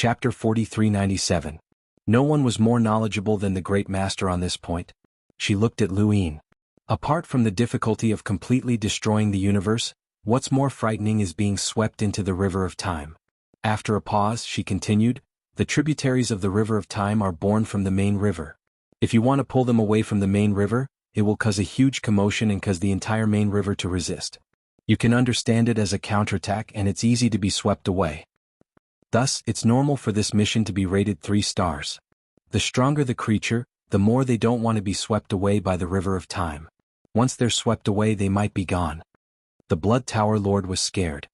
Chapter 4397. No one was more knowledgeable than the Great Master on this point. She looked at Luin. Apart from the difficulty of completely destroying the universe, what's more frightening is being swept into the river of time. After a pause, she continued, the tributaries of the river of time are born from the main river. If you want to pull them away from the main river, it will cause a huge commotion and cause the entire main river to resist. You can understand it as a counterattack and it's easy to be swept away. Thus, it's normal for this mission to be rated 3 stars. The stronger the creature, the more they don't want to be swept away by the river of time. Once they're swept away, they might be gone. The Blood Tower Lord was scared.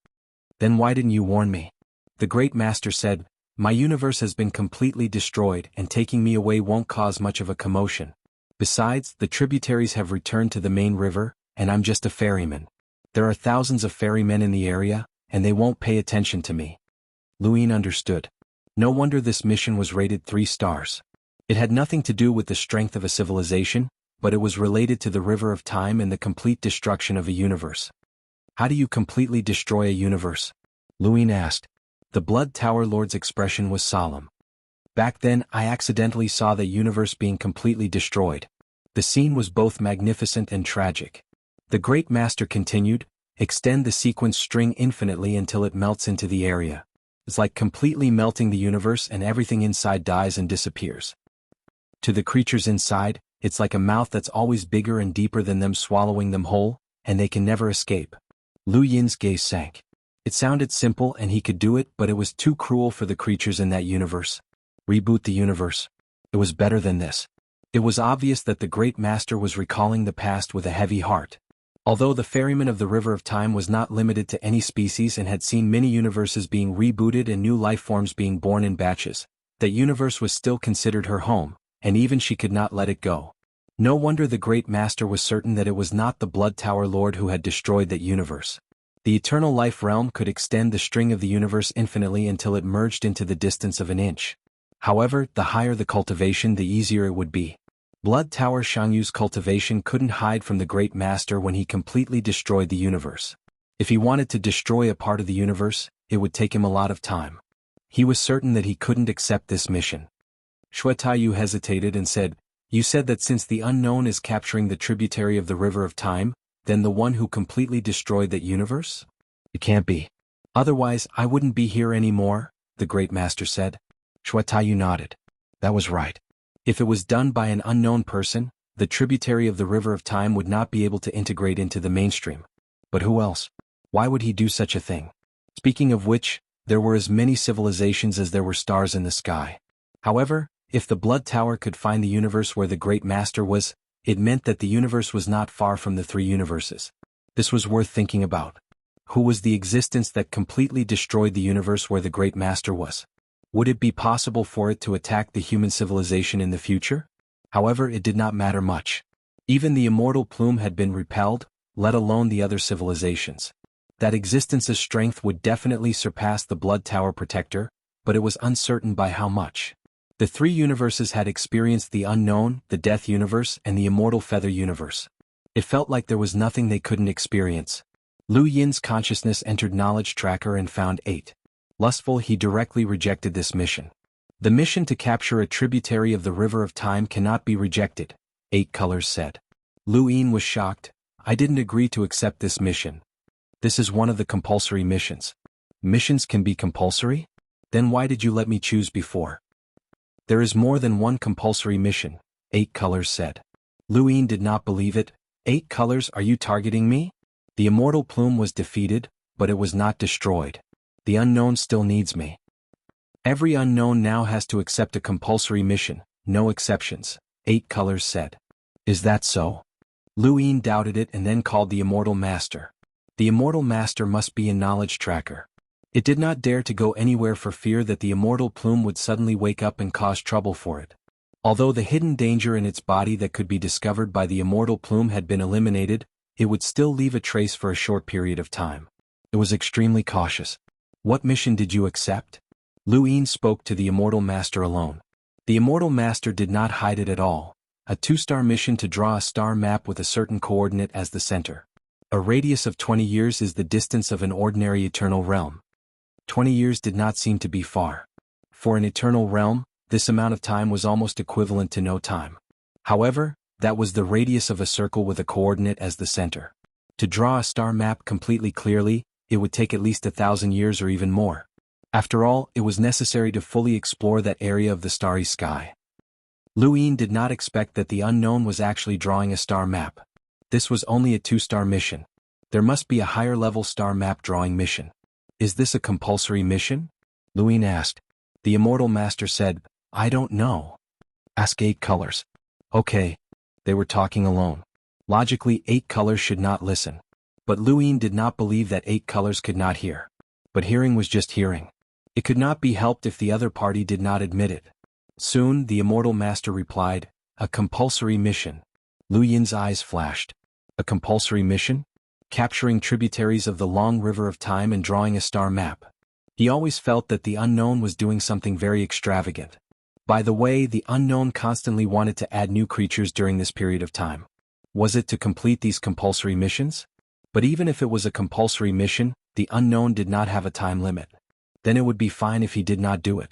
Then why didn't you warn me? The Great Master said, my universe has been completely destroyed and taking me away won't cause much of a commotion. Besides, the tributaries have returned to the main river, and I'm just a ferryman. There are thousands of ferrymen in the area, and they won't pay attention to me. Luin understood. No wonder this mission was rated 3 stars. It had nothing to do with the strength of a civilization, but it was related to the river of time and the complete destruction of a universe. How do you completely destroy a universe? Luin asked. The Blood Tower Lord's expression was solemn. Back then, I accidentally saw the universe being completely destroyed. The scene was both magnificent and tragic. The Great Master continued, extend the sequence string infinitely until it melts into the area. It's like completely melting the universe and everything inside dies and disappears. To the creatures inside, it's like a mouth that's always bigger and deeper than them, swallowing them whole, and they can never escape. Lu Yin's gaze sank. It sounded simple and he could do it, but it was too cruel for the creatures in that universe. Reboot the universe. It was better than this. It was obvious that the Great Master was recalling the past with a heavy heart. Although the ferryman of the River of Time was not limited to any species and had seen many universes being rebooted and new life forms being born in batches, that universe was still considered her home, and even she could not let it go. No wonder the Great Master was certain that it was not the Blood Tower Lord who had destroyed that universe. The eternal life realm could extend the string of the universe infinitely until it merged into the distance of an inch. However, the higher the cultivation, the easier it would be. Blood Tower Xianghu's cultivation couldn't hide from the Great Master when he completely destroyed the universe. If he wanted to destroy a part of the universe, it would take him a lot of time. He was certain that he couldn't accept this mission. Xuanhuan hesitated and said, you said that since the unknown is capturing the tributary of the River of Time, then the one who completely destroyed that universe? It can't be. Otherwise, I wouldn't be here anymore, the Great Master said. Xuanhuan nodded. That was right. If it was done by an unknown person, the tributary of the River of Time would not be able to integrate into the mainstream. But who else? Why would he do such a thing? Speaking of which, there were as many civilizations as there were stars in the sky. However, if the Blood Tower could find the universe where the Great Master was, it meant that the universe was not far from the 3 universes. This was worth thinking about. Who was the existence that completely destroyed the universe where the Great Master was? Would it be possible for it to attack the human civilization in the future? However, it did not matter much. Even the immortal plume had been repelled, let alone the other civilizations. That existence's strength would definitely surpass the Blood Tower Protector, but it was uncertain by how much. The 3 universes had experienced the unknown, the Death Universe, and the Immortal Feather Universe. It felt like there was nothing they couldn't experience. Lu Yin's consciousness entered Knowledge Tracker and found 8. Lustful, he directly rejected this mission. The mission to capture a tributary of the River of Time cannot be rejected, 8 Colors said. Lu Yin was shocked. I didn't agree to accept this mission. This is one of the compulsory missions. Missions can be compulsory? Then why did you let me choose before? There is more than one compulsory mission, 8 Colors said. Lu Yin did not believe it. 8 Colors, are you targeting me? The immortal plume was defeated, but it was not destroyed. The unknown still needs me. Every unknown now has to accept a compulsory mission, no exceptions, 8 Colors said. Is that so? Lu Yin doubted it and then called the Immortal Master. The Immortal Master must be in Knowledge Tracker. It did not dare to go anywhere for fear that the immortal plume would suddenly wake up and cause trouble for it. Although the hidden danger in its body that could be discovered by the immortal plume had been eliminated, it would still leave a trace for a short period of time. It was extremely cautious. What mission did you accept? Lu Yin spoke to the Immortal Master alone. The Immortal Master did not hide it at all. A 2-star mission to draw a star map with a certain coordinate as the center. A radius of 20 years is the distance of an ordinary eternal realm. 20 years did not seem to be far. For an eternal realm, this amount of time was almost equivalent to no time. However, that was the radius of a circle with a coordinate as the center. To draw a star map completely clearly, it would take at least 1,000 years or even more. After all, it was necessary to fully explore that area of the starry sky. Luin did not expect that the unknown was actually drawing a star map. This was only a 2-star mission. There must be a higher-level star map drawing mission. Is this a compulsory mission? Luin asked. The Immortal Master said, I don't know. Ask 8 colors. Okay. They were talking alone. Logically, 8 colors should not listen. But Luin did not believe that 8 colors could not hear. But hearing was just hearing. It could not be helped if the other party did not admit it. Soon, the Immortal Master replied, a compulsory mission. Luin's eyes flashed. A compulsory mission? Capturing tributaries of the long river of time and drawing a star map. He always felt that the unknown was doing something very extravagant. By the way, the unknown constantly wanted to add new creatures during this period of time. Was it to complete these compulsory missions? But even if it was a compulsory mission, the unknown did not have a time limit. Then it would be fine if he did not do it.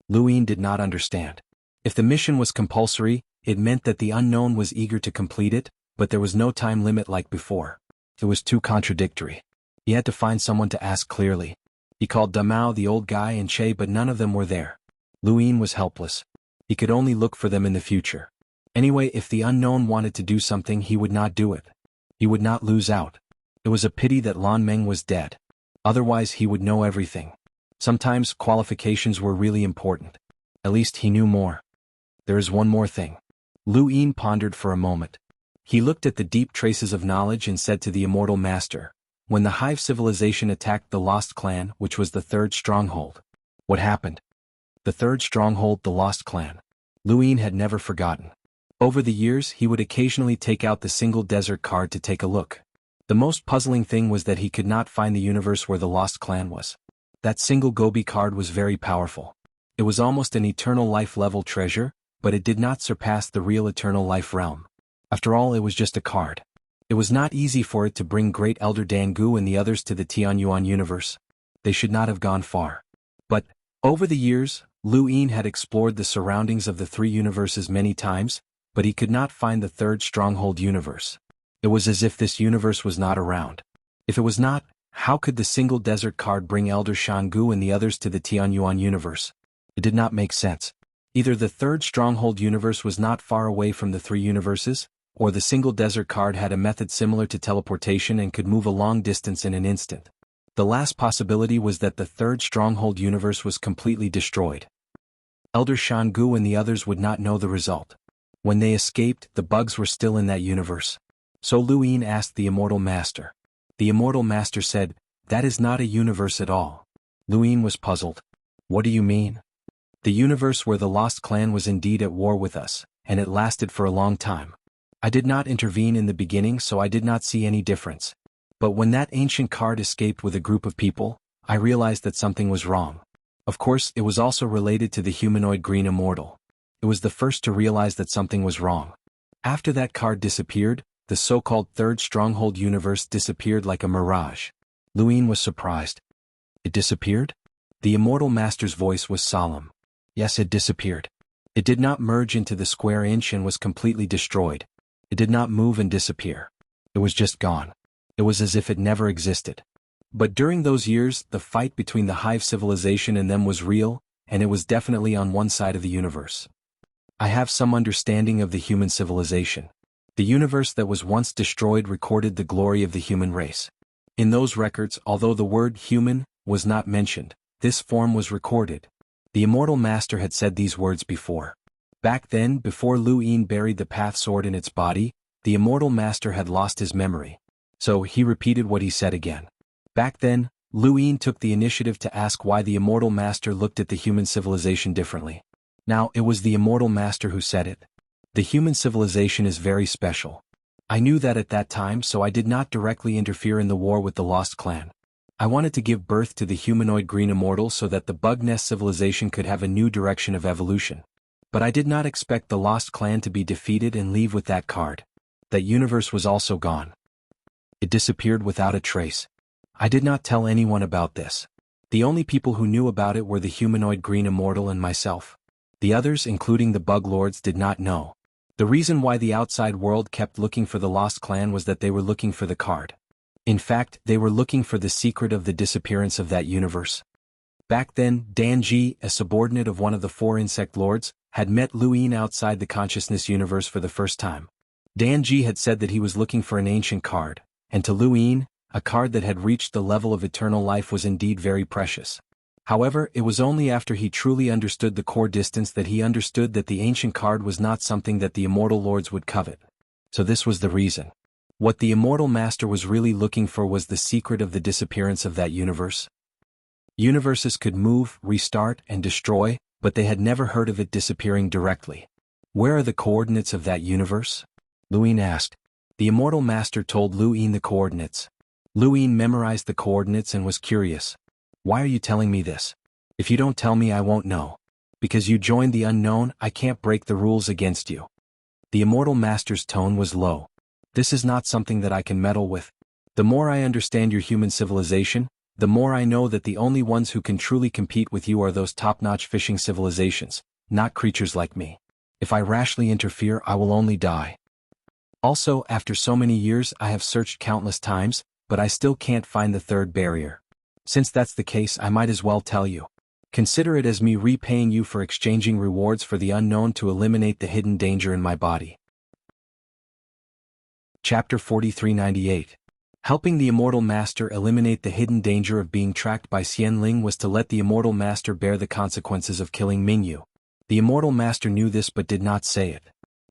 Luin did not understand. If the mission was compulsory, it meant that the unknown was eager to complete it, but there was no time limit like before. It was too contradictory. He had to find someone to ask clearly. He called Damao, the old guy, and Che, but none of them were there. Luin was helpless. He could only look for them in the future. Anyway, if the unknown wanted to do something, he would not do it. He would not lose out. It was a pity that Lan Meng was dead. Otherwise he would know everything. Sometimes qualifications were really important. At least he knew more. There is one more thing. Luin pondered for a moment. He looked at the deep traces of knowledge and said to the Immortal Master, when the Hive civilization attacked the Lost Clan, which was the 3rd stronghold. What happened? The 3rd stronghold, the Lost Clan. Luin had never forgotten. Over the years, he would occasionally take out the single desert card to take a look. The most puzzling thing was that he could not find the universe where the Lost Clan was. That single Gobi card was very powerful. It was almost an eternal life level treasure, but it did not surpass the real eternal life realm. After all, it was just a card. It was not easy for it to bring Great Elder Dangu and the others to the Tianyuan universe. They should not have gone far. But, over the years, Luin had explored the surroundings of the 3 universes many times, but he could not find the 3rd stronghold universe. It was as if this universe was not around. If it was not, how could the single desert card bring Elder Xianghu and the others to the Tianyuan universe? It did not make sense. Either the 3rd stronghold universe was not far away from the 3 universes, or the single desert card had a method similar to teleportation and could move a long distance in an instant. The last possibility was that the 3rd stronghold universe was completely destroyed. Elder Xianghu and the others would not know the result. When they escaped, the bugs were still in that universe. So Luin asked the Immortal Master. The Immortal Master said, that is not a universe at all. Luin was puzzled. What do you mean? The universe where the Lost Clan was indeed at war with us, and it lasted for a long time. I did not intervene in the beginning, so I did not see any difference. But when that ancient card escaped with a group of people, I realized that something was wrong. Of course, it was also related to the humanoid green immortal. It was the first to realize that something was wrong. After that card disappeared, the so-called 3rd stronghold universe disappeared like a mirage. Luin was surprised. It disappeared? The Immortal Master's voice was solemn. Yes, it disappeared. It did not merge into the square inch and was completely destroyed. It did not move and disappear. It was just gone. It was as if it never existed. But during those years, the fight between the Hive civilization and them was real, and it was definitely on one side of the universe. I have some understanding of the human civilization. The universe that was once destroyed recorded the glory of the human race. In those records, although the word human was not mentioned, this form was recorded. The Immortal Master had said these words before. Back then, before Luin buried the path sword in its body, the Immortal Master had lost his memory. So he repeated what he said again. Back then, Luin took the initiative to ask why the Immortal Master looked at the human civilization differently. Now, it was the Immortal Master who said it. The human civilization is very special. I knew that at that time, so I did not directly interfere in the war with the Lost Clan. I wanted to give birth to the humanoid green immortal so that the bug nest civilization could have a new direction of evolution. But I did not expect the Lost Clan to be defeated and leave with that card. That universe was also gone. It disappeared without a trace. I did not tell anyone about this. The only people who knew about it were the humanoid green immortal and myself. The others, including the bug lords, did not know. The reason why the outside world kept looking for the lost clan was that they were looking for the card. In fact, they were looking for the secret of the disappearance of that universe. Back then, Danji, a subordinate of one of the 4 insect lords, had met Luin outside the consciousness universe for the first time. Danji had said that he was looking for an ancient card, and to Luin, a card that had reached the level of eternal life was indeed very precious. However, it was only after he truly understood the core distance that he understood that the ancient card was not something that the immortal lords would covet. So this was the reason. What the immortal master was really looking for was the secret of the disappearance of that universe. Universes could move, restart, and destroy, but they had never heard of it disappearing directly. Where are the coordinates of that universe? Luin asked. The immortal master told Luin the coordinates. Luin memorized the coordinates and was curious. Why are you telling me this? If you don't tell me, I won't know. Because you joined the unknown, I can't break the rules against you. The immortal master's tone was low. This is not something that I can meddle with. The more I understand your human civilization, the more I know that the only ones who can truly compete with you are those top-notch fishing civilizations, not creatures like me. If I rashly interfere, I will only die. Also, after so many years, I have searched countless times, but I still can't find the 3rd barrier. Since that's the case, I might as well tell you. Consider it as me repaying you for exchanging rewards for the unknown to eliminate the hidden danger in my body. Chapter 4398. Helping the immortal master eliminate the hidden danger of being tracked by Xianling was to let the immortal master bear the consequences of killing Mingyu. The immortal master knew this but did not say it.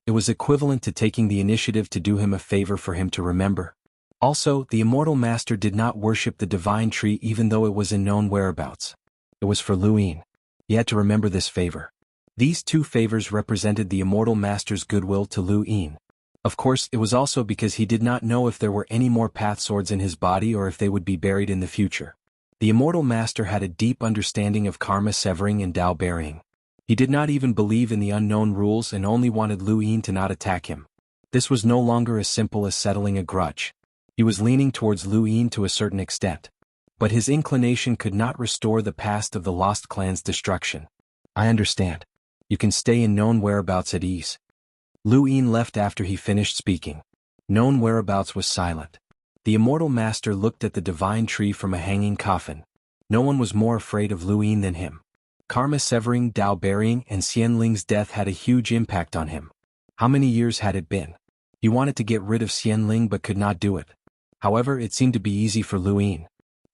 It was equivalent to taking the initiative to do him a favor for him to remember. Also, the immortal master did not worship the divine tree even though it was in known whereabouts. It was for Luin. He had to remember this favor. These 2 favors represented the immortal master's goodwill to Luin. Of course, it was also because he did not know if there were any more path swords in his body or if they would be buried in the future. The immortal master had a deep understanding of karma severing and Tao burying. He did not even believe in the unknown rules and only wanted Luin to not attack him. This was no longer as simple as settling a grudge. He was leaning towards Luin to a certain extent. But his inclination could not restore the past of the lost clan's destruction. I understand. You can stay in known whereabouts at ease. Luin left after he finished speaking. Known whereabouts was silent. The immortal master looked at the divine tree from a hanging coffin. No one was more afraid of Luin than him. Karma severing, Tao burying, and Xianling's death had a huge impact on him. How many years had it been? He wanted to get rid of Xianling but could not do it. However, it seemed to be easy for Luin.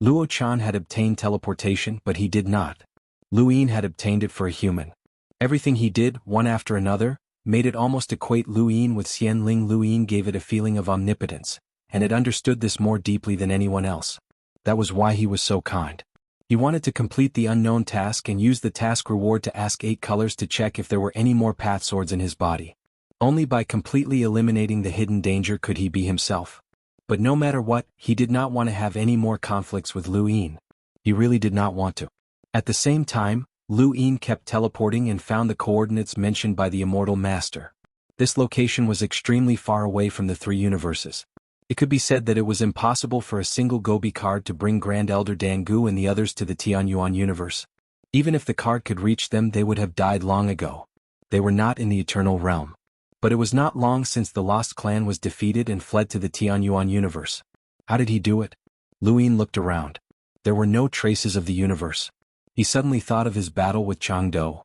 Luo Chan had obtained teleportation, but he did not. Luin had obtained it for a human. Everything he did, one after another, made it almost equate Luin with Xianling. Luin gave it a feeling of omnipotence, and it understood this more deeply than anyone else. That was why he was so kind. He wanted to complete the unknown task and use the task reward to ask 8 colors to check if there were any more path swords in his body. Only by completely eliminating the hidden danger could he be himself. But no matter what, he did not want to have any more conflicts with Luin. He really did not want to. At the same time, Luin kept teleporting and found the coordinates mentioned by the immortal master. This location was extremely far away from the 3 universes. It could be said that it was impossible for a single Gobi card to bring Grand Elder Dangu and the others to the Tianyuan universe. Even if the card could reach them, they would have died long ago. They were not in the eternal realm. But it was not long since the lost clan was defeated and fled to the Tianyuan universe. How did he do it? Luin looked around. There were no traces of the universe. He suddenly thought of his battle with Changdo.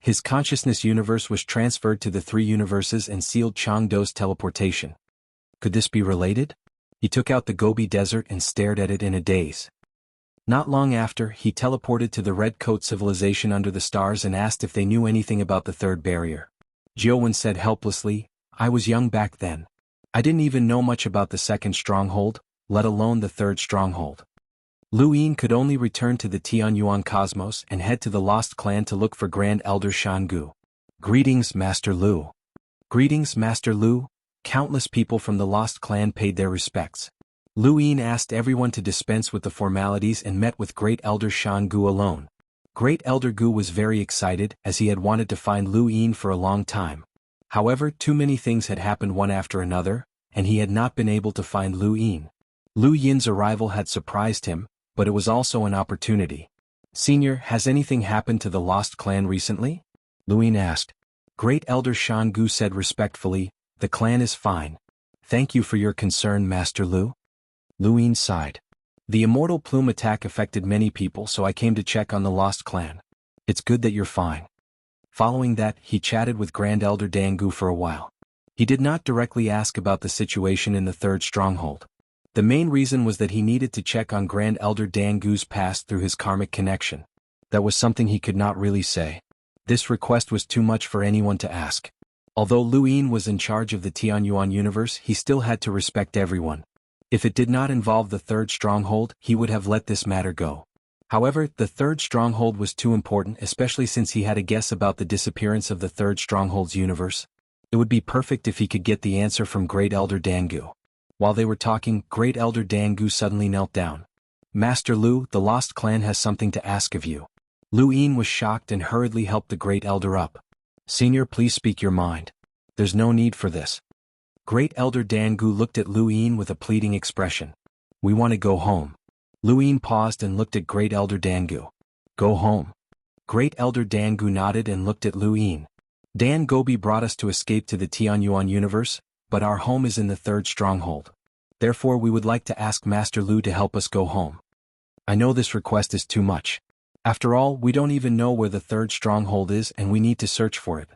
His consciousness universe was transferred to the 3 universes and sealed Changdo's teleportation. Could this be related? He took out the Gobi Desert and stared at it in a daze. Not long after, he teleported to the Red Coat civilization under the stars and asked if they knew anything about the 3rd barrier. Jianghu said helplessly, I was young back then. I didn't even know much about the 2nd stronghold, let alone the 3rd stronghold. Luin could only return to the Tianyuan cosmos and head to the Lost Clan to look for Grand Elder Shangu. Greetings, Master Lu. Greetings, Master Lu. Countless people from the Lost Clan paid their respects. Luin asked everyone to dispense with the formalities and met with Great Elder Shangu alone. Great Elder Gu was very excited as he had wanted to find Luin for a long time. However, too many things had happened one after another, and he had not been able to find Luin. Lu Yin's arrival had surprised him, but it was also an opportunity. Senior, has anything happened to the Lost Clan recently? Luin asked. Great Elder Xianxia said respectfully, the clan is fine. Thank you for your concern, Master Lu. Luin sighed. The immortal plume attack affected many people, so I came to check on the Lost Clan. It's good that you're fine. Following that, he chatted with Grand Elder Jianghu for a while. He did not directly ask about the situation in the third stronghold. The main reason was that he needed to check on Grand Elder Jianghu's past through his karmic connection. That was something he could not really say. This request was too much for anyone to ask. Although Luin was in charge of the Xuanhuan universe, he still had to respect everyone. If it did not involve the third stronghold, he would have let this matter go. However, the third stronghold was too important, especially since he had a guess about the disappearance of the third stronghold's universe. It would be perfect if he could get the answer from Great Elder Jianghu. While they were talking, Great Elder Jianghu suddenly knelt down. Master Lu, the Lost Clan has something to ask of you. Luin was shocked and hurriedly helped the Great Elder up. Senior, please speak your mind. There's no need for this. Great Elder Jianghu looked at Luin with a pleading expression. We want to go home. Luin paused and looked at Great Elder Jianghu. Go home. Great Elder Jianghu nodded and looked at Luin. Dan Gobi brought us to escape to the Xuanhuan universe, but our home is in the third stronghold. Therefore we would like to ask Master Lu to help us go home. I know this request is too much. After all, we don't even know where the third stronghold is and we need to search for it.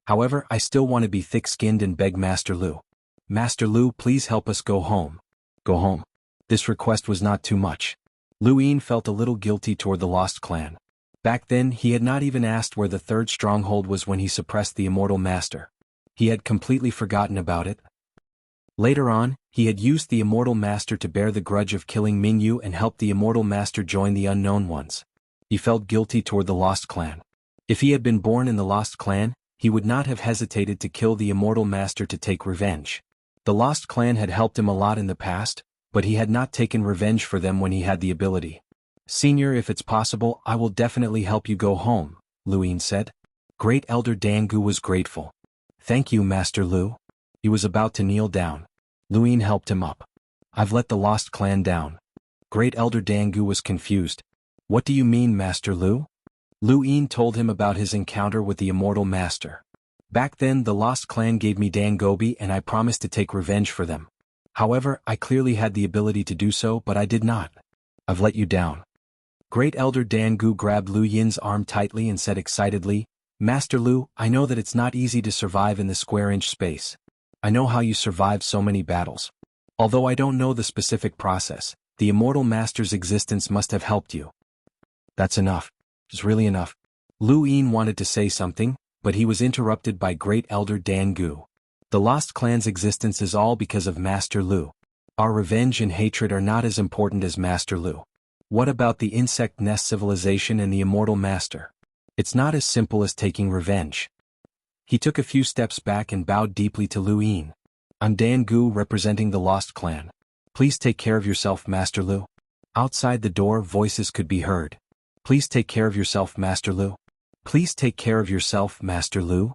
However, I still want to be thick-skinned and beg Master Lu. Master Lu, please help us go home. Go home. This request was not too much. Luin felt a little guilty toward the Lost Clan. Back then, he had not even asked where the third stronghold was when he suppressed the Immortal Master. He had completely forgotten about it. Later on, he had used the Immortal Master to bear the grudge of killing Mingyu and helped the Immortal Master join the Unknown Ones. He felt guilty toward the Lost Clan. If he had been born in the Lost Clan, he would not have hesitated to kill the Immortal Master to take revenge. The Lost Clan had helped him a lot in the past, but he had not taken revenge for them when he had the ability. Senior, if it's possible, I will definitely help you go home, Luin said. Great Elder Jianghu was grateful. Thank you, Master Lu. He was about to kneel down. Luin helped him up. I've let the Lost Clan down. Great Elder Jianghu was confused. What do you mean, Master Lu? Luin told him about his encounter with the Immortal Master. Back then the Lost Clan gave me Dan Gobi and I promised to take revenge for them. However, I clearly had the ability to do so, but I did not. I've let you down. Great Elder Jianghu grabbed Lu Yin's arm tightly and said excitedly, Master Lu, I know that it's not easy to survive in the square-inch space. I know how you survived so many battles. Although I don't know the specific process, the Immortal Master's existence must have helped you. That's enough. It's really enough. Lu Yin wanted to say something, but he was interrupted by Great Elder Jianghu. The Lost Clan's existence is all because of Master Lu. Our revenge and hatred are not as important as Master Lu. What about the insect nest civilization and the Immortal Master? It's not as simple as taking revenge. He took a few steps back and bowed deeply to Lu Yin. I'm Jianghu representing the Lost Clan. Please take care of yourself, Master Lu. Outside the door, voices could be heard. Please take care of yourself, Master Lu. Please take care of yourself, Master Lu.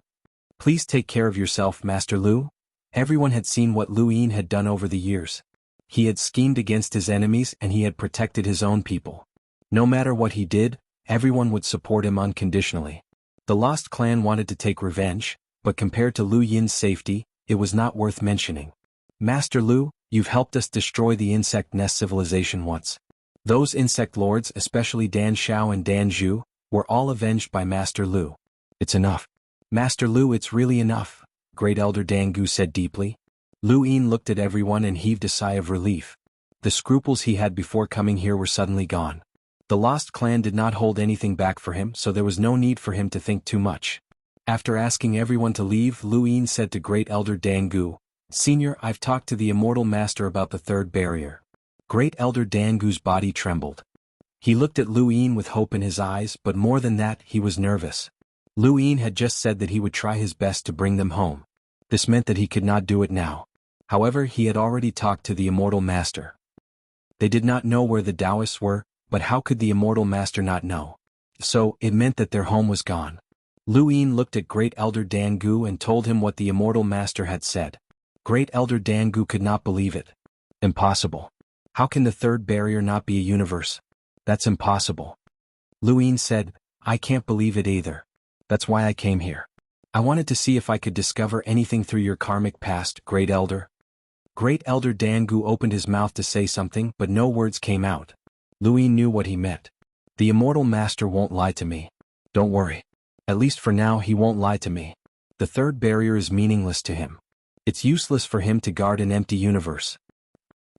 Please take care of yourself, Master Lu. Everyone had seen what Lu Yin had done over the years. He had schemed against his enemies and he had protected his own people. No matter what he did, everyone would support him unconditionally. The Lost Clan wanted to take revenge, but compared to Lu Yin's safety, it was not worth mentioning. Master Lu, you've helped us destroy the insect nest civilization once. Those insect lords, especially Dan Xiao and Dan Zhu, were all avenged by Master Lu. It's enough. Master Lu, it's really enough, Great Elder Jianghu said deeply. Lu Yin looked at everyone and heaved a sigh of relief. The scruples he had before coming here were suddenly gone. The Lost Clan did not hold anything back for him, so there was no need for him to think too much. After asking everyone to leave, Lu Yin said to Great Elder Jianghu, Senior, I've talked to the Immortal Master about the third barrier. Great Elder Jianghu's body trembled. He looked at Lu Yin with hope in his eyes, but more than that, he was nervous. Lu Yin had just said that he would try his best to bring them home. This meant that he could not do it now. However, he had already talked to the Immortal Master. They did not know where the Taoists were, but how could the Immortal Master not know? So, it meant that their home was gone. Lu Yin looked at Great Elder Jianghu and told him what the Immortal Master had said. Great Elder Jianghu could not believe it. Impossible. How can the third barrier not be a universe? That's impossible. Luin said, I can't believe it either. That's why I came here. I wanted to see if I could discover anything through your karmic past, Great Elder. Great Elder Jianghu opened his mouth to say something but no words came out. Luin knew what he meant. The immortal master won't lie to me. Don't worry. At least for now he won't lie to me. The third barrier is meaningless to him. It's useless for him to guard an empty universe.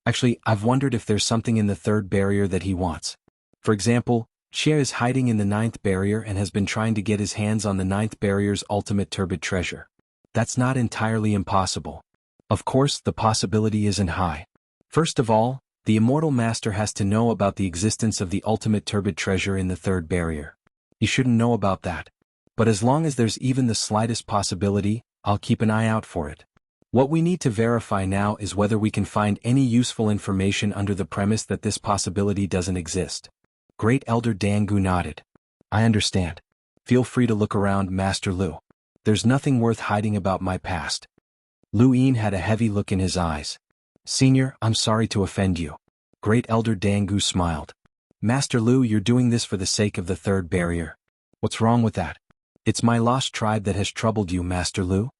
Actually, I've wondered if there's something in the third barrier that he wants. For example, Xie is hiding in the ninth barrier and has been trying to get his hands on the ninth barrier's ultimate turbid treasure. That's not entirely impossible. Of course, the possibility isn't high. First of all, the immortal master has to know about the existence of the ultimate turbid treasure in the third barrier. He shouldn't know about that. But as long as there's even the slightest possibility, I'll keep an eye out for it. What we need to verify now is whether we can find any useful information under the premise that this possibility doesn't exist. Great Elder Jianghu nodded. I understand. Feel free to look around, Master Lu. There's nothing worth hiding about my past. Luin had a heavy look in his eyes. Senior, I'm sorry to offend you. Great Elder Jianghu smiled. Master Lu, you're doing this for the sake of the third barrier. What's wrong with that? It's my lost tribe that has troubled you, Master Lu.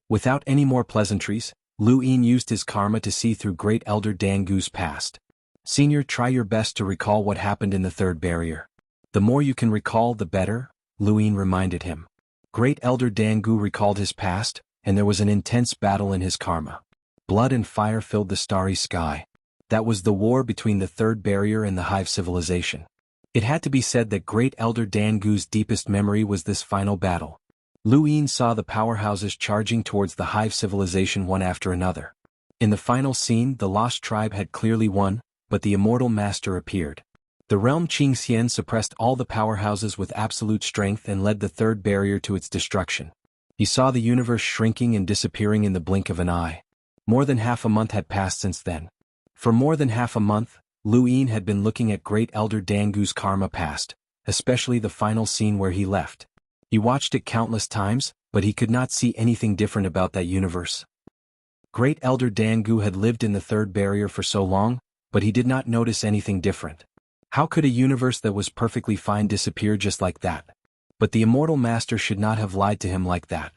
Without any more pleasantries, Luin used his karma to see through Great Elder Jianghu's past. Senior, try your best to recall what happened in the third barrier. The more you can recall, the better, Luin reminded him. Great Elder Jianghu recalled his past, and there was an intense battle in his karma. Blood and fire filled the starry sky. That was the war between the third barrier and the hive civilization. It had to be said that Great Elder Jianghu's deepest memory was this final battle. Luin saw the powerhouses charging towards the hive civilization one after another. In the final scene, the lost tribe had clearly won, but the immortal master appeared. The realm Xianxia suppressed all the powerhouses with absolute strength and led the third barrier to its destruction. He saw the universe shrinking and disappearing in the blink of an eye. More than half a month had passed since then. For more than half a month, Luin had been looking at Great Elder Jianghu's karma past, especially the final scene where he left. He watched it countless times, but he could not see anything different about that universe. Great Elder Jianghu had lived in the third barrier for so long, but he did not notice anything different. How could a universe that was perfectly fine disappear just like that? But the immortal master should not have lied to him like that.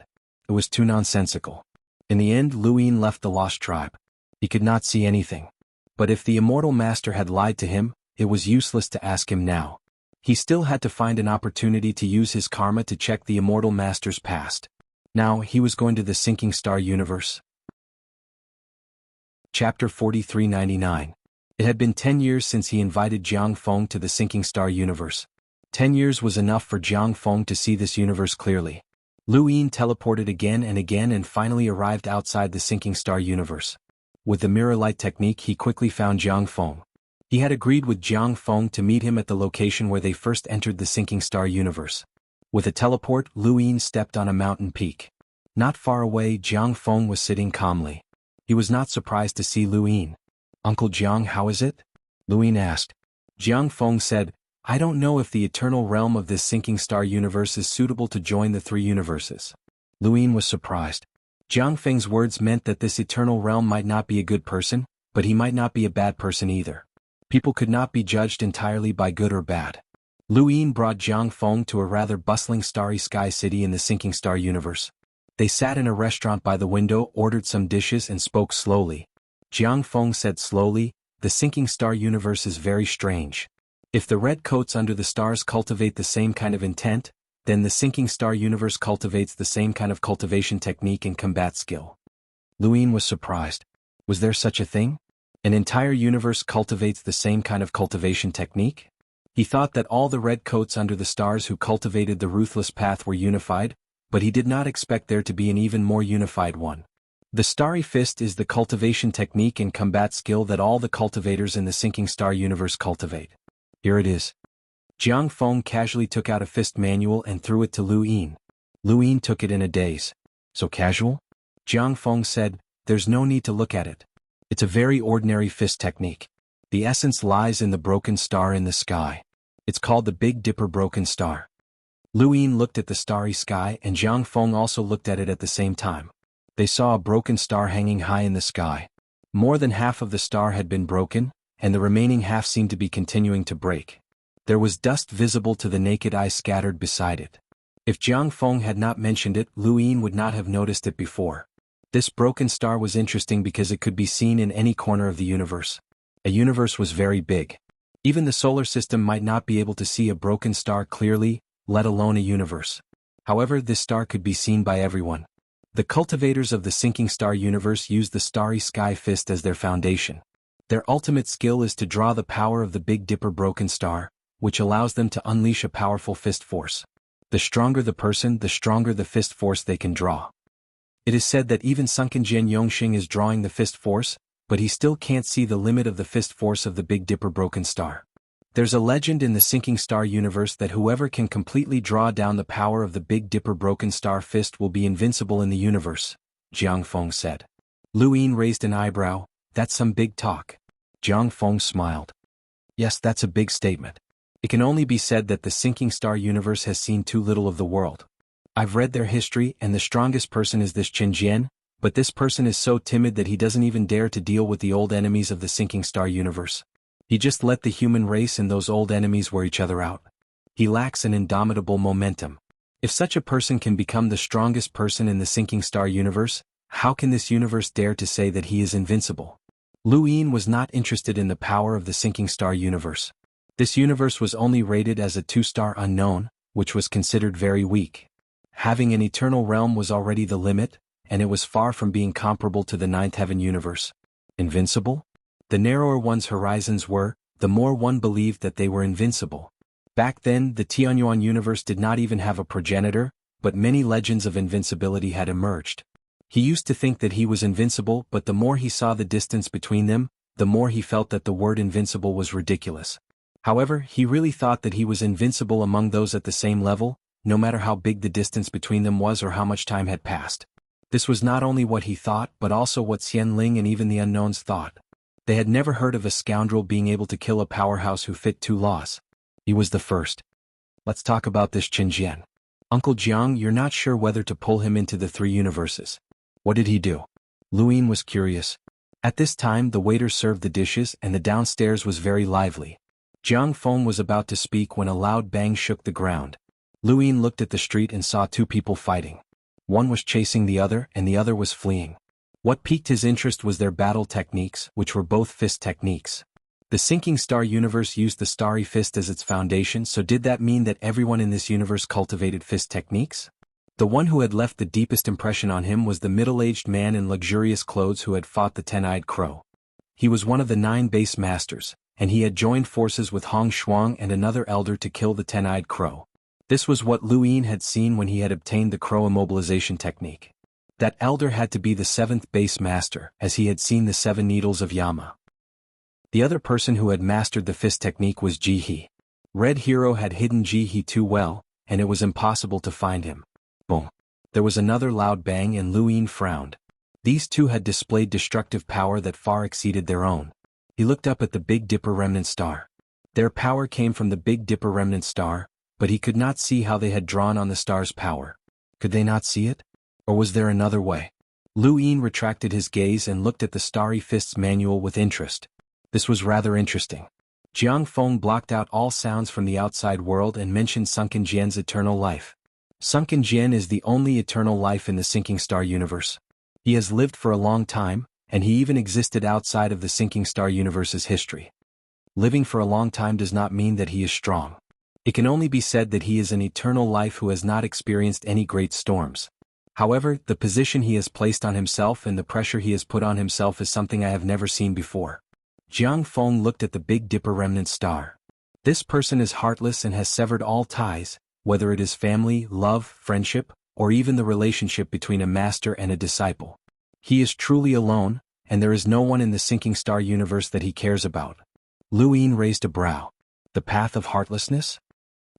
It was too nonsensical. In the end, Luin left the lost tribe. He could not see anything. But if the immortal master had lied to him, it was useless to ask him now. He still had to find an opportunity to use his karma to check the immortal master's past. Now, he was going to the Sinking Star universe. Chapter 4399. It had been 10 years since he invited Jiang Feng to the Sinking Star universe. 10 years was enough for Jiang Feng to see this universe clearly. Luin teleported again and finally arrived outside the Sinking Star universe. With the mirror light technique, he quickly found Jiang Feng. He had agreed with Jiang Feng to meet him at the location where they first entered the Sinking Star universe. With a teleport, Luin stepped on a mountain peak. Not far away, Jiang Feng was sitting calmly. He was not surprised to see Luin. Uncle Jiang, how is it? Luin asked. Jiang Feng said, I don't know if the eternal realm of this Sinking Star universe is suitable to join the three universes. Luin was surprised. Jiang Feng's words meant that this eternal realm might not be a good person, but he might not be a bad person either. People could not be judged entirely by good or bad. Luin brought Jiang Feng to a rather bustling starry sky city in the Sinking Star universe. They sat in a restaurant by the window, ordered some dishes and spoke slowly. Jiang Feng said slowly, the Sinking Star universe is very strange. If the red coats under the stars cultivate the same kind of intent, then the Sinking Star universe cultivates the same kind of cultivation technique and combat skill. Luin was surprised. Was there such a thing? An entire universe cultivates the same kind of cultivation technique? He thought that all the red coats under the stars who cultivated the ruthless path were unified, but he did not expect there to be an even more unified one. The Starry Fist is the cultivation technique and combat skill that all the cultivators in the Sinking Star universe cultivate. Here it is. Jiang Feng casually took out a fist manual and threw it to Luin. Luin took it in a daze. So casual? Jiang Feng said, there's no need to look at it. It's a very ordinary fist technique. The essence lies in the broken star in the sky. It's called the Big Dipper Broken Star. Luin looked at the starry sky and Jiang Feng also looked at it at the same time. They saw a broken star hanging high in the sky. More than half of the star had been broken, and the remaining half seemed to be continuing to break. There was dust visible to the naked eye scattered beside it. If Jiang Feng had not mentioned it, Lu Yin would not have noticed it before. This broken star was interesting because it could be seen in any corner of the universe. A universe was very big. Even the solar system might not be able to see a broken star clearly, let alone a universe. However, this star could be seen by everyone. The cultivators of the sinking star universe use the starry sky fist as their foundation. Their ultimate skill is to draw the power of the Big Dipper broken star, which allows them to unleash a powerful fist force. The stronger the person, the stronger the fist force they can draw. It is said that even Sunken Jian Yongxing is drawing the fist force, but he still can't see the limit of the fist force of the Big Dipper broken star. There's a legend in the sinking star universe that whoever can completely draw down the power of the Big Dipper broken star fist will be invincible in the universe, Jiang Feng said. Lu Yin raised an eyebrow. That's some big talk. Jiang Feng smiled. Yes, that's a big statement. It can only be said that the sinking star universe has seen too little of the world. I've read their history and the strongest person is this Qin Jian, but this person is so timid that he doesn't even dare to deal with the old enemies of the sinking star universe. He just let the human race and those old enemies wear each other out. He lacks an indomitable momentum. If such a person can become the strongest person in the sinking star universe, how can this universe dare to say that he is invincible? Lu Yin was not interested in the power of the sinking star universe. This universe was only rated as a 2-star unknown, which was considered very weak. Having an eternal realm was already the limit, and it was far from being comparable to the ninth heaven universe. Invincible? The narrower one's horizons were, the more one believed that they were invincible. Back then, the Xuanhuan universe did not even have a progenitor, but many legends of invincibility had emerged. He used to think that he was invincible, but the more he saw the distance between them, the more he felt that the word invincible was ridiculous. However, he really thought that he was invincible among those at the same level, no matter how big the distance between them was or how much time had passed. This was not only what he thought but also what Xian Ling and even the unknowns thought. They had never heard of a scoundrel being able to kill a powerhouse who fit 2 laws. He was the first. Let's talk about this Qin Jian. Uncle Jiang, you're not sure whether to pull him into the 3 universes. What did he do? Lu Yin was curious. At this time the waiters served the dishes and the downstairs was very lively. Jiang Feng was about to speak when a loud bang shook the ground. Lu Yin looked at the street and saw 2 people fighting. One was chasing the other and the other was fleeing. What piqued his interest was their battle techniques, which were both fist techniques. The sinking star universe used the starry fist as its foundation, so did that mean that everyone in this universe cultivated fist techniques? The one who had left the deepest impression on him was the middle-aged man in luxurious clothes who had fought the 10-eyed crow. He was one of the 9 base masters, and he had joined forces with Hong Shuang and another elder to kill the 10-eyed crow. This was what Lu Yin had seen when he had obtained the crow immobilization technique. That elder had to be the 7th base master, as he had seen the 7 needles of Yama. The other person who had mastered the fist technique was Jihe. Red Hero had hidden Jihe too well, and it was impossible to find him. Boom. There was another loud bang and Lu Yin frowned. These 2 had displayed destructive power that far exceeded their own. He looked up at the Big Dipper remnant star. Their power came from the Big Dipper remnant star, but he could not see how they had drawn on the star's power. Could they not see it? Or was there another way? Lu Yin retracted his gaze and looked at the Starry Fist's manual with interest. This was rather interesting. Jiang Feng blocked out all sounds from the outside world and mentioned Sunken Jian's eternal life. Sunken Jian is the only eternal life in the sinking star universe. He has lived for a long time, and he even existed outside of the sinking star universe's history. Living for a long time does not mean that he is strong. It can only be said that he is an eternal life who has not experienced any great storms. However, the position he has placed on himself and the pressure he has put on himself is something I have never seen before. Jiang Feng looked at the Big Dipper remnant star. This person is heartless and has severed all ties, whether it is family, love, friendship, or even the relationship between a master and a disciple. He is truly alone, and there is no one in the sinking star universe that he cares about. Lu Yin raised a brow. The path of heartlessness?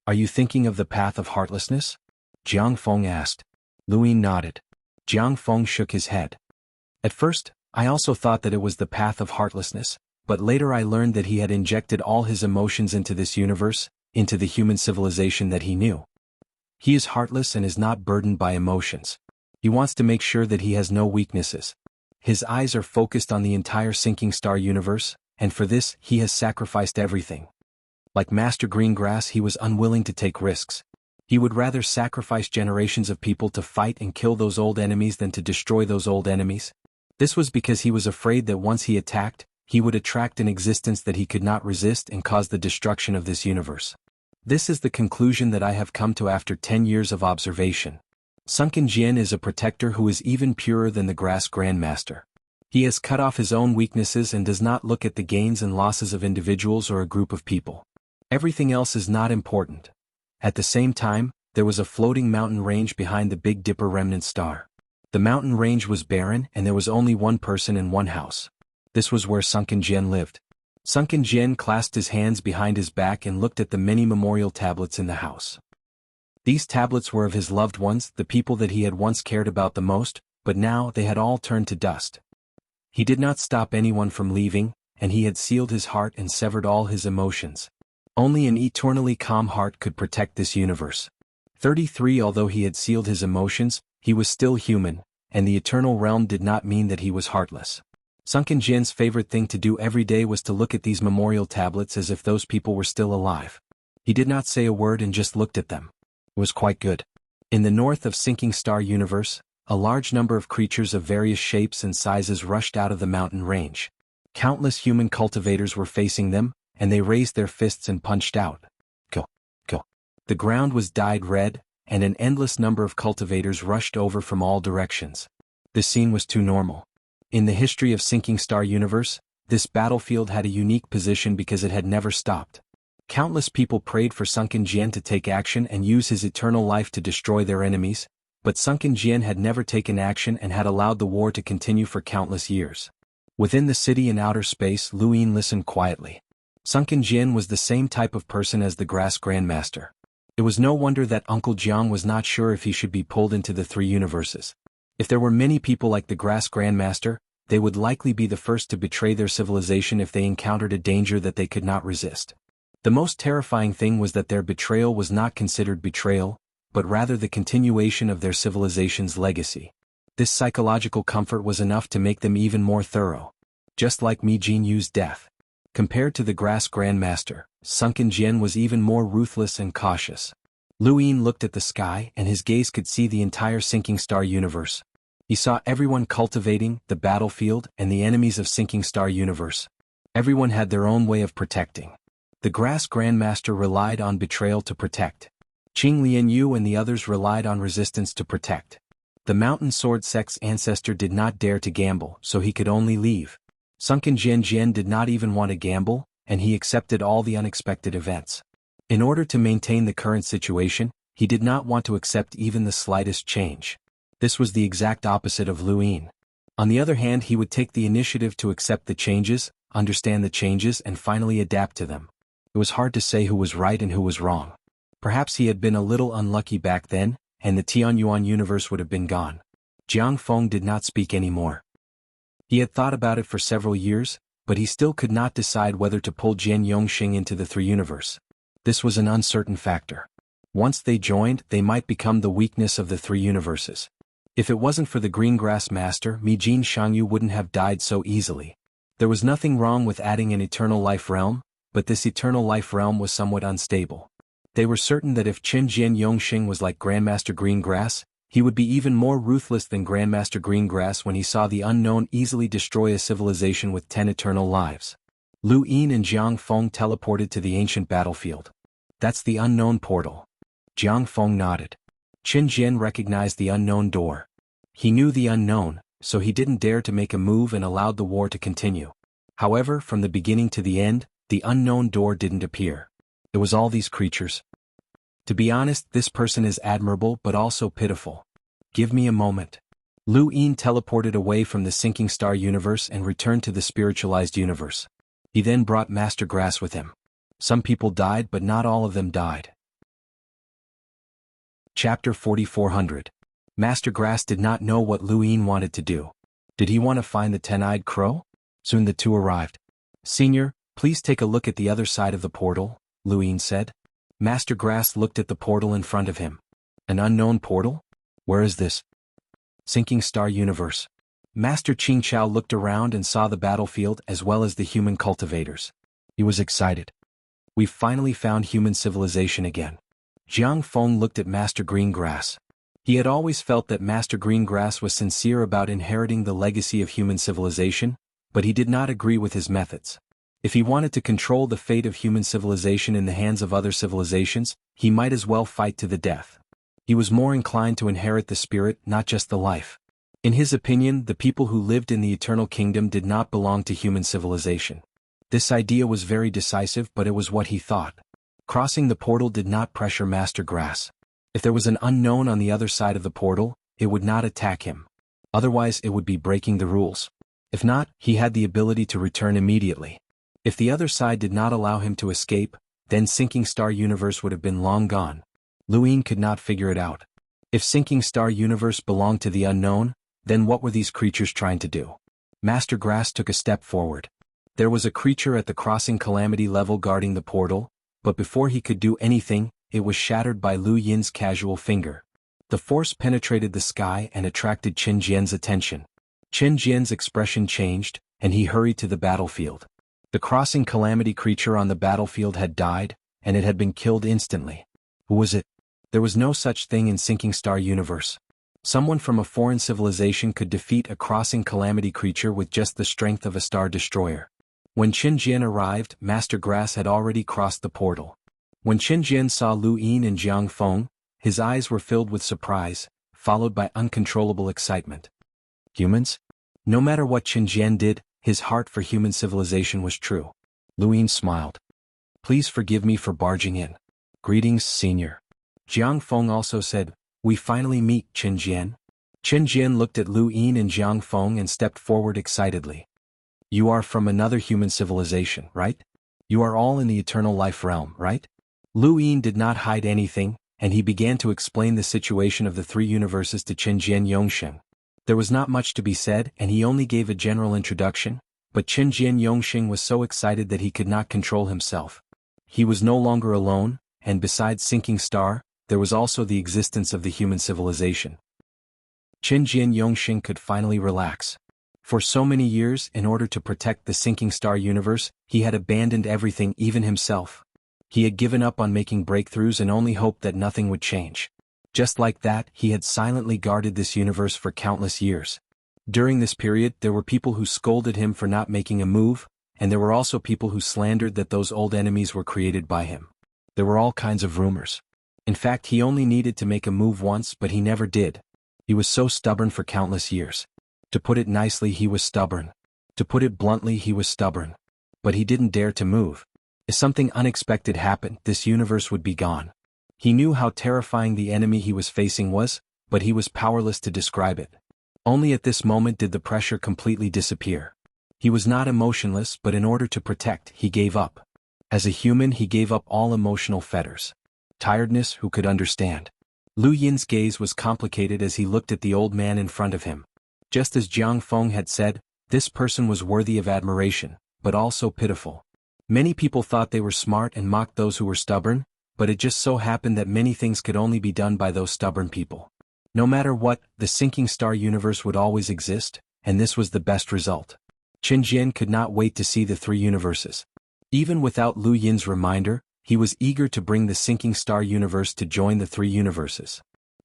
Are you thinking of the path of heartlessness? Jiang Feng asked. Lu Yin nodded. Jiang Feng shook his head. At first, I also thought that it was the path of heartlessness, but later I learned that he had injected all his emotions into this universe, into the human civilization that he knew. He is heartless and is not burdened by emotions. He wants to make sure that he has no weaknesses. His eyes are focused on the entire sinking star universe, and for this he has sacrificed everything. Like Master Greengrass, he was unwilling to take risks. He would rather sacrifice generations of people to fight and kill those old enemies than to destroy those old enemies. This was because he was afraid that once he attacked, he would attract an existence that he could not resist and cause the destruction of this universe. This is the conclusion that I have come to after 10 years of observation. Sunken Jian is a protector who is even purer than the Grass Grandmaster. He has cut off his own weaknesses and does not look at the gains and losses of individuals or a group of people. Everything else is not important. At the same time, there was a floating mountain range behind the Big Dipper remnant star. The mountain range was barren and there was only one person in one house. This was where Sunken Jian lived. Sunken Jian clasped his hands behind his back and looked at the many memorial tablets in the house. These tablets were of his loved ones, the people that he had once cared about the most, but now they had all turned to dust. He did not stop anyone from leaving, and he had sealed his heart and severed all his emotions. Only an eternally calm heart could protect this universe. 33 Although he had sealed his emotions, he was still human, and the eternal realm did not mean that he was heartless. Sunken Jian's favorite thing to do every day was to look at these memorial tablets as if those people were still alive. He did not say a word and just looked at them. It was quite good. In the north of Sinking Star Universe, a large number of creatures of various shapes and sizes rushed out of the mountain range. Countless human cultivators were facing them, and they raised their fists and punched out. Go, go. The ground was dyed red, and an endless number of cultivators rushed over from all directions. This scene was too normal. In the history of Sinking Star Universe, this battlefield had a unique position because it had never stopped. Countless people prayed for Sunken Jian to take action and use his eternal life to destroy their enemies, but Sunken Jian had never taken action and had allowed the war to continue for countless years. Within the city in outer space, Luin listened quietly. Sunken Jian was the same type of person as the Grass Grandmaster. It was no wonder that Uncle Jiang was not sure if he should be pulled into the three universes. If there were many people like the Grass Grandmaster, they would likely be the first to betray their civilization if they encountered a danger that they could not resist. The most terrifying thing was that their betrayal was not considered betrayal, but rather the continuation of their civilization's legacy. This psychological comfort was enough to make them even more thorough. Just like Mi Jinyu's death. Compared to the Grass Grandmaster, Sunken Jian was even more ruthless and cautious. Luin looked at the sky and his gaze could see the entire Sinking Star Universe. He saw everyone cultivating, the battlefield, and the enemies of Sinking Star Universe. Everyone had their own way of protecting. The Grass Grandmaster relied on betrayal to protect. Qing Lianyu and the others relied on resistance to protect. The Mountain Sword Sect's ancestor did not dare to gamble, so he could only leave. Sunken Jian did not even want to gamble, and he accepted all the unexpected events. In order to maintain the current situation, he did not want to accept even the slightest change. This was the exact opposite of Luin. On the other hand, he would take the initiative to accept the changes, understand the changes, and finally adapt to them. It was hard to say who was right and who was wrong. Perhaps he had been a little unlucky back then, and the Tianyuan universe would have been gone. Jiang Feng did not speak anymore. He had thought about it for several years, but he still could not decide whether to pull Jian Yongxing into the three universe. This was an uncertain factor. Once they joined, they might become the weakness of the three universes. If it wasn't for the Green Grass Master, Mi Jin Xiangyu wouldn't have died so easily. There was nothing wrong with adding an eternal life realm, but this eternal life realm was somewhat unstable. They were certain that if Qin Jian Yongxing was like Grandmaster Greengrass, he would be even more ruthless than Grandmaster Greengrass when he saw the unknown easily destroy a civilization with 10 eternal lives. Lu Yin and Jiang Feng teleported to the ancient battlefield. That's the unknown portal. Jiang Feng nodded. Qin Jian recognized the unknown door. He knew the unknown, so he didn't dare to make a move and allowed the war to continue. However, from the beginning to the end, the unknown door didn't appear. It was all these creatures. To be honest, this person is admirable but also pitiful. Give me a moment. Lu Yin teleported away from the Sinking Star Universe and returned to the spiritualized universe. He then brought Master Grass with him. Some people died, but not all of them died. Chapter 4400. Master Grass did not know what Lu Yin wanted to do. Did he want to find the 10-eyed crow? Soon the two arrived. Senior, please take a look at the other side of the portal, Lu Yin said. Master Grass looked at the portal in front of him. An unknown portal? Where is this? Sinking Star Universe. Master Qing Chao looked around and saw the battlefield as well as the human cultivators. He was excited. We've finally found human civilization again. Jiang looked at Master Greengrass. He had always felt that Master Greengrass was sincere about inheriting the legacy of human civilization, but he did not agree with his methods. If he wanted to control the fate of human civilization in the hands of other civilizations, he might as well fight to the death. He was more inclined to inherit the spirit, not just the life. In his opinion, the people who lived in the Eternal Kingdom did not belong to human civilization. This idea was very decisive, but it was what he thought. Crossing the portal did not pressure Master Grass. If there was an unknown on the other side of the portal, it would not attack him. Otherwise, it would be breaking the rules. If not, he had the ability to return immediately. If the other side did not allow him to escape, then Sinking Star Universe would have been long gone. Luin could not figure it out. If Sinking Star Universe belonged to the unknown, then what were these creatures trying to do? Master Grass took a step forward. There was a creature at the crossing calamity level guarding the portal, but before he could do anything, it was shattered by Lu Yin's casual finger. The force penetrated the sky and attracted Qin Jian's attention. Qin Jian's expression changed, and he hurried to the battlefield. The crossing calamity creature on the battlefield had died, and it had been killed instantly. Who was it? There was no such thing in Sinking Star Universe. Someone from a foreign civilization could defeat a crossing calamity creature with just the strength of a star destroyer. When Qin Jian arrived, Master Grass had already crossed the portal. When Qin Jian saw Lu Yin and Jiang, his eyes were filled with surprise, followed by uncontrollable excitement. Humans? No matter what Qin Jian did, his heart for human civilization was true. Lu Yin smiled. Please forgive me for barging in. Greetings, Senior. Jiang also said, We finally meet, Qin Jian. Qin Jian looked at Lu Yin and Jiang and stepped forward excitedly. You are from another human civilization, right? You are all in the eternal life realm, right? Lu Yin did not hide anything, and he began to explain the situation of the three universes to Qin Jian Yongsheng. There was not much to be said, and he only gave a general introduction, but Qin Jian Yongsheng was so excited that he could not control himself. He was no longer alone, and besides Sinking Star, there was also the existence of the human civilization. Qin Jian Yongsheng could finally relax. For so many years, in order to protect the Sinking Star Universe, he had abandoned everything, even himself. He had given up on making breakthroughs and only hoped that nothing would change. Just like that, he had silently guarded this universe for countless years. During this period, there were people who scolded him for not making a move, and there were also people who slandered that those old enemies were created by him. There were all kinds of rumors. In fact, he only needed to make a move once, but he never did. He was so stubborn for countless years. To put it nicely, he was stubborn. To put it bluntly, he was stubborn. But he didn't dare to move. If something unexpected happened, this universe would be gone. He knew how terrifying the enemy he was facing was, but he was powerless to describe it. Only at this moment did the pressure completely disappear. He was not emotionless, but in order to protect, he gave up. As a human, he gave up all emotional fetters. Tiredness, who could understand? Lu Yin's gaze was complicated as he looked at the old man in front of him. Just as Jiang had said, this person was worthy of admiration, but also pitiful. Many people thought they were smart and mocked those who were stubborn, but it just so happened that many things could only be done by those stubborn people. No matter what, the Sinking Star Universe would always exist, and this was the best result. Qin Jian could not wait to see the three universes. Even without Lu Yin's reminder, he was eager to bring the Sinking Star Universe to join the three universes.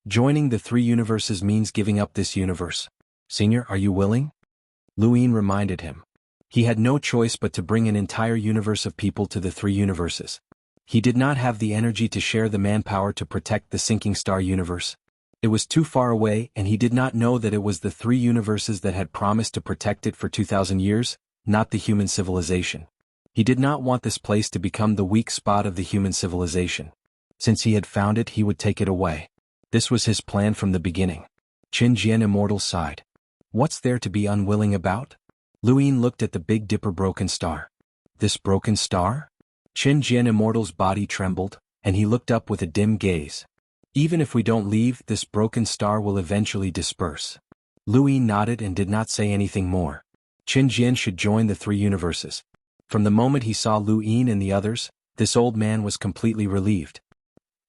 Joining the three universes means giving up this universe. Senior, are you willing? Lu Yin reminded him. He had no choice but to bring an entire universe of people to the three universes. He did not have the energy to share the manpower to protect the Sinking Star Universe. It was too far away, and he did not know that it was the three universes that had promised to protect it for 2,000 years, not the human civilization. He did not want this place to become the weak spot of the human civilization. Since he had found it, he would take it away. This was his plan from the beginning. Qin Jian Immortal sighed. What's there to be unwilling about? Lu Yin looked at the Big Dipper broken star. This broken star? Qin Jian Immortal's body trembled, and he looked up with a dim gaze. Even if we don't leave, this broken star will eventually disperse. Lu Yin nodded and did not say anything more. Qin Jian should join the three universes. From the moment he saw Lu Yin and the others, this old man was completely relieved.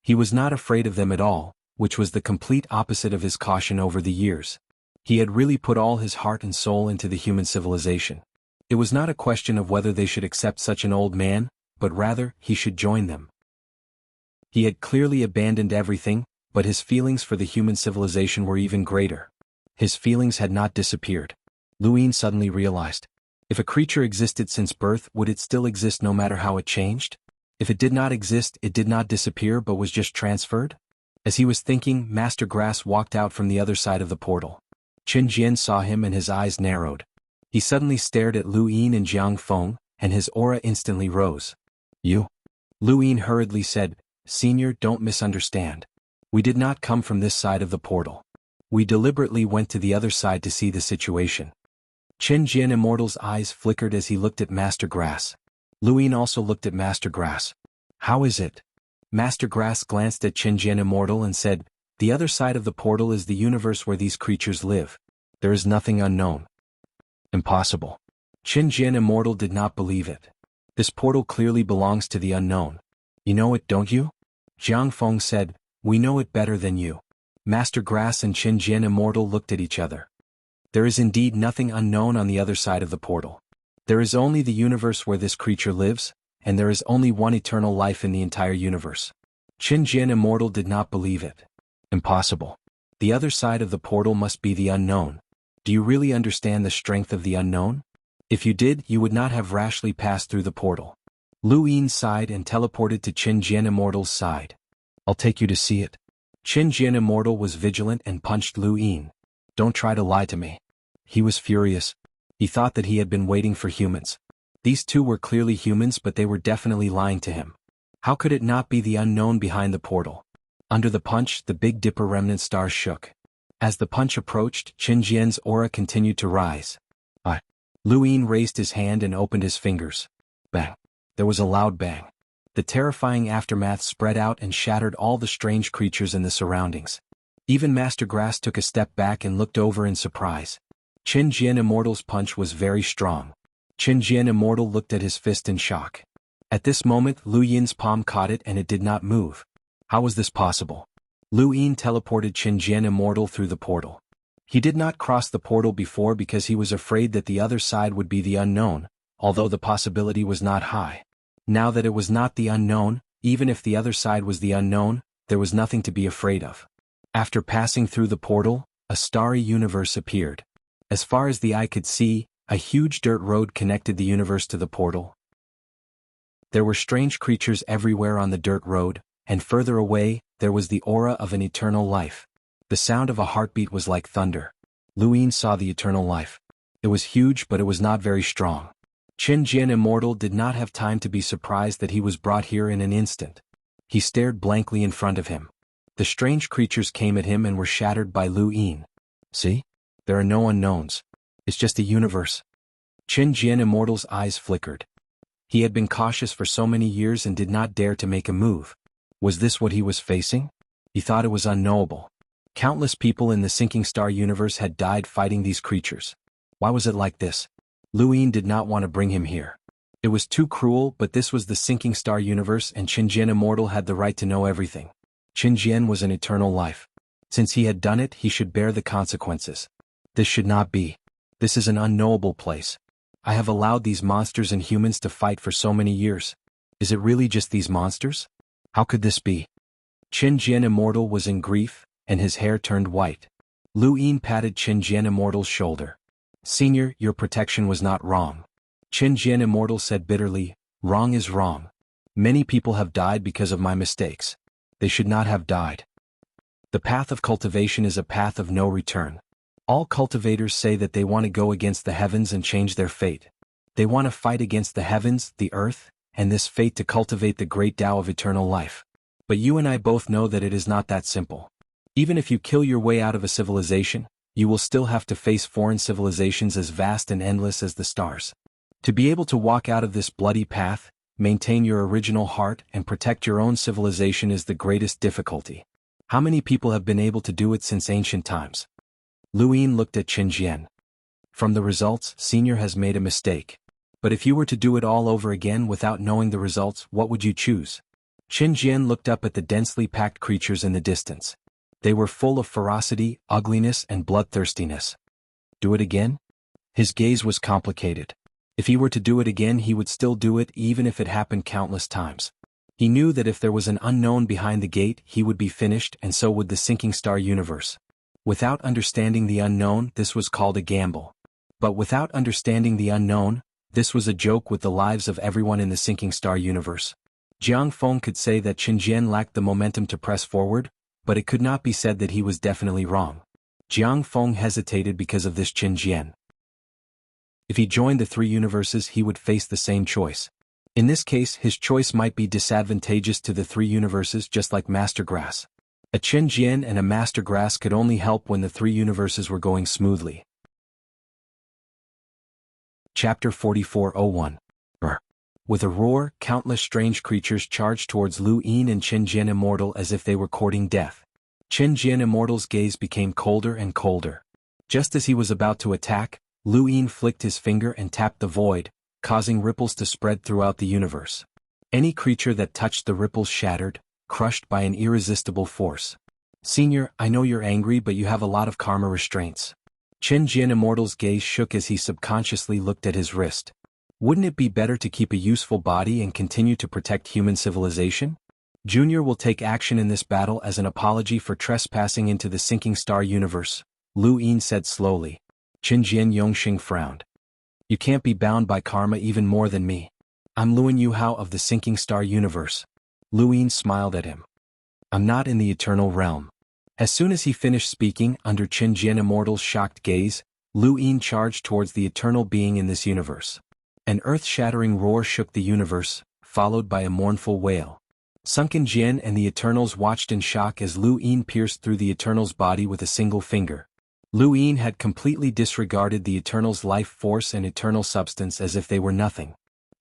He was not afraid of them at all, which was the complete opposite of his caution over the years. He had really put all his heart and soul into the human civilization. It was not a question of whether they should accept such an old man, but rather, he should join them. He had clearly abandoned everything, but his feelings for the human civilization were even greater. His feelings had not disappeared. Luin suddenly realized. If a creature existed since birth, would it still exist no matter how it changed? If it did not exist, it did not disappear but was just transferred? As he was thinking, Master Grass walked out from the other side of the portal. Qin Jian saw him and his eyes narrowed. He suddenly stared at Luin and Jiang Feng, and his aura instantly rose. You? Luin hurriedly said, Senior, don't misunderstand. We did not come from this side of the portal. We deliberately went to the other side to see the situation. Qin Jian Immortal's eyes flickered as he looked at Master Grass. Luin also looked at Master Grass. How is it? Master Grass glanced at Qin Jian Immortal and said, The other side of the portal is the universe where these creatures live. There is nothing unknown. Impossible. Qin Jian Immortal did not believe it. This portal clearly belongs to the unknown. You know it, don't you? Jiang Feng said, We know it better than you. Master Grass and Qin Jian Immortal looked at each other. There is indeed nothing unknown on the other side of the portal. There is only the universe where this creature lives, and there is only one eternal life in the entire universe. Qin Jian Immortal did not believe it. Impossible. The other side of the portal must be the unknown. Do you really understand the strength of the unknown? If you did, you would not have rashly passed through the portal. Luin sighed and teleported to Qin Jian Immortal's side. I'll take you to see it. Qin Jian Immortal was vigilant and punched Luin. Don't try to lie to me. He was furious. He thought that he had been waiting for humans. These two were clearly humans, but they were definitely lying to him. How could it not be the unknown behind the portal? Under the punch, the Big Dipper remnant stars shook. As the punch approached, Qin Jian's aura continued to rise. Luin raised his hand and opened his fingers. Bang. There was a loud bang. The terrifying aftermath spread out and shattered all the strange creatures in the surroundings. Even Master Grass took a step back and looked over in surprise. Qin Jian Immortal's punch was very strong. Qin Jian Immortal looked at his fist in shock. At this moment, Lu Yin's palm caught it and it did not move. How was this possible? Lu Yin teleported Qin Jian Immortal through the portal. He did not cross the portal before because he was afraid that the other side would be the unknown, although the possibility was not high. Now that it was not the unknown, even if the other side was the unknown, there was nothing to be afraid of. After passing through the portal, a starry universe appeared. As far as the eye could see, a huge dirt road connected the universe to the portal. There were strange creatures everywhere on the dirt road, and further away, there was the aura of an eternal life. The sound of a heartbeat was like thunder. Luin saw the eternal life. It was huge, but it was not very strong. Qin Jian Immortal did not have time to be surprised that he was brought here in an instant. He stared blankly in front of him. The strange creatures came at him and were shattered by Luin. See? There are no unknowns. It's just a universe. Qin Jian Immortal's eyes flickered. He had been cautious for so many years and did not dare to make a move. Was this what he was facing? He thought it was unknowable. Countless people in the sinking star universe had died fighting these creatures. Why was it like this? Luin did not want to bring him here. It was too cruel, but this was the sinking star universe and Qin Jian Immortal had the right to know everything. Qin Jian was an eternal life. Since he had done it, he should bear the consequences. This should not be. This is an unknowable place. I have allowed these monsters and humans to fight for so many years. Is it really just these monsters? How could this be? Qin Jian Immortal was in grief, and his hair turned white. Luin patted Qin Jian Immortal's shoulder. Senior, your protection was not wrong. Qin Jian Immortal said bitterly, wrong is wrong. Many people have died because of my mistakes. They should not have died. The path of cultivation is a path of no return. All cultivators say that they want to go against the heavens and change their fate. They want to fight against the heavens, the earth, and this fate to cultivate the great Tao of eternal life. But you and I both know that it is not that simple. Even if you kill your way out of a civilization, you will still have to face foreign civilizations as vast and endless as the stars. To be able to walk out of this bloody path, maintain your original heart and protect your own civilization is the greatest difficulty. How many people have been able to do it since ancient times? Luin looked at Qin Jian. From the results, Senior has made a mistake. But if you were to do it all over again without knowing the results, what would you choose? Qin Jian looked up at the densely packed creatures in the distance. They were full of ferocity, ugliness, and bloodthirstiness. Do it again? His gaze was complicated. If he were to do it again, he would still do it even if it happened countless times. He knew that if there was an unknown behind the gate, he would be finished, and so would the sinking star universe. Without understanding the unknown, this was called a gamble. But without understanding the unknown, this was a joke with the lives of everyone in the sinking star universe. Jiang Feng could say that Qin Jian lacked the momentum to press forward, but it could not be said that he was definitely wrong. Jiang Feng hesitated because of this Qin Jian. If he joined the three universes, he would face the same choice. In this case, his choice might be disadvantageous to the three universes, just like Master Grass. A Qin Jian and a Master Grass could only help when the three universes were going smoothly. Chapter 4401. With a roar, countless strange creatures charged towards Lu Yin and Qin Jian Immortal as if they were courting death. Qin Jian Immortal's gaze became colder and colder. Just as he was about to attack, Lu Yin flicked his finger and tapped the void, causing ripples to spread throughout the universe. Any creature that touched the ripples shattered, crushed by an irresistible force. Senior, I know you're angry, but you have a lot of karma restraints. Qin Jian Immortal's gaze shook as he subconsciously looked at his wrist. Wouldn't it be better to keep a useful body and continue to protect human civilization? Junior will take action in this battle as an apology for trespassing into the sinking star universe, Lu Yin said slowly. Qin Jian Yongxing frowned. You can't be bound by karma even more than me. I'm Luin Yuhao of the sinking star universe. Lu Yin smiled at him. I'm not in the eternal realm. As soon as he finished speaking, under Qin Jian Immortal's shocked gaze, Lu Yin charged towards the eternal being in this universe. An earth-shattering roar shook the universe, followed by a mournful wail. Sunken Jian and the Eternals watched in shock as Lu Yin pierced through the Eternal's body with a single finger. Lu Yin had completely disregarded the Eternal's life force and eternal substance as if they were nothing.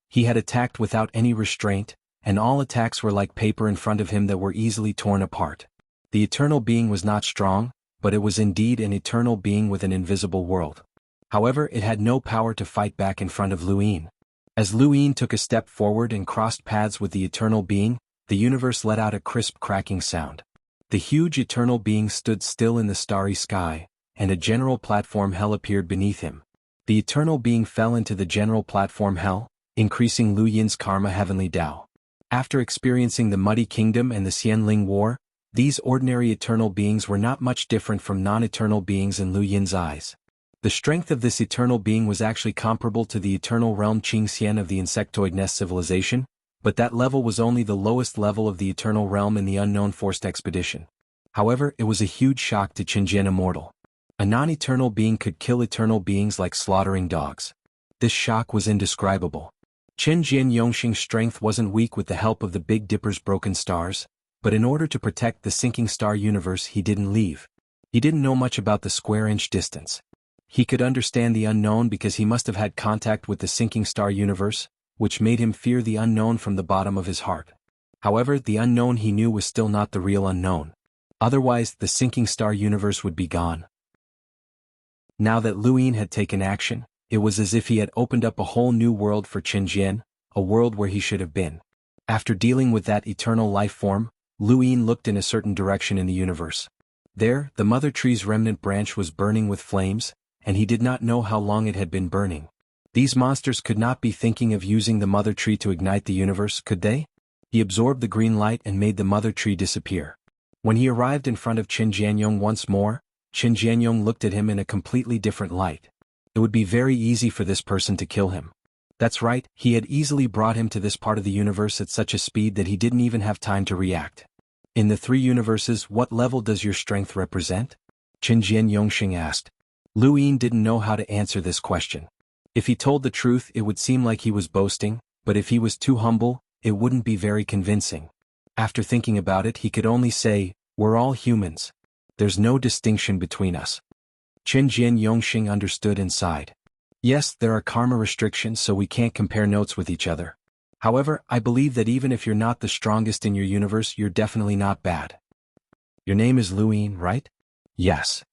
He had attacked without any restraint, and all attacks were like paper in front of him that were easily torn apart. The eternal being was not strong, but it was indeed an eternal being with an invisible world. However, it had no power to fight back in front of Lu Yin. As Lu Yin took a step forward and crossed paths with the eternal being, the universe let out a crisp cracking sound. The huge eternal being stood still in the starry sky, and a general platform hell appeared beneath him. The eternal being fell into the general platform hell, increasing Lu Yin's karma heavenly Dao. After experiencing the Muddy Kingdom and the Xianling War, these ordinary eternal beings were not much different from non-eternal beings in Lu Yin's eyes. The strength of this eternal being was actually comparable to the eternal realm Qingxian of the insectoid nest civilization, but that level was only the lowest level of the eternal realm in the unknown forced expedition. However, it was a huge shock to Qin Jian Immortal. A non-eternal being could kill eternal beings like slaughtering dogs. This shock was indescribable. Qin Jian Yongxing's strength wasn't weak with the help of the Big Dipper's broken stars, but in order to protect the sinking star universe he didn't leave. He didn't know much about the square-inch distance. He could understand the unknown because he must have had contact with the sinking star universe, which made him fear the unknown from the bottom of his heart. However, the unknown he knew was still not the real unknown. Otherwise, the sinking star universe would be gone. Now that Lu Yin had taken action, it was as if he had opened up a whole new world for Qin Jian, a world where he should have been. After dealing with that eternal life form, Lu Yin looked in a certain direction in the universe. There, the mother tree's remnant branch was burning with flames, and he did not know how long it had been burning. These monsters could not be thinking of using the mother tree to ignite the universe, could they? He absorbed the green light and made the mother tree disappear. When he arrived in front of Qin Jianyong once more, Qin Jianyong looked at him in a completely different light. It would be very easy for this person to kill him. That's right, he had easily brought him to this part of the universe at such a speed that he didn't even have time to react. In the three universes, what level does your strength represent? Qin Jian Yongxing asked. Lu Yin didn't know how to answer this question. If he told the truth, it would seem like he was boasting, but if he was too humble, it wouldn't be very convincing. After thinking about it, he could only say, "We're all humans. There's no distinction between us." Qin Jian Yongxing understood and sighed. Yes, there are karma restrictions, so we can't compare notes with each other. However, I believe that even if you're not the strongest in your universe, you're definitely not bad. Your name is Lu Yin, right? Yes.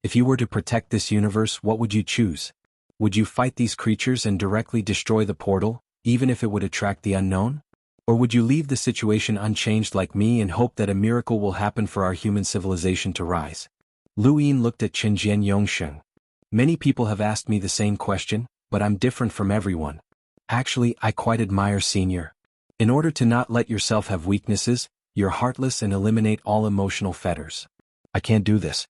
If you were to protect this universe, what would you choose? Would you fight these creatures and directly destroy the portal, even if it would attract the unknown? Or would you leave the situation unchanged like me and hope that a miracle will happen for our human civilization to rise? Lu Yin looked at Qin Jian Yongxing. Many people have asked me the same question, but I'm different from everyone. Actually, I quite admire Senior. In order to not let yourself have weaknesses, you're heartless and eliminate all emotional fetters. I can't do this.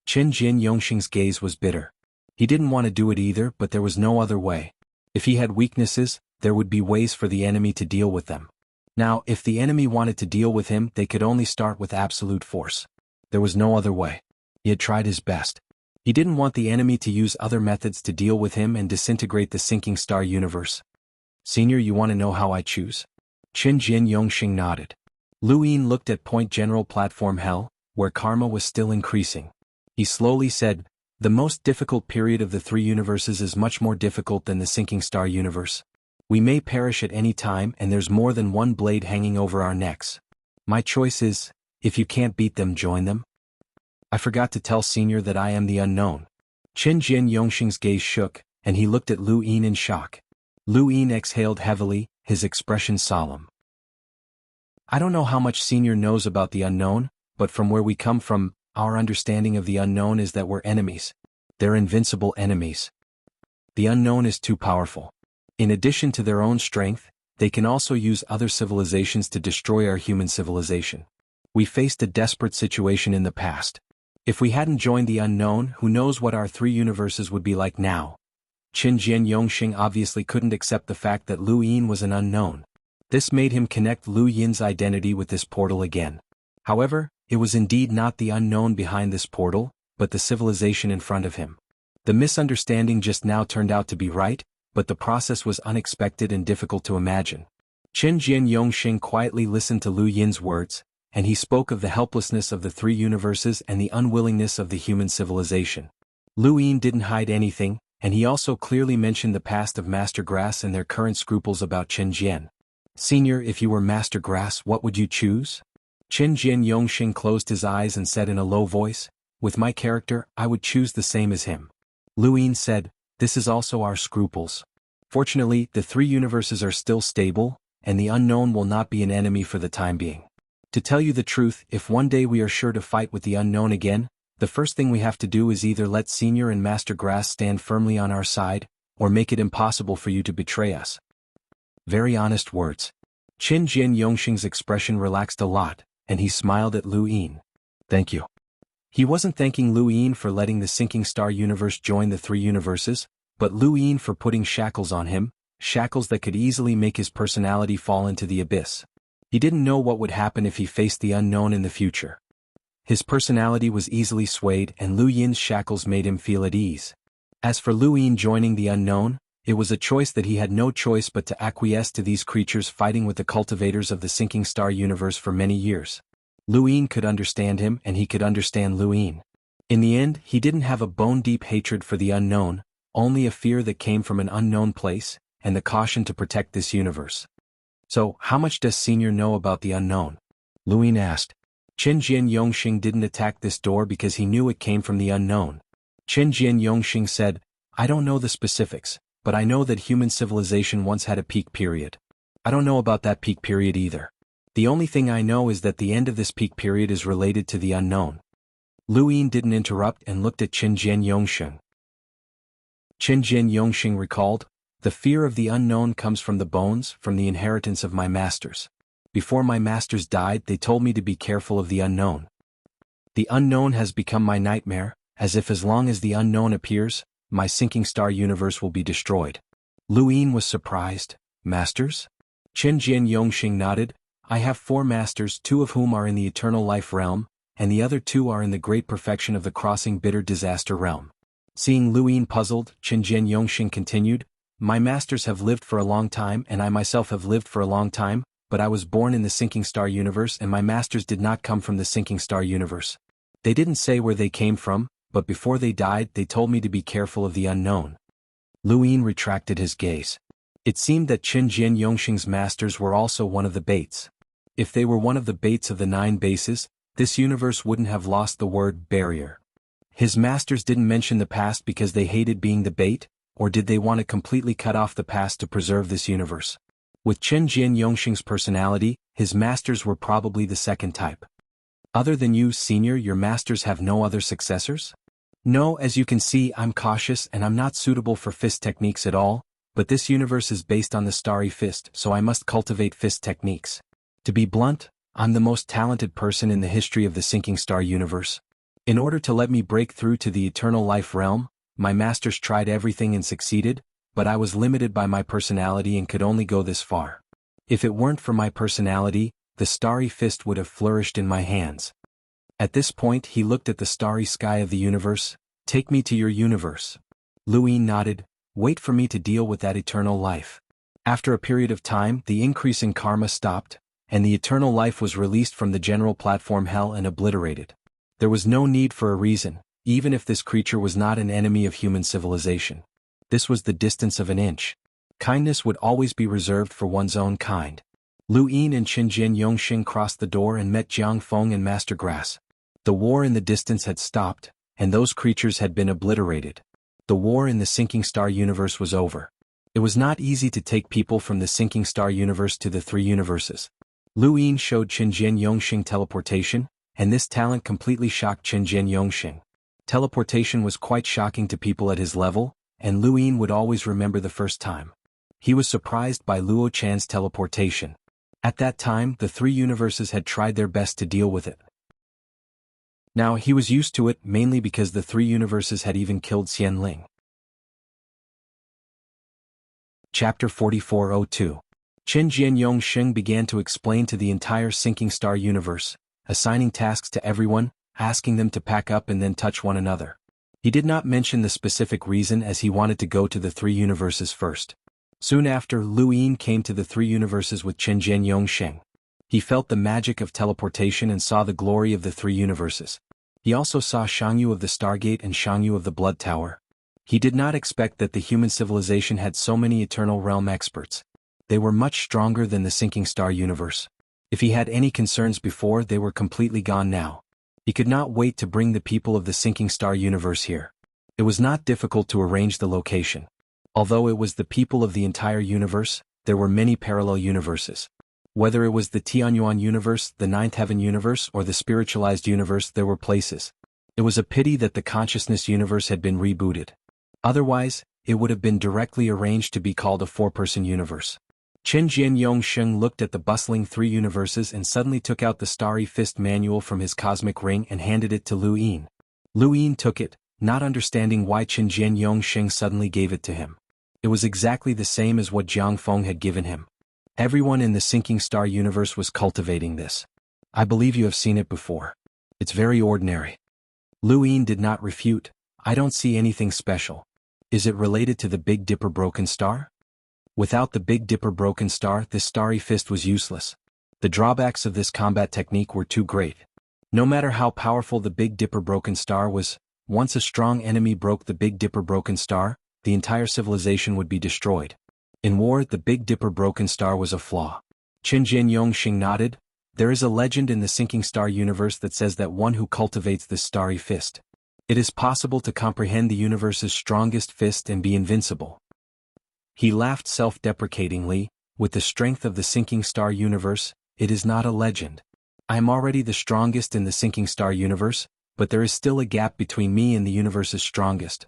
Qin Jin Yongxing's gaze was bitter. He didn't want to do it either, but there was no other way. If he had weaknesses, there would be ways for the enemy to deal with them. Now, if the enemy wanted to deal with him, they could only start with absolute force. There was no other way. He had tried his best. He didn't want the enemy to use other methods to deal with him and disintegrate the sinking star universe. Senior, you want to know how I choose? Qin Jin Yongxing nodded. Lu Yin looked at Point General Platform Hell, where karma was still increasing. He slowly said, the most difficult period of the three universes is much more difficult than the sinking star universe. We may perish at any time and there's more than one blade hanging over our necks. My choice is, if you can't beat them, join them. I forgot to tell Senior that I am the unknown. Qin Jin Yongxing's gaze shook, and he looked at Lu Yin in shock. Lu Yin exhaled heavily, his expression solemn. I don't know how much Senior knows about the unknown, but from where we come from, our understanding of the unknown is that we're enemies. They're invincible enemies. The unknown is too powerful. In addition to their own strength, they can also use other civilizations to destroy our human civilization. We faced a desperate situation in the past. If we hadn't joined the unknown, who knows what our three universes would be like now? Qin Jin Yongxing obviously couldn't accept the fact that Lu Yin was an unknown. This made him connect Lu Yin's identity with this portal again. However, it was indeed not the unknown behind this portal, but the civilization in front of him. The misunderstanding just now turned out to be right, but the process was unexpected and difficult to imagine. Qin Jin Yongxing quietly listened to Lu Yin's words, and he spoke of the helplessness of the three universes and the unwillingness of the human civilization. Lu Yin didn't hide anything, and he also clearly mentioned the past of Master Grass and their current scruples about Qin Jian. Senior, if you were Master Grass, what would you choose? Qin Jin Yongxing closed his eyes and said in a low voice, with my character, I would choose the same as him. Lu Yin said, this is also our scruples. Fortunately, the three universes are still stable, and the unknown will not be an enemy for the time being. To tell you the truth, if one day we are sure to fight with the unknown again, the first thing we have to do is either let Senior and Master Grass stand firmly on our side, or make it impossible for you to betray us. Very honest words. Qin Jin Yongxing's expression relaxed a lot, and he smiled at Lu Yin. Thank you. He wasn't thanking Lu Yin for letting the sinking star universe join the three universes, but Lu Yin for putting shackles on him, shackles that could easily make his personality fall into the abyss. He didn't know what would happen if he faced the unknown in the future. His personality was easily swayed and Lu Yin's shackles made him feel at ease. As for Lu Yin joining the unknown, it was a choice that he had no choice but to acquiesce to these creatures fighting with the cultivators of the sinking star universe for many years. Lu Yin could understand him and he could understand Lu Yin. In the end, he didn't have a bone-deep hatred for the unknown, only a fear that came from an unknown place, and the caution to protect this universe. So, how much does Senior know about the unknown? Lu Yin asked. Qin Jin Yongxing didn't attack this door because he knew it came from the unknown. Qin Jin Yongxing said, I don't know the specifics, but I know that human civilization once had a peak period. I don't know about that peak period either. The only thing I know is that the end of this peak period is related to the unknown. Lu Yin didn't interrupt and looked at Qin Jin Yongxing. Qin Jin Yongxing recalled, the fear of the unknown comes from the bones, from the inheritance of my masters. Before my masters died, they told me to be careful of the unknown. The unknown has become my nightmare, as long as the unknown appears, my sinking star universe will be destroyed. Lu Yin was surprised. Masters? Qin Jin Yongxing nodded. I have 4 masters, 2 of whom are in the eternal life realm, and the other 2 are in the great perfection of the crossing bitter disaster realm. Seeing Lu Yin puzzled, Qin Jin Yongxing continued, my masters have lived for a long time and I myself have lived for a long time, but I was born in the sinking star universe and my masters did not come from the sinking star universe. They didn't say where they came from, but before they died they told me to be careful of the unknown. Lu Yin retracted his gaze. It seemed that Qin Jin Yongxing's masters were also one of the baits. If they were one of the baits of the 9 bases, this universe wouldn't have lost the word barrier. His masters didn't mention the past because they hated being the bait, or did they want to completely cut off the past to preserve this universe? With Qin Jin Yongxing's personality, his masters were probably the second type. Other than you, Senior, your masters have no other successors? No, as you can see, I'm cautious and I'm not suitable for fist techniques at all, but this universe is based on the starry fist, so I must cultivate fist techniques. To be blunt, I'm the most talented person in the history of the sinking star universe. In order to let me break through to the eternal life realm, my masters tried everything and succeeded, but I was limited by my personality and could only go this far. If it weren't for my personality, the starry fist would have flourished in my hands. At this point he looked at the starry sky of the universe. Take me to your universe. Luin nodded. Wait for me to deal with that eternal life. After a period of time, the increase in karma stopped, and the eternal life was released from the general platform hell and obliterated. There was no need for a reason, even if this creature was not an enemy of human civilization. This was the distance of an inch. Kindness would always be reserved for one's own kind. Luin and Qinjian Yongxing crossed the door and met Jiang Feng and Master Grass. The war in the distance had stopped, and those creatures had been obliterated. The war in the sinking star universe was over. It was not easy to take people from the sinking star universe to the three universes. Luin showed Qinjian Yongxing teleportation, and this talent completely shocked Qinjian Yongxing. Teleportation was quite shocking to people at his level, and Luin would always remember the first time. He was surprised by Luo Chan's teleportation. At that time, the three universes had tried their best to deal with it. Now he was used to it, mainly because the three universes had even killed Xianling. Chapter 4402. Qinjian Yongxing began to explain to the entire sinking star universe, assigning tasks to everyone, asking them to pack up and then touch one another. He did not mention the specific reason as he wanted to go to the three universes first. Soon after, Luin came to the three universes with Qinjian Yongxing. He felt the magic of teleportation and saw the glory of the three universes. He also saw Xianxia of the Stargate and Xianxia of the Blood Tower. He did not expect that the human civilization had so many Eternal Realm experts. They were much stronger than the sinking star universe. If he had any concerns before, they were completely gone now. He could not wait to bring the people of the sinking star universe here. It was not difficult to arrange the location. Although it was the people of the entire universe, there were many parallel universes. Whether it was the Tianyuan universe, the Ninth Heaven universe, or the spiritualized universe, there were places. It was a pity that the consciousness universe had been rebooted. Otherwise, it would have been directly arranged to be called a four-person universe. Qinjian Yongxing looked at the bustling three universes and suddenly took out the Starry Fist manual from his cosmic ring and handed it to Luin. Luin took it, not understanding why Qinjian Yongxing suddenly gave it to him. It was exactly the same as what Jiang Feng had given him. Everyone in the sinking star universe was cultivating this. I believe you have seen it before. It's very ordinary. Luin did not refute. I don't see anything special. Is it related to the Big Dipper broken star? Without the Big Dipper broken star, this starry fist was useless. The drawbacks of this combat technique were too great. No matter how powerful the Big Dipper broken star was, once a strong enemy broke the Big Dipper broken star, the entire civilization would be destroyed. In war, the Big Dipper broken star was a flaw. Qinjian Yongxing nodded. There is a legend in the sinking star universe that says that one who cultivates this starry fist. It is possible to comprehend the universe's strongest fist and be invincible. He laughed self-deprecatingly. With the strength of the sinking star universe, it is not a legend. I am already the strongest in the sinking star universe, but there is still a gap between me and the universe's strongest.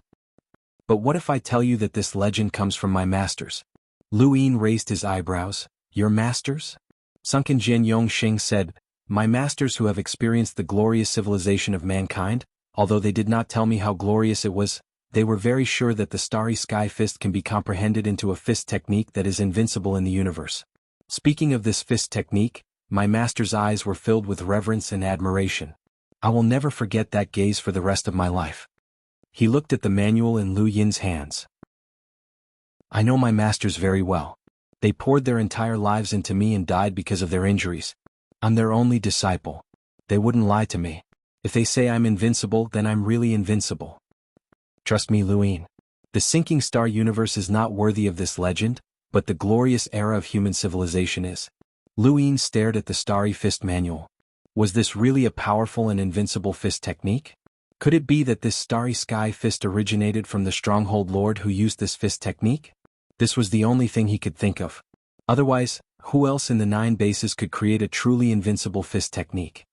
But what if I tell you that this legend comes from my masters? Luin raised his eyebrows. Your masters? Sunken Jin Yongxing said, my masters who have experienced the glorious civilization of mankind, although they did not tell me how glorious it was, they were very sure that the starry sky fist can be comprehended into a fist technique that is invincible in the universe. Speaking of this fist technique, my master's eyes were filled with reverence and admiration. I will never forget that gaze for the rest of my life. He looked at the manual in Lu Yin's hands. I know my masters very well. They poured their entire lives into me and died because of their injuries. I'm their only disciple. They wouldn't lie to me. If they say I'm invincible, then I'm really invincible. Trust me, Luin. The sinking star universe is not worthy of this legend, but the glorious era of human civilization is. Luin stared at the starry fist manual. Was this really a powerful and invincible fist technique? Could it be that this starry sky fist originated from the stronghold lord who used this fist technique? This was the only thing he could think of. Otherwise, who else in the 9 bases could create a truly invincible fist technique?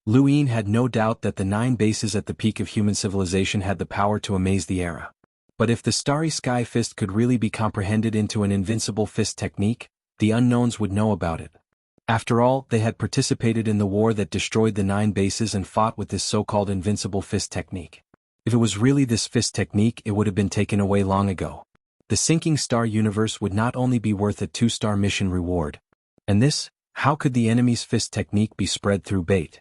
Lu Yin had no doubt that the 9 bases at the peak of human civilization had the power to amaze the era. But if the Starry Sky Fist could really be comprehended into an invincible fist technique, the unknowns would know about it. After all, they had participated in the war that destroyed the 9 bases and fought with this so-called invincible fist technique. If it was really this fist technique, it would have been taken away long ago. The sinking star universe would not only be worth a 2-star mission reward. And this, how could the enemy's fist technique be spread through bait?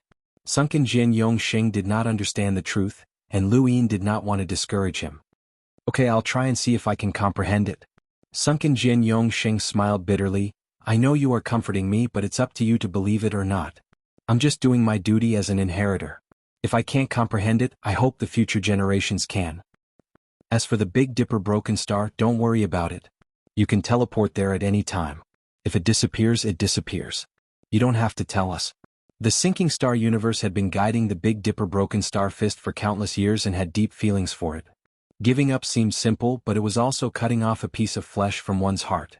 Sunken Jin Yongxing did not understand the truth, and Lu Yin did not want to discourage him. Okay, I'll try and see if I can comprehend it. Sunken Jin Yongxing smiled bitterly. I know you are comforting me, but it's up to you to believe it or not. I'm just doing my duty as an inheritor. If I can't comprehend it, I hope the future generations can. As for the Big Dipper broken star, don't worry about it. You can teleport there at any time. If it disappears, it disappears. You don't have to tell us. The sinking star universe had been guiding the Big Dipper broken star fist for countless years and had deep feelings for it. Giving up seemed simple, but it was also cutting off a piece of flesh from one's heart.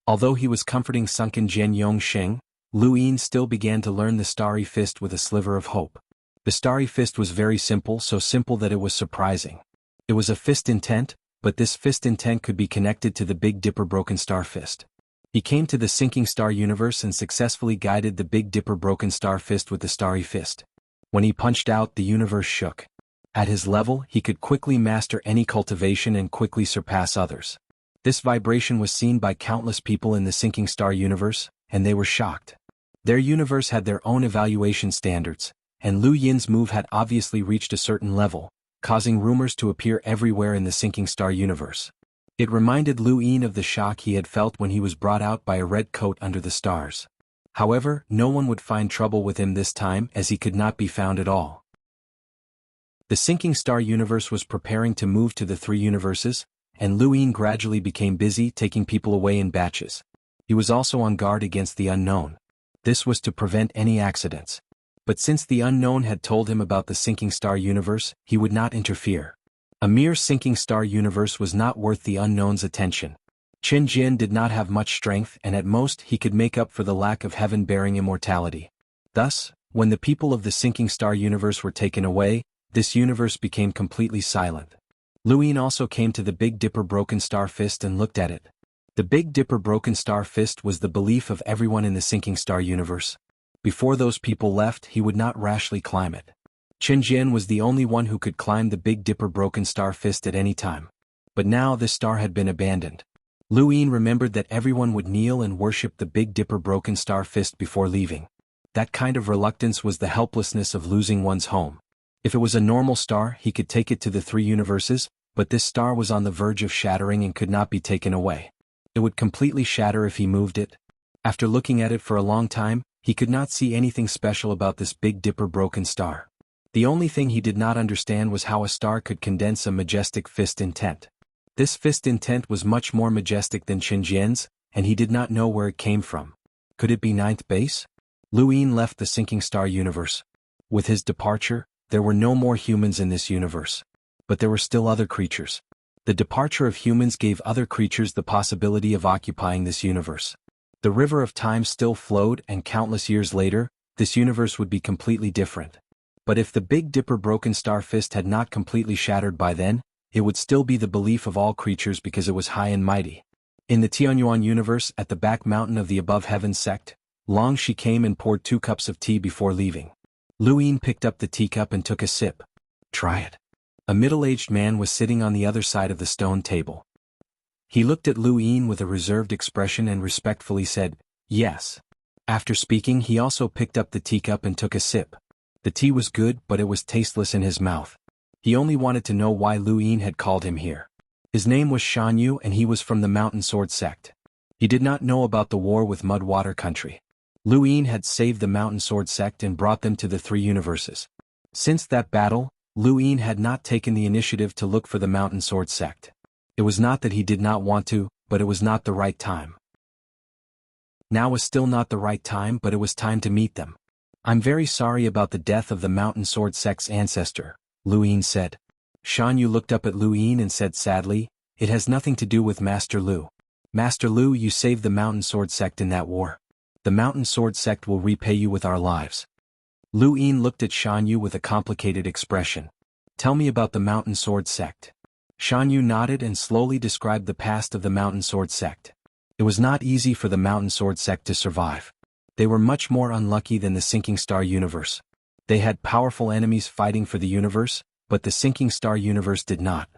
Although he was comforting sunken Jian Yongxing, Lu Yin still began to learn the Starry Fist with a sliver of hope. The Starry Fist was very simple, so simple that it was surprising. It was a fist intent, but this fist intent could be connected to the Big Dipper broken star fist. He came to the sinking star universe and successfully guided the Big Dipper broken star fist with the Starry Fist. When he punched out, the universe shook. At his level, he could quickly master any cultivation and quickly surpass others. This vibration was seen by countless people in the sinking star universe, and they were shocked. Their universe had their own evaluation standards, and Lu Yin's move had obviously reached a certain level, causing rumors to appear everywhere in the sinking star universe. It reminded Lu Yin of the shock he had felt when he was brought out by a red coat under the stars. However, no one would find trouble with him this time, as he could not be found at all. The sinking star universe was preparing to move to the 3 universes, and Lu Yin gradually became busy taking people away in batches. He was also on guard against the unknown. This was to prevent any accidents. But since the unknown had told him about the sinking star universe, he would not interfere. A mere sinking star universe was not worth the unknown's attention. Qin Jin did not have much strength, and at most he could make up for the lack of heaven-bearing immortality. Thus, when the people of the sinking star universe were taken away, this universe became completely silent. Lu Yin also came to the Big Dipper broken star fist and looked at it. The Big Dipper broken star fist was the belief of everyone in the sinking star universe. Before those people left, he would not rashly climb it. Qin Jin was the only one who could climb the Big Dipper broken star fist at any time. But now this star had been abandoned. Lu Yin remembered that everyone would kneel and worship the Big Dipper broken star fist before leaving. That kind of reluctance was the helplessness of losing one's home. If it was a normal star, he could take it to the 3 universes, but this star was on the verge of shattering and could not be taken away. It would completely shatter if he moved it. After looking at it for a long time, he could not see anything special about this Big Dipper broken star. The only thing he did not understand was how a star could condense a majestic fist intent. This fist intent was much more majestic than Qin Jin's, and he did not know where it came from. Could it be 9th base? Lu Yin left the sinking star universe. With his departure, there were no more humans in this universe. But there were still other creatures. The departure of humans gave other creatures the possibility of occupying this universe. The river of time still flowed, and countless years later, this universe would be completely different. But if the Big Dipper broken star fist had not completely shattered by then, it would still be the belief of all creatures because it was high and mighty. In the Xuanhuan universe, at the back mountain of the Above Heaven sect, Long Shi came and poured 2 cups of tea before leaving. Lu Yin picked up the teacup and took a sip. Try it. A middle-aged man was sitting on the other side of the stone table. He looked at Lu Yin with a reserved expression and respectfully said, "Yes." After speaking, he also picked up the teacup and took a sip. The tea was good, but it was tasteless in his mouth. He only wanted to know why Lu Yin had called him here. His name was Xuanhu, and he was from the Mountain Sword sect. He did not know about the war with Mudwater Country. Lu Yin had saved the Mountain Sword sect and brought them to the 3 universes. Since that battle, Lu Yin had not taken the initiative to look for the Mountain Sword sect. It was not that he did not want to, but it was not the right time. Now was still not the right time, but it was time to meet them. "I'm very sorry about the death of the Mountain Sword sect's ancestor," Lu Yin said. Xuanhu looked up at Lu Yin and said sadly, "It has nothing to do with Master Lu. Master Lu, you saved the Mountain Sword sect in that war. The Mountain Sword sect will repay you with our lives." Lu Yin looked at Xuanhu with a complicated expression. Tell me about the Mountain Sword Sect. Xuanhu nodded and slowly described the past of the Mountain Sword Sect. It was not easy for the Mountain Sword Sect to survive. They were much more unlucky than the Sinking Star Universe. They had powerful enemies fighting for the universe, but the Sinking Star Universe did not.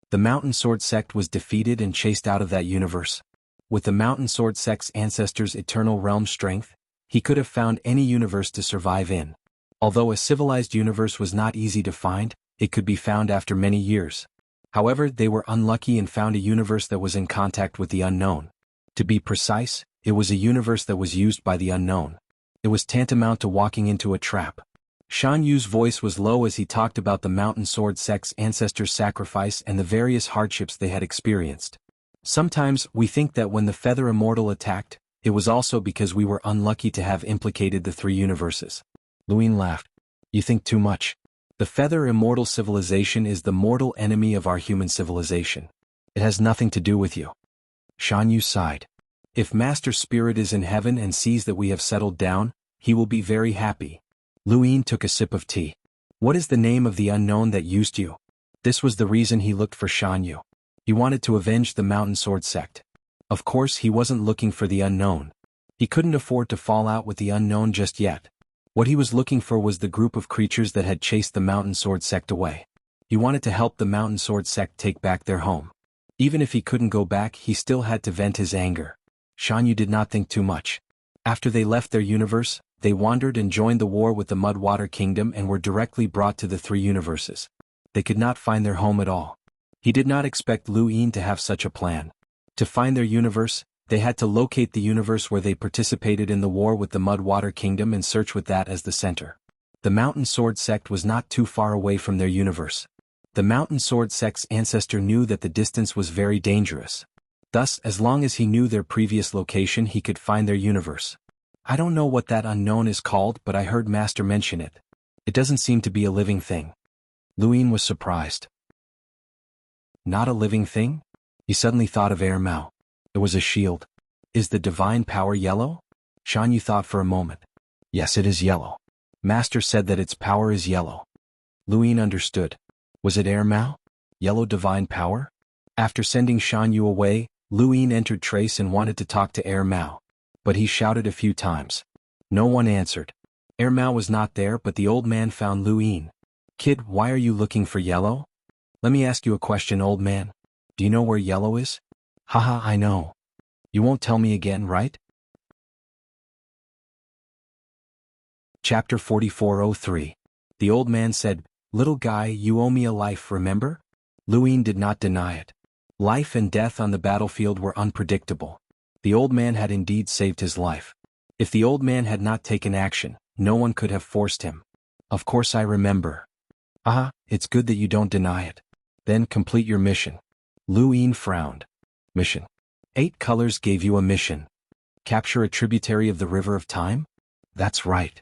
The Mountain Sword Sect was defeated and chased out of that universe. With the Mountain Sword Sect's ancestor's eternal realm strength, he could have found any universe to survive in. Although a civilized universe was not easy to find, it could be found after many years. However, they were unlucky and found a universe that was in contact with the unknown. To be precise, it was a universe that was used by the unknown. It was tantamount to walking into a trap. Xuanhu's voice was low as he talked about the Mountain Sword Sect's ancestors' sacrifice and the various hardships they had experienced. Sometimes, we think that when the Feather Immortal attacked, it was also because we were unlucky to have implicated the three universes. Lu Yin laughed. You think too much. The Feather Immortal civilization is the mortal enemy of our human civilization. It has nothing to do with you. Xuanhu sighed. If Master Spirit is in heaven and sees that we have settled down, he will be very happy. Lu Yin took a sip of tea. What is the name of the unknown that used you? This was the reason he looked for Xuanhu. He wanted to avenge the Mountain Sword Sect. Of course, he wasn't looking for the unknown. He couldn't afford to fall out with the unknown just yet. What he was looking for was the group of creatures that had chased the Mountain Sword Sect away. He wanted to help the Mountain Sword Sect take back their home. Even if he couldn't go back, he still had to vent his anger. Xuanhu did not think too much. After they left their universe, they wandered and joined the war with the Mudwater Kingdom and were directly brought to the three universes. They could not find their home at all. He did not expect Lu Yin to have such a plan. To find their universe, they had to locate the universe where they participated in the war with the Mudwater Kingdom and search with that as the center. The Mountain Sword Sect was not too far away from their universe. The Mountain Sword Sect's ancestor knew that the distance was very dangerous. Thus, as long as he knew their previous location, he could find their universe. I don't know what that unknown is called, but I heard Master mention it. It doesn't seem to be a living thing. Lu Yin was surprised. Not a living thing? He suddenly thought of Air Mao. It was a shield. Is the divine power yellow? Xuanhu thought for a moment. Yes, it is yellow. Master said that its power is yellow. Lu Yin understood. Was it Air Mao? Yellow divine power? After sending Xuanhu away, Lu Yin entered Trace and wanted to talk to Air Mao. But he shouted a few times. No one answered. Air Mao was not there, but the old man found Lu Yin. Kid, why are you looking for yellow? Let me ask you a question, old man. Do you know where yellow is? Haha, I know. You won't tell me again, right? Chapter 4403. The old man said, Little guy, you owe me a life, remember? Lu Yin did not deny it. Life and death on the battlefield were unpredictable. The old man had indeed saved his life. If the old man had not taken action, no one could have forced him. Of course I remember. Ah, it's good that you don't deny it. Then complete your mission. Lu Yin frowned. Mission. 8 colors gave you a mission. Capture a tributary of the River of Time? That's right.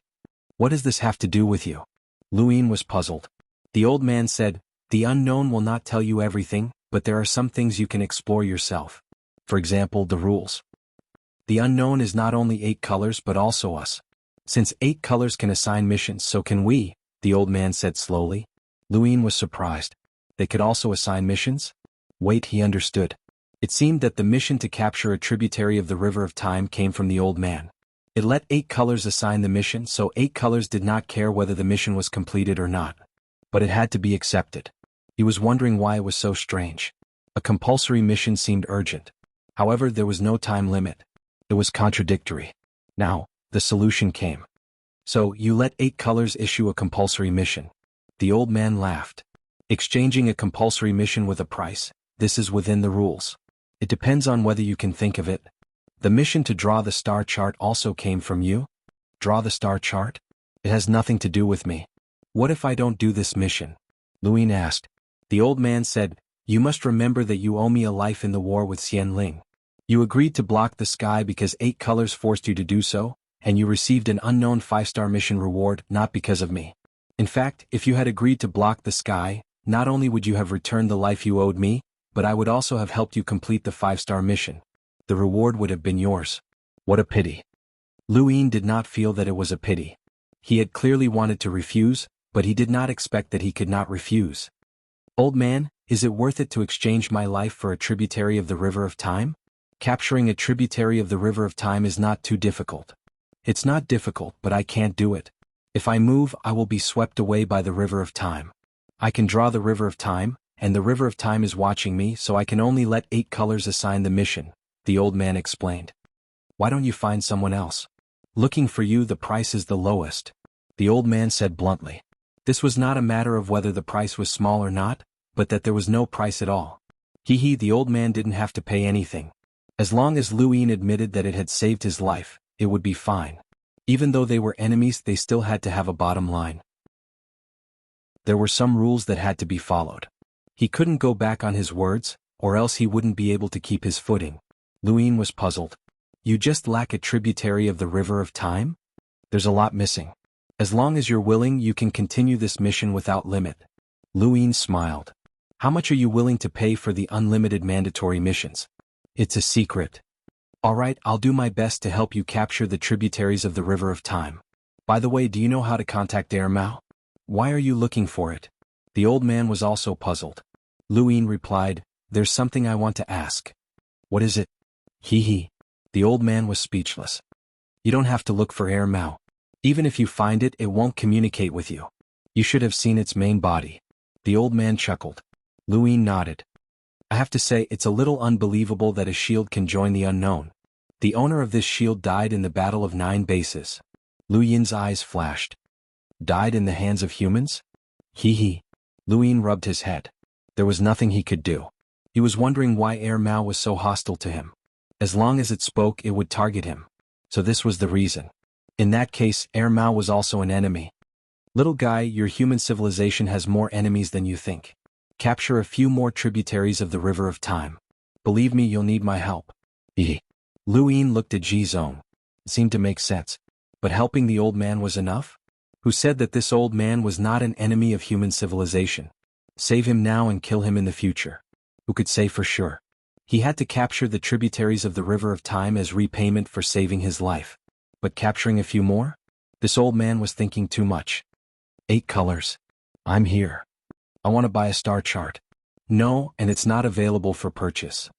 What does this have to do with you? Lu Yin was puzzled. The old man said, The unknown will not tell you everything, but there are some things you can explore yourself. For example, the rules. The unknown is not only 8 colors but also us. Since 8 colors can assign missions, so can we, the old man said slowly. Lu Yin was surprised. They could also assign missions? Wait, he understood. It seemed that the mission to capture a tributary of the River of Time came from the old man. It let 8 colors assign the mission, so 8 colors did not care whether the mission was completed or not. But it had to be accepted. He was wondering why it was so strange. A compulsory mission seemed urgent. However, there was no time limit. It was contradictory. Now, the solution came. So, you let 8 colors issue a compulsory mission. The old man laughed. Exchanging a compulsory mission with a price, this is within the rules. It depends on whether you can think of it. The mission to draw the star chart also came from you? Draw the star chart? It has nothing to do with me. What if I don't do this mission? Lu Yin asked. The old man said, You must remember that you owe me a life in the war with Xianling. You agreed to block the sky because 8 colors forced you to do so, and you received an unknown 5-star mission reward not because of me. In fact, if you had agreed to block the sky, not only would you have returned the life you owed me, but I would also have helped you complete the 5-star mission. The reward would have been yours. What a pity. Lu Yin did not feel that it was a pity. He had clearly wanted to refuse, but he did not expect that he could not refuse. Old man, is it worth it to exchange my life for a tributary of the river of time? Capturing a tributary of the river of time is not too difficult. It's not difficult, but I can't do it. If I move, I will be swept away by the river of time. I can draw the river of time, and the river of time is watching me, so I can only let 8 colors assign the mission, the old man explained. Why don't you find someone else? Looking for you, the price is the lowest, the old man said bluntly. This was not a matter of whether the price was small or not, but that there was no price at all. The old man didn't have to pay anything. As long as Luin admitted that it had saved his life, it would be fine. Even though they were enemies, they still had to have a bottom line. There were some rules that had to be followed. He couldn't go back on his words, or else he wouldn't be able to keep his footing. Luin was puzzled. You just lack a tributary of the river of time? There's a lot missing. As long as you're willing, you can continue this mission without limit. Luin smiled. How much are you willing to pay for the unlimited mandatory missions? It's a secret. Alright, I'll do my best to help you capture the tributaries of the river of time. By the way, do you know how to contact Ermao? Why are you looking for it? The old man was also puzzled. Luin replied, There's something I want to ask. What is it? The old man was speechless. You don't have to look for Ermao. Even if you find it, it won't communicate with you. You should have seen its main body. The old man chuckled. Luin nodded. I have to say, it's a little unbelievable that a shield can join the unknown. The owner of this shield died in the Battle of 9 Bases. Luin's eyes flashed. Died in the hands of humans? Luin rubbed his head. There was nothing he could do. He was wondering why Ermao was so hostile to him. As long as it spoke, it would target him. So this was the reason. In that case, Ermao was also an enemy. Little guy, your human civilization has more enemies than you think. Capture a few more tributaries of the river of time. Believe me, you'll need my help. Luin looked at Jizong. It seemed to make sense. But helping the old man was enough? Who said that this old man was not an enemy of human civilization? Save him now and kill him in the future. Who could say for sure? He had to capture the tributaries of the river of time as repayment for saving his life. But capturing a few more? This old man was thinking too much. 8 colors. I'm here. I want to buy a star chart. No, and it's not available for purchase.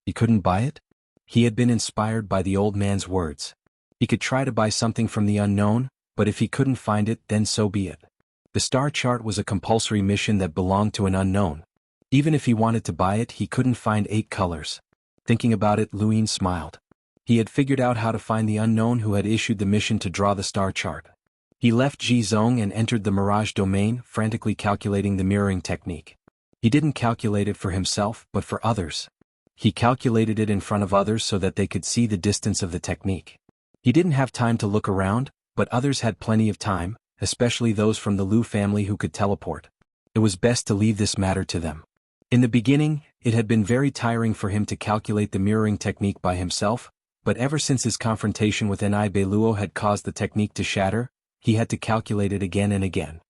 He couldn't buy it? He had been inspired by the old man's words. He could try to buy something from the unknown, but if he couldn't find it, then so be it. The star chart was a compulsory mission that belonged to an unknown. Even if he wanted to buy it, he couldn't find 8 colors. Thinking about it, Luin smiled. He had figured out how to find the unknown who had issued the mission to draw the star chart. He left Jizong and entered the Mirage domain, frantically calculating the mirroring technique. He didn't calculate it for himself, but for others. He calculated it in front of others so that they could see the distance of the technique. He didn't have time to look around, but others had plenty of time, especially those from the Lu family who could teleport. It was best to leave this matter to them. In the beginning, it had been very tiring for him to calculate the mirroring technique by himself, but ever since his confrontation with Ni Beluo had caused the technique to shatter, he had to calculate it again and again.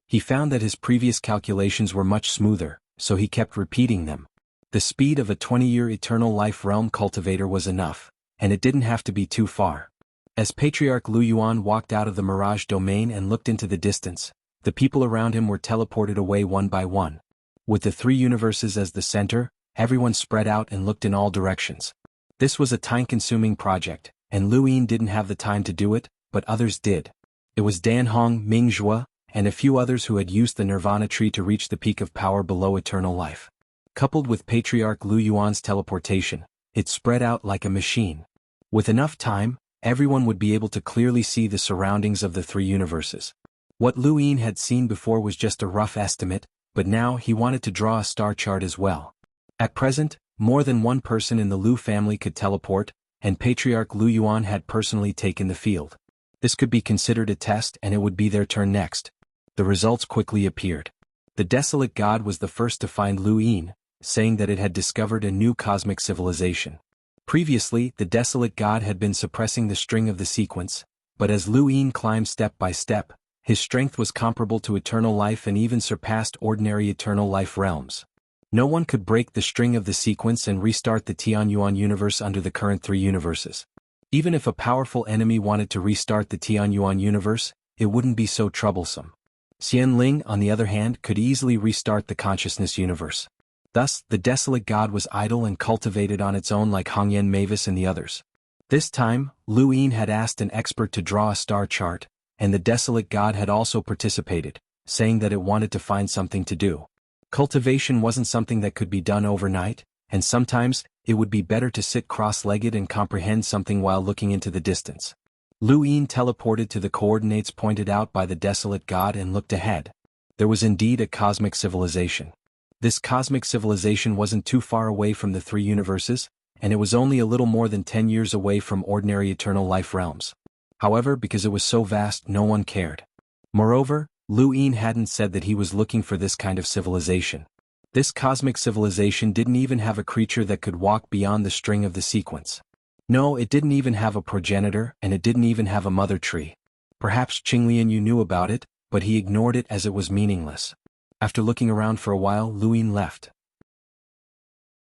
He found that his previous calculations were much smoother, so he kept repeating them. The speed of a 20-year eternal life realm cultivator was enough, and it didn't have to be too far. As Patriarch Lu Yuan walked out of the Mirage domain and looked into the distance, the people around him were teleported away one by one. With the 3 universes as the center, everyone spread out and looked in all directions. This was a time-consuming project, and Luin didn't have the time to do it, but others did. It was Danhong, Mingzhua, and a few others who had used the Nirvana tree to reach the peak of power below eternal life. Coupled with Patriarch Lu Yuan's teleportation, it spread out like a machine. With enough time, everyone would be able to clearly see the surroundings of the 3 universes. What Luin had seen before was just a rough estimate, but now he wanted to draw a star chart as well. At present, more than one person in the Lu family could teleport, and Patriarch Lu Yuan had personally taken the field. This could be considered a test and it would be their turn next. The results quickly appeared. The Desolate God was the first to find Luin, saying that it had discovered a new cosmic civilization. Previously, the Desolate God had been suppressing the string of the sequence, but as Luin climbed step by step, his strength was comparable to eternal life and even surpassed ordinary eternal life realms. No one could break the string of the sequence and restart the Tianyuan universe under the current 3 universes. Even if a powerful enemy wanted to restart the Xuanhuan universe, it wouldn't be so troublesome. Xianling, on the other hand, could easily restart the consciousness universe. Thus, the desolate god was idle and cultivated on its own like Hongyan Mavis and the others. This time, Lu Yin had asked an expert to draw a star chart, and the desolate god had also participated, saying that it wanted to find something to do. Cultivation wasn't something that could be done overnight, and sometimes, it would be better to sit cross-legged and comprehend something while looking into the distance. Lu Yin teleported to the coordinates pointed out by the desolate god and looked ahead. There was indeed a cosmic civilization. This cosmic civilization wasn't too far away from the three universes, and it was only a little more than 10 years away from ordinary eternal life realms. However, because it was so vast, no one cared. Moreover, Lu Yin hadn't said that he was looking for this kind of civilization. This cosmic civilization didn't even have a creature that could walk beyond the string of the sequence. No, it didn't even have a progenitor, and it didn't even have a mother tree. Perhaps Qinglian Yu knew about it, but he ignored it as it was meaningless. After looking around for a while, Lu Yin left.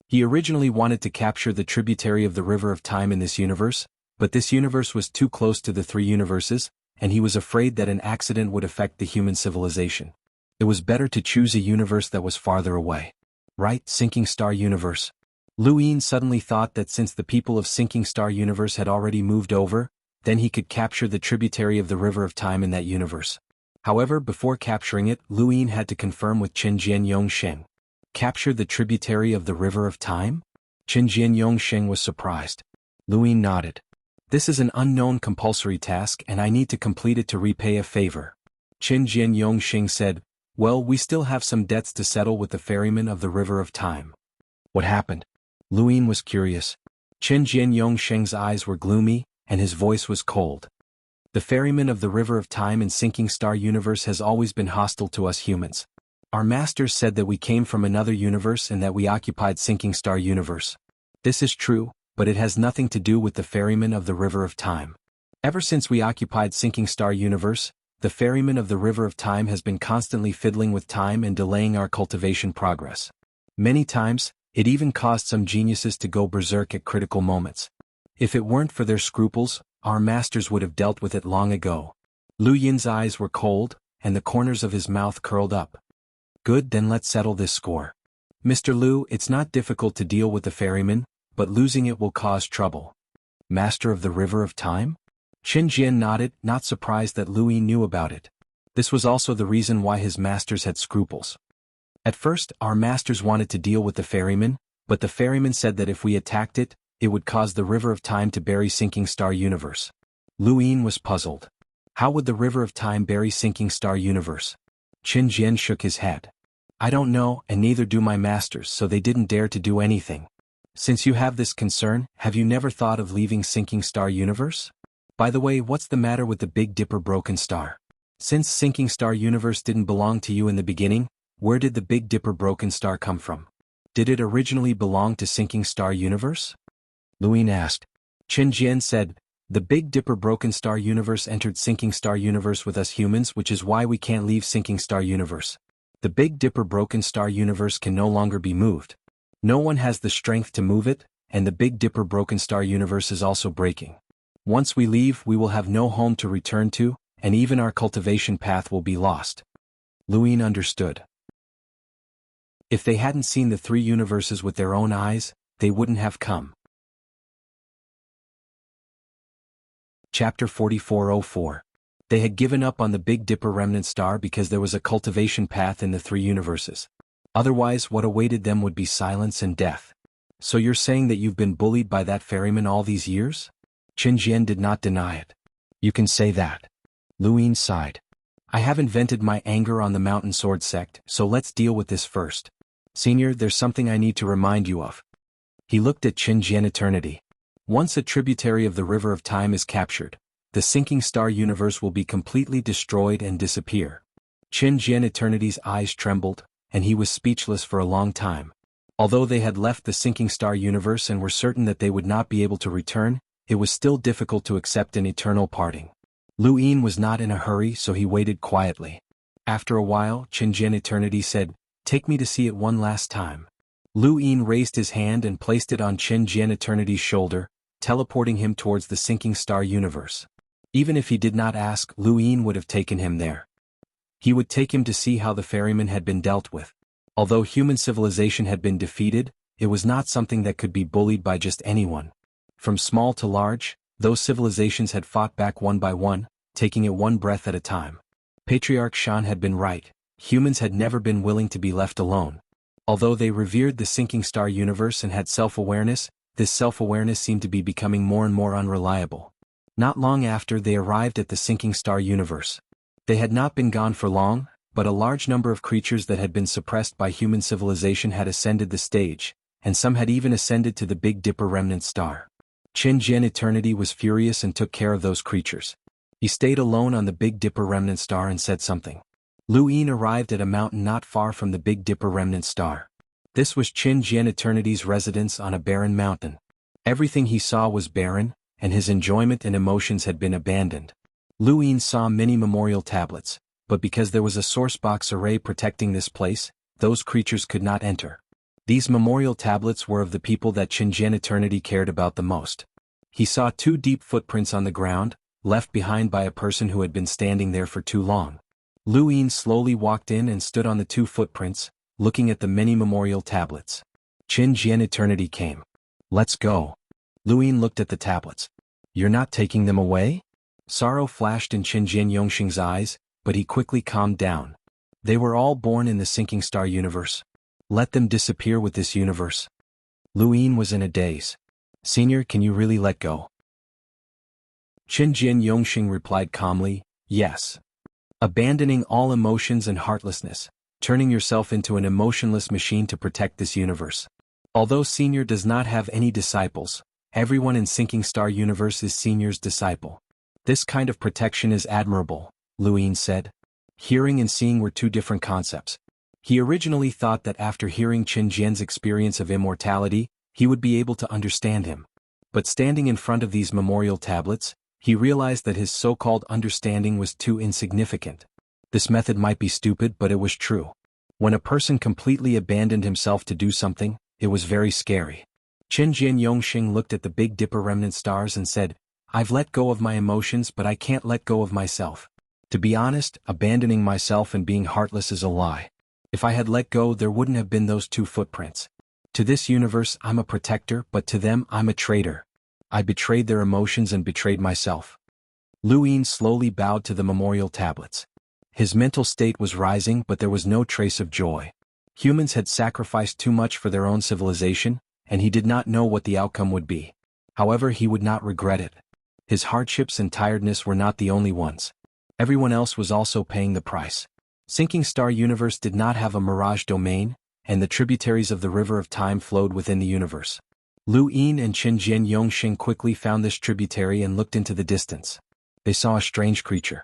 He originally wanted to capture the tributary of the River of Time in this universe, but this universe was too close to the three universes, and he was afraid that an accident would affect the human civilization. It was better to choose a universe that was farther away. Right, Sinking Star Universe. Lu Yin suddenly thought that since the people of Sinking Star Universe had already moved over, then he could capture the tributary of the River of Time in that universe. However, before capturing it, Lu Yin had to confirm with Qin Jian Yongsheng. Capture the tributary of the River of Time? Qin Jian Yongsheng was surprised. Lu Yin nodded. This is an unknown compulsory task and I need to complete it to repay a favor. Qin Jian Yongsheng said, well, we still have some debts to settle with the ferryman of the River of Time. What happened? Lu Yin was curious. Qin Jian Yongsheng's eyes were gloomy, and his voice was cold. The ferryman of the River of Time in Sinking Star Universe has always been hostile to us humans. Our masters said that we came from another universe and that we occupied Sinking Star Universe. This is true, but it has nothing to do with the ferryman of the River of Time. Ever since we occupied Sinking Star Universe, the ferryman of the River of Time has been constantly fiddling with time and delaying our cultivation progress. Many times, it even caused some geniuses to go berserk at critical moments. If it weren't for their scruples, our masters would have dealt with it long ago. Lu Yin's eyes were cold, and the corners of his mouth curled up. Good, then let's settle this score. Mr. Lu, it's not difficult to deal with the ferryman, but losing it will cause trouble. Master of the River of Time? Qin Jian nodded, not surprised that Lu Yin knew about it. This was also the reason why his masters had scruples. At first, our masters wanted to deal with the ferryman, but the ferryman said that if we attacked it, it would cause the River of Time to bury Sinking Star Universe. Lu Yin was puzzled. How would the River of Time bury Sinking Star Universe? Qin Jian shook his head. I don't know, and neither do my masters, so they didn't dare to do anything. Since you have this concern, have you never thought of leaving Sinking Star Universe? By the way, what's the matter with the Big Dipper Broken Star? Since Sinking Star Universe didn't belong to you in the beginning, where did the Big Dipper Broken Star come from? Did it originally belong to Sinking Star Universe? Lu Yin asked. Qin Jian said, the Big Dipper Broken Star Universe entered Sinking Star Universe with us humans, which is why we can't leave Sinking Star Universe. The Big Dipper Broken Star Universe can no longer be moved. No one has the strength to move it, and the Big Dipper Broken Star Universe is also breaking. Once we leave, we will have no home to return to, and even our cultivation path will be lost. Lu Yin understood. If they hadn't seen the three universes with their own eyes, they wouldn't have come. Chapter 4404. They had given up on the Big Dipper Remnant Star because there was a cultivation path in the three universes. Otherwise, what awaited them would be silence and death. So you're saying that you've been bullied by that ferryman all these years? Qin Jian did not deny it. You can say that. Lu Yin sighed. I haven't vented my anger on the Mountain Sword sect, so let's deal with this first. Senior, there's something I need to remind you of. He looked at Qin Jian Eternity. Once a tributary of the River of Time is captured, the Sinking Star Universe will be completely destroyed and disappear. Qin Jian Eternity's eyes trembled, and he was speechless for a long time. Although they had left the Sinking Star Universe and were certain that they would not be able to return, it was still difficult to accept an eternal parting. Lu Yin was not in a hurry, so he waited quietly. After a while, Qin Jian Eternity said, "Take me to see it one last time." Lu Yin raised his hand and placed it on Qin Jian Eternity's shoulder, teleporting him towards the sinking star universe. Even if he did not ask, Luin would have taken him there. He would take him to see how the ferryman had been dealt with. Although human civilization had been defeated, it was not something that could be bullied by just anyone. From small to large, those civilizations had fought back one by one, taking it one breath at a time. Patriarch Shan had been right. Humans had never been willing to be left alone. Although they revered the sinking star universe and had self-awareness, this self-awareness seemed to be becoming more and more unreliable. Not long after they arrived at the sinking star universe. They had not been gone for long, but a large number of creatures that had been suppressed by human civilization had ascended the stage, and some had even ascended to the Big Dipper remnant star. Qin Jian Eternity was furious and took care of those creatures. He stayed alone on the Big Dipper remnant star and said something. Luin arrived at a mountain not far from the Big Dipper remnant star. This was Qin Jian Eternity's residence on a barren mountain. Everything he saw was barren, and his enjoyment and emotions had been abandoned. Luin saw many memorial tablets, but because there was a source box array protecting this place, those creatures could not enter. These memorial tablets were of the people that Qin Jian Eternity cared about the most. He saw 2 deep footprints on the ground, left behind by a person who had been standing there for too long. Luin slowly walked in and stood on the 2 footprints, looking at the many memorial tablets. Qin Jian Eternity came. Let's go. Luin looked at the tablets. You're not taking them away? Sorrow flashed in Qin Jian Yongxing's eyes, but he quickly calmed down. They were all born in the sinking star universe. Let them disappear with this universe. Luin was in a daze. Senior, can you really let go? Qin Jian Yongxing replied calmly, yes. Abandoning all emotions and heartlessness, turning yourself into an emotionless machine to protect this universe. Although Senior does not have any disciples, everyone in Sinking Star Universe is Senior's disciple. This kind of protection is admirable, Luin said. Hearing and seeing were 2 different concepts. He originally thought that after hearing Qin Jian's experience of immortality, he would be able to understand him. But standing in front of these memorial tablets, he realized that his so-called understanding was too insignificant. This method might be stupid, but it was true. When a person completely abandoned himself to do something, it was very scary. Qin Jian Yongxing looked at the Big Dipper remnant stars and said, I've let go of my emotions, but I can't let go of myself. To be honest, abandoning myself and being heartless is a lie. If I had let go, there wouldn't have been those 2 footprints. To this universe, I'm a protector, but to them, I'm a traitor. I betrayed their emotions and betrayed myself. Luin slowly bowed to the memorial tablets. His mental state was rising, but there was no trace of joy. Humans had sacrificed too much for their own civilization, and he did not know what the outcome would be. However, he would not regret it. His hardships and tiredness were not the only ones. Everyone else was also paying the price. Sinking Star Universe did not have a mirage domain, and the tributaries of the River of Time flowed within the universe. Luin and Qin Jian Yongxing quickly found this tributary and looked into the distance. They saw a strange creature.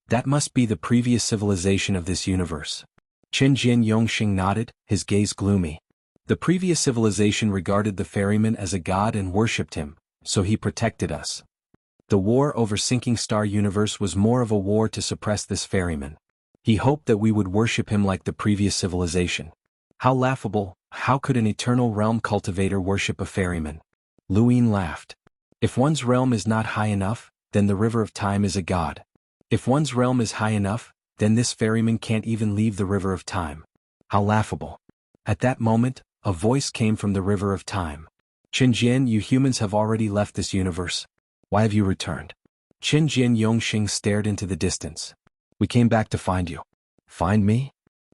That must be the previous civilization of this universe. Qin Jian Yongxing nodded, his gaze gloomy. The previous civilization regarded the ferryman as a god and worshipped him, so he protected us. The war over Sinking Star Universe was more of a war to suppress this ferryman. He hoped that we would worship him like the previous civilization. How laughable, how could an eternal realm cultivator worship a ferryman? Luin laughed. If one's realm is not high enough, then the River of Time is a god. If one's realm is high enough, then this ferryman can't even leave the River of Time. How laughable. At that moment, a voice came from the River of Time. Qin Jian, you humans have already left this universe. Why have you returned? Qin Jian Yongxing stared into the distance. We came back to find you. Find me?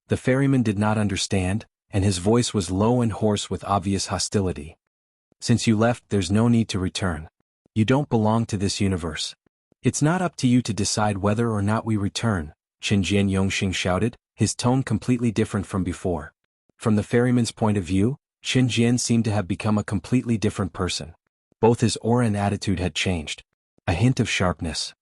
The ferryman did not understand, and his voice was low and hoarse with obvious hostility. Since you left, there's no need to return. You don't belong to this universe. It's not up to you to decide whether or not we return, Qin Jian Yongxing shouted, his tone completely different from before. From the ferryman's point of view, Qin Jian seemed to have become a completely different person. Both his aura and attitude had changed. A hint of sharpness.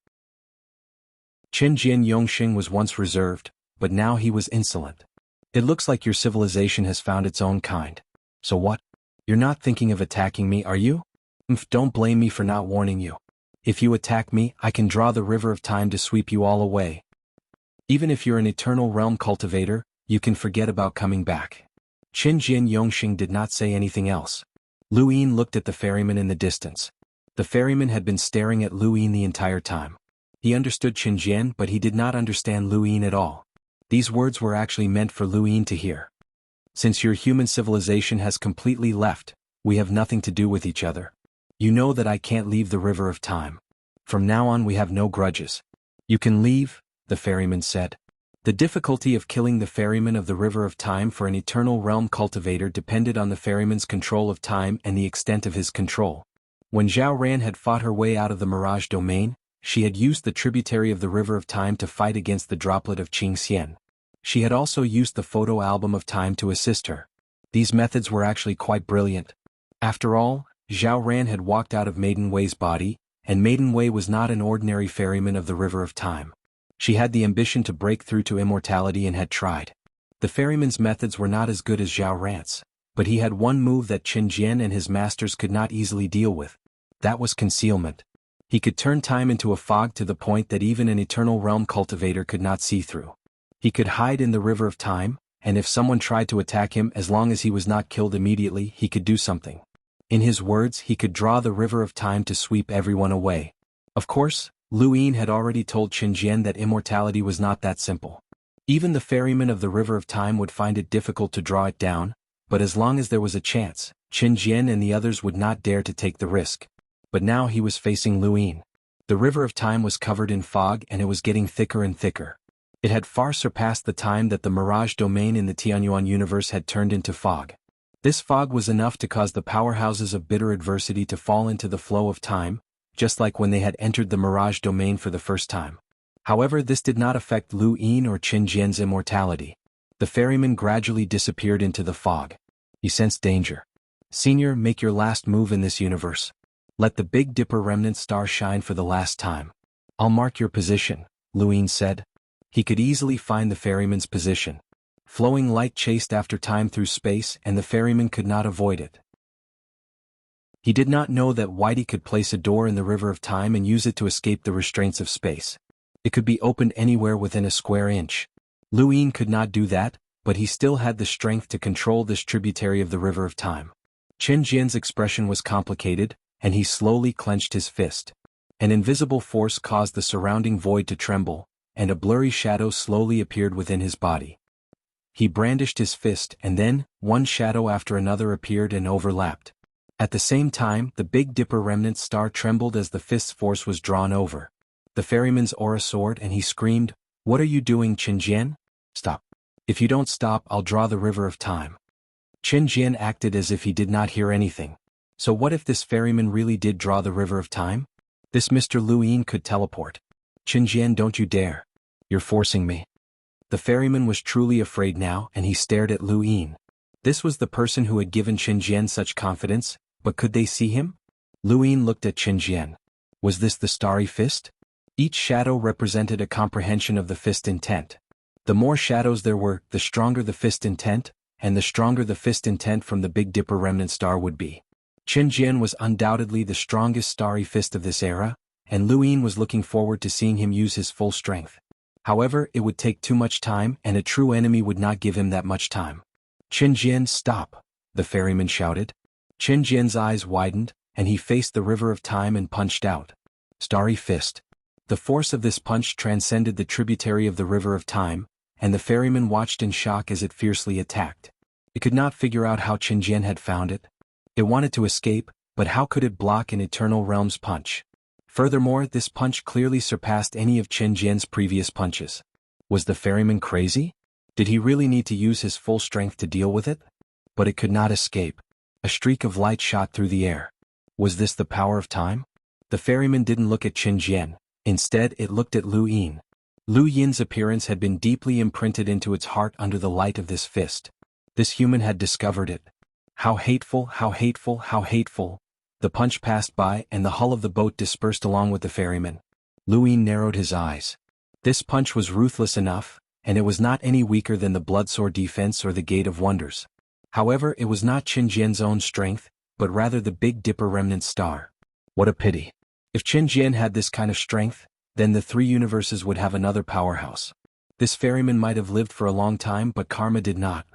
Qin Jian Yongxing was once reserved, but now he was insolent. It looks like your civilization has found its own kind. So what? You're not thinking of attacking me, are you? Don't blame me for not warning you. If you attack me, I can draw the River of Time to sweep you all away. Even if you're an eternal realm cultivator, you can forget about coming back. Qin Jian Yongxing did not say anything else. Luin looked at the ferryman in the distance. The ferryman had been staring at Lu Yin the entire time. He understood Qinjian, but he did not understand Lu Yin at all. These words were actually meant for Lu Yin to hear. Since your human civilization has completely left, we have nothing to do with each other. You know that I can't leave the river of time. From now on we have no grudges. You can leave, the ferryman said. The difficulty of killing the ferryman of the river of time for an eternal realm cultivator depended on the ferryman's control of time and the extent of his control. When Zhao Ran had fought her way out of the mirage domain, she had used the tributary of the river of time to fight against the droplet of Qingxian. She had also used the photo album of time to assist her. These methods were actually quite brilliant. After all, Zhao Ran had walked out of Maiden Wei's body, and Maiden Wei was not an ordinary ferryman of the river of time. She had the ambition to break through to immortality and had tried. The ferryman's methods were not as good as Zhao Ran's, but he had one move that Qinjian and his masters could not easily deal with. That was concealment. He could turn time into a fog to the point that even an eternal realm cultivator could not see through. He could hide in the river of time, and if someone tried to attack him, as long as he was not killed immediately, he could do something. In his words, he could draw the river of time to sweep everyone away. Of course, Lu Yin had already told Qinjian that immortality was not that simple. Even the ferryman of the river of time would find it difficult to draw it down, but as long as there was a chance, Qinjian and the others would not dare to take the risk. But now he was facing Lu Yin. The river of time was covered in fog and it was getting thicker and thicker. It had far surpassed the time that the mirage domain in the Tianyuan universe had turned into fog. This fog was enough to cause the powerhouses of bitter adversity to fall into the flow of time, just like when they had entered the mirage domain for the first time. However, this did not affect Lu Yin or Qinjian's immortality. The ferryman gradually disappeared into the fog. He sensed danger. Senior, make your last move in this universe. Let the Big Dipper remnant star shine for the last time. I'll mark your position, Lu Yin said. He could easily find the ferryman's position. Flowing light chased after time through space and the ferryman could not avoid it. He did not know that Whitey could place a door in the river of time and use it to escape the restraints of space. It could be opened anywhere within a square inch. Lu Yin could not do that, but he still had the strength to control this tributary of the river of time. Chen Jian's expression was complicated, and he slowly clenched his fist. An invisible force caused the surrounding void to tremble, and a blurry shadow slowly appeared within his body. He brandished his fist and then, one shadow after another appeared and overlapped. At the same time, the Big Dipper remnant star trembled as the fist's force was drawn over. The ferryman's aura soared and he screamed, "What are you doing, Qinjian? Stop. If you don't stop, I'll draw the river of time." Qinjian acted as if he did not hear anything. So what if this ferryman really did draw the river of time? This Mr. Lu Yin could teleport. Qinjian, don't you dare. You're forcing me. The ferryman was truly afraid now and he stared at Lu Yin. This was the person who had given Qinjian such confidence, but could they see him? Lu Yin looked at Qinjian. Was this the starry fist? Each shadow represented a comprehension of the fist intent. The more shadows there were, the stronger the fist intent, and the stronger the fist intent from the Big Dipper remnant star would be. Qinjian was undoubtedly the strongest starry fist of this era, and Lu Yin was looking forward to seeing him use his full strength. However, it would take too much time and a true enemy would not give him that much time. "Qinjian, stop," the ferryman shouted. Qinjian's eyes widened, and he faced the river of time and punched out. Starry fist. The force of this punch transcended the tributary of the river of time, and the ferryman watched in shock as it fiercely attacked. It could not figure out how Qinjian had found it. It wanted to escape, but how could it block an eternal realm's punch? Furthermore, this punch clearly surpassed any of Qinjian's previous punches. Was the ferryman crazy? Did he really need to use his full strength to deal with it? But it could not escape. A streak of light shot through the air. Was this the power of time? The ferryman didn't look at Qinjian. Instead, it looked at Lu Yin. Lu Yin's appearance had been deeply imprinted into its heart under the light of this fist. This human had discovered it. How hateful, how hateful, how hateful. The punch passed by and the hull of the boat dispersed along with the ferryman. Lu Yin narrowed his eyes. This punch was ruthless enough, and it was not any weaker than the Bloodsword defense or the Gate of Wonders. However, it was not Qinjian's own strength, but rather the Big Dipper remnant star. What a pity. If Qinjian had this kind of strength, then the three universes would have another powerhouse. This ferryman might have lived for a long time, but karma did not.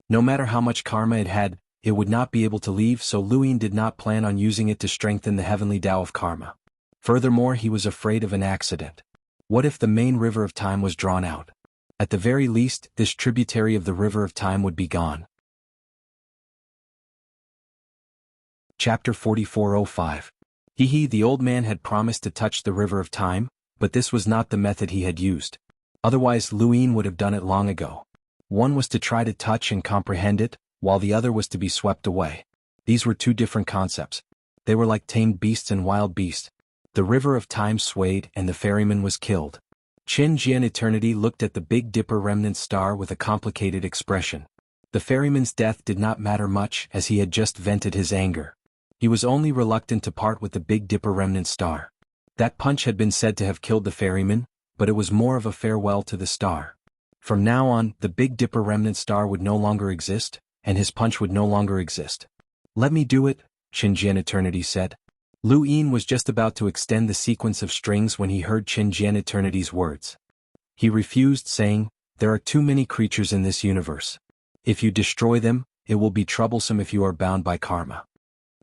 No matter how much karma it had, it would not be able to leave, so Luin did not plan on using it to strengthen the heavenly Tao of karma. Furthermore, he was afraid of an accident. What if the main river of time was drawn out? At the very least, this tributary of the river of time would be gone. Chapter 4405. The old man had promised to touch the river of time, but this was not the method he had used. Otherwise Luin would have done it long ago. One was to try to touch and comprehend it, while the other was to be swept away. These were two different concepts. They were like tamed beasts and wild beasts. The river of time swayed and the ferryman was killed. Xianxia Eternity looked at the Big Dipper remnant star with a complicated expression. The ferryman's death did not matter much as he had just vented his anger. He was only reluctant to part with the Big Dipper remnant star. That punch had been said to have killed the ferryman, but it was more of a farewell to the star. From now on, the Big Dipper remnant star would no longer exist, and his punch would no longer exist. "Let me do it," Xianxia Eternity said. Luin was just about to extend the sequence of strings when he heard Xianxia Eternity's words. He refused, saying, "There are too many creatures in this universe. If you destroy them, it will be troublesome if you are bound by karma."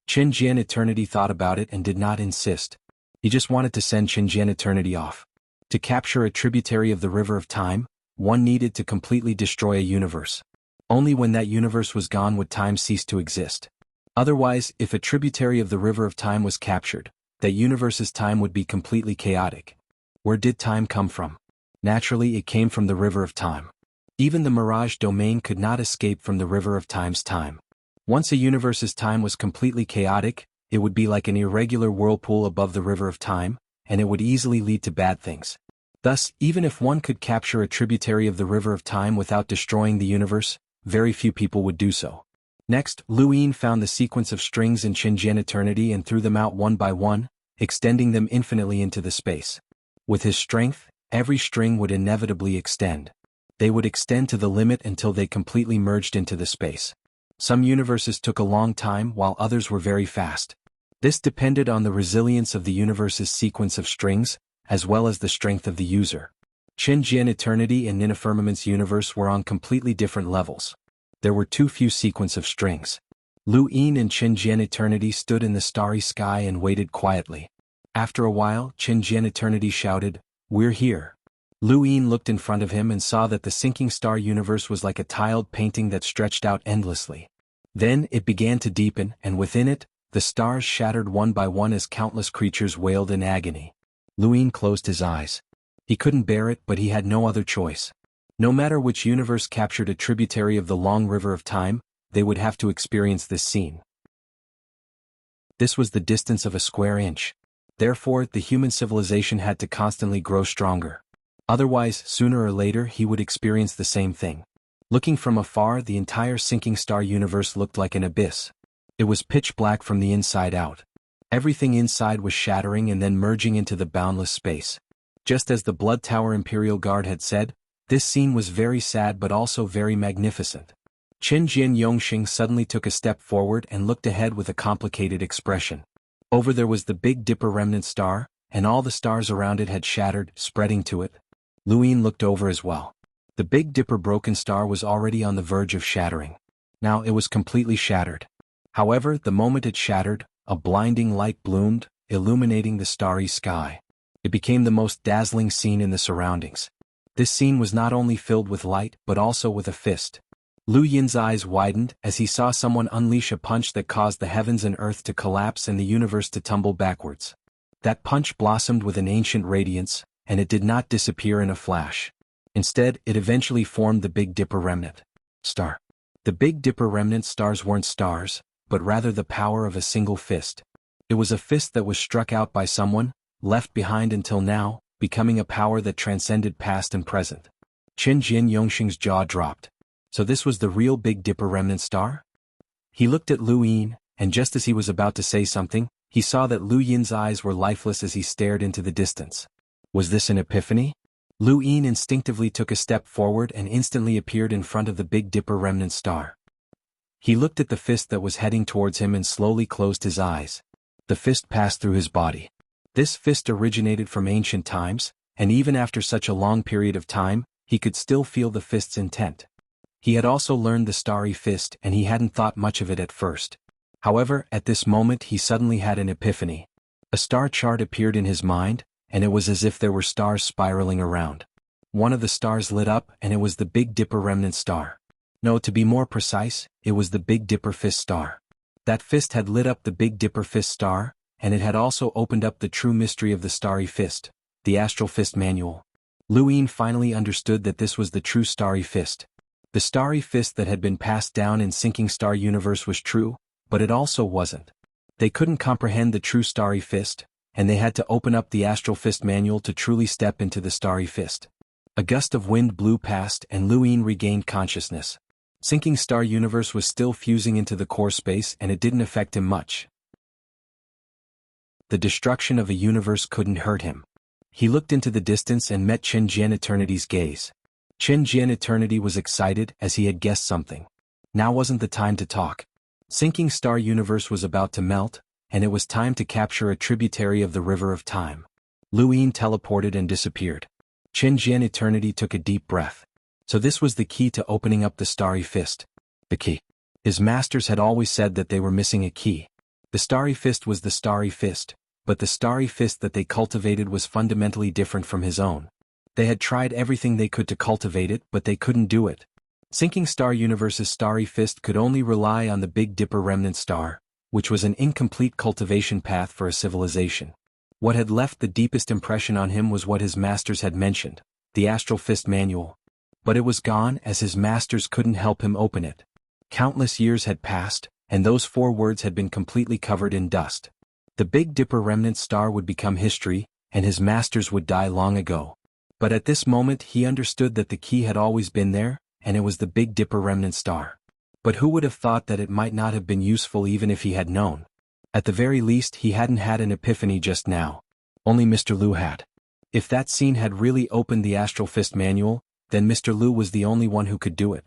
Xianxia Eternity thought about it and did not insist. He just wanted to send Xianxia Eternity off. To capture a tributary of the river of time, one needed to completely destroy a universe. Only when that universe was gone would time cease to exist. Otherwise, if a tributary of the river of time was captured, that universe's time would be completely chaotic. Where did time come from? Naturally, it came from the river of time. Even the mirage domain could not escape from the river of time's time. Once a universe's time was completely chaotic, it would be like an irregular whirlpool above the river of time, and it would easily lead to bad things. Thus, even if one could capture a tributary of the river of time without destroying the universe, very few people would do so. Next, Luin found the sequence of strings in Xianxia Eternity and threw them out one by one, extending them infinitely into the space. With his strength, every string would inevitably extend. They would extend to the limit until they completely merged into the space. Some universes took a long time while others were very fast. This depended on the resilience of the universe's sequence of strings, as well as the strength of the user. Xianxia Eternity and Ninifirmament's universe were on completely different levels. There were too few sequence of strings. Luin and Xianxia Eternity stood in the starry sky and waited quietly. After a while, Xianxia Eternity shouted, "We're here." Luin looked in front of him and saw that the sinking star universe was like a tiled painting that stretched out endlessly. Then it began to deepen, and within it, the stars shattered one by one as countless creatures wailed in agony. Luin closed his eyes. He couldn't bear it, but he had no other choice. No matter which universe captured a tributary of the long river of time, they would have to experience this scene. This was the distance of a square inch. Therefore, the human civilization had to constantly grow stronger. Otherwise, sooner or later he would experience the same thing. Looking from afar, the entire sinking star universe looked like an abyss. It was pitch black from the inside out. Everything inside was shattering and then merging into the boundless space. Just as the Blood Tower Imperial Guard had said, this scene was very sad but also very magnificent. Chen Jin Yongxing suddenly took a step forward and looked ahead with a complicated expression. Over there was the Big Dipper remnant star, and all the stars around it had shattered, spreading to it. Luin looked over as well. The Big Dipper broken star was already on the verge of shattering. Now it was completely shattered. However, the moment it shattered, a blinding light bloomed, illuminating the starry sky. It became the most dazzling scene in the surroundings. This scene was not only filled with light but also with a fist. Lu Yin's eyes widened as he saw someone unleash a punch that caused the heavens and earth to collapse and the universe to tumble backwards. That punch blossomed with an ancient radiance, and it did not disappear in a flash. Instead, it eventually formed the Big Dipper remnant star. The Big Dipper remnant stars weren't stars, but rather the power of a single fist. It was a fist that was struck out by someone, left behind until now, becoming a power that transcended past and present. Chen Jin Yongxing's jaw dropped. So this was the real Big Dipper remnant star? He looked at Lu Yin, and just as he was about to say something, he saw that Lu Yin's eyes were lifeless as he stared into the distance. Was this an epiphany? Lu Yin instinctively took a step forward and instantly appeared in front of the Big Dipper remnant star. He looked at the fist that was heading towards him and slowly closed his eyes. The fist passed through his body. This fist originated from ancient times, and even after such a long period of time, he could still feel the fist's intent. He had also learned the Starry Fist and he hadn't thought much of it at first. However, at this moment he suddenly had an epiphany. A star chart appeared in his mind, and it was as if there were stars spiraling around. One of the stars lit up and it was the Big Dipper remnant star. No, to be more precise, it was the Big Dipper Fist star. That fist had lit up the Big Dipper Fist star, and it had also opened up the true mystery of the Starry Fist, the Astral Fist manual. Luin finally understood that this was the true Starry Fist. The Starry Fist that had been passed down in Sinking Star Universe was true, but it also wasn't. They couldn't comprehend the true Starry Fist, and they had to open up the Astral Fist manual to truly step into the Starry Fist. A gust of wind blew past and Luin regained consciousness. Sinking Star Universe was still fusing into the core space and it didn't affect him much. The destruction of a universe couldn't hurt him. He looked into the distance and met Chen Jian Eternity's gaze. Chen Jian Eternity was excited as he had guessed something. Now wasn't the time to talk. Sinking Star Universe was about to melt, and it was time to capture a tributary of the River of Time. Luin teleported and disappeared. Chen Jian Eternity took a deep breath. So this was the key to opening up the Starry Fist. The key. His masters had always said that they were missing a key. The Starry Fist was the Starry Fist, but the Starry Fist that they cultivated was fundamentally different from his own. They had tried everything they could to cultivate it, but they couldn't do it. Sinking Star Universe's Starry Fist could only rely on the Big Dipper remnant star, which was an incomplete cultivation path for a civilization. What had left the deepest impression on him was what his masters had mentioned, the Astral Fist manual. But it was gone as his masters couldn't help him open it. Countless years had passed, and those 4 words had been completely covered in dust. The Big Dipper remnant star would become history, and his masters would die long ago. But at this moment he understood that the key had always been there, and it was the Big Dipper remnant star. But who would have thought that it might not have been useful even if he had known? At the very least he hadn't had an epiphany just now. Only Mr. Lu had. If that scene had really opened the Astral Fist manual, then Mr. Lu was the only one who could do it.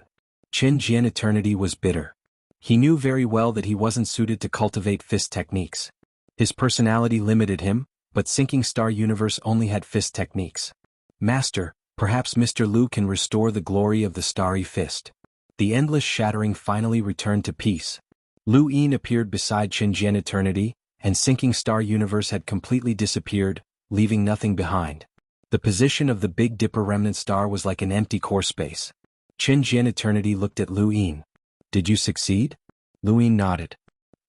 Chen Jian Eternity was bitter. He knew very well that he wasn't suited to cultivate fist techniques. His personality limited him, but Sinking Star Universe only had fist techniques. Master, perhaps Mr. Lu can restore the glory of the Starry Fist. The endless shattering finally returned to peace. Lu Yin appeared beside Chen Jian Eternity, and Sinking Star Universe had completely disappeared, leaving nothing behind. The position of the Big Dipper remnant star was like an empty core space. Chen Jian Eternity looked at Lu Yin. Did you succeed? Lu Yin nodded.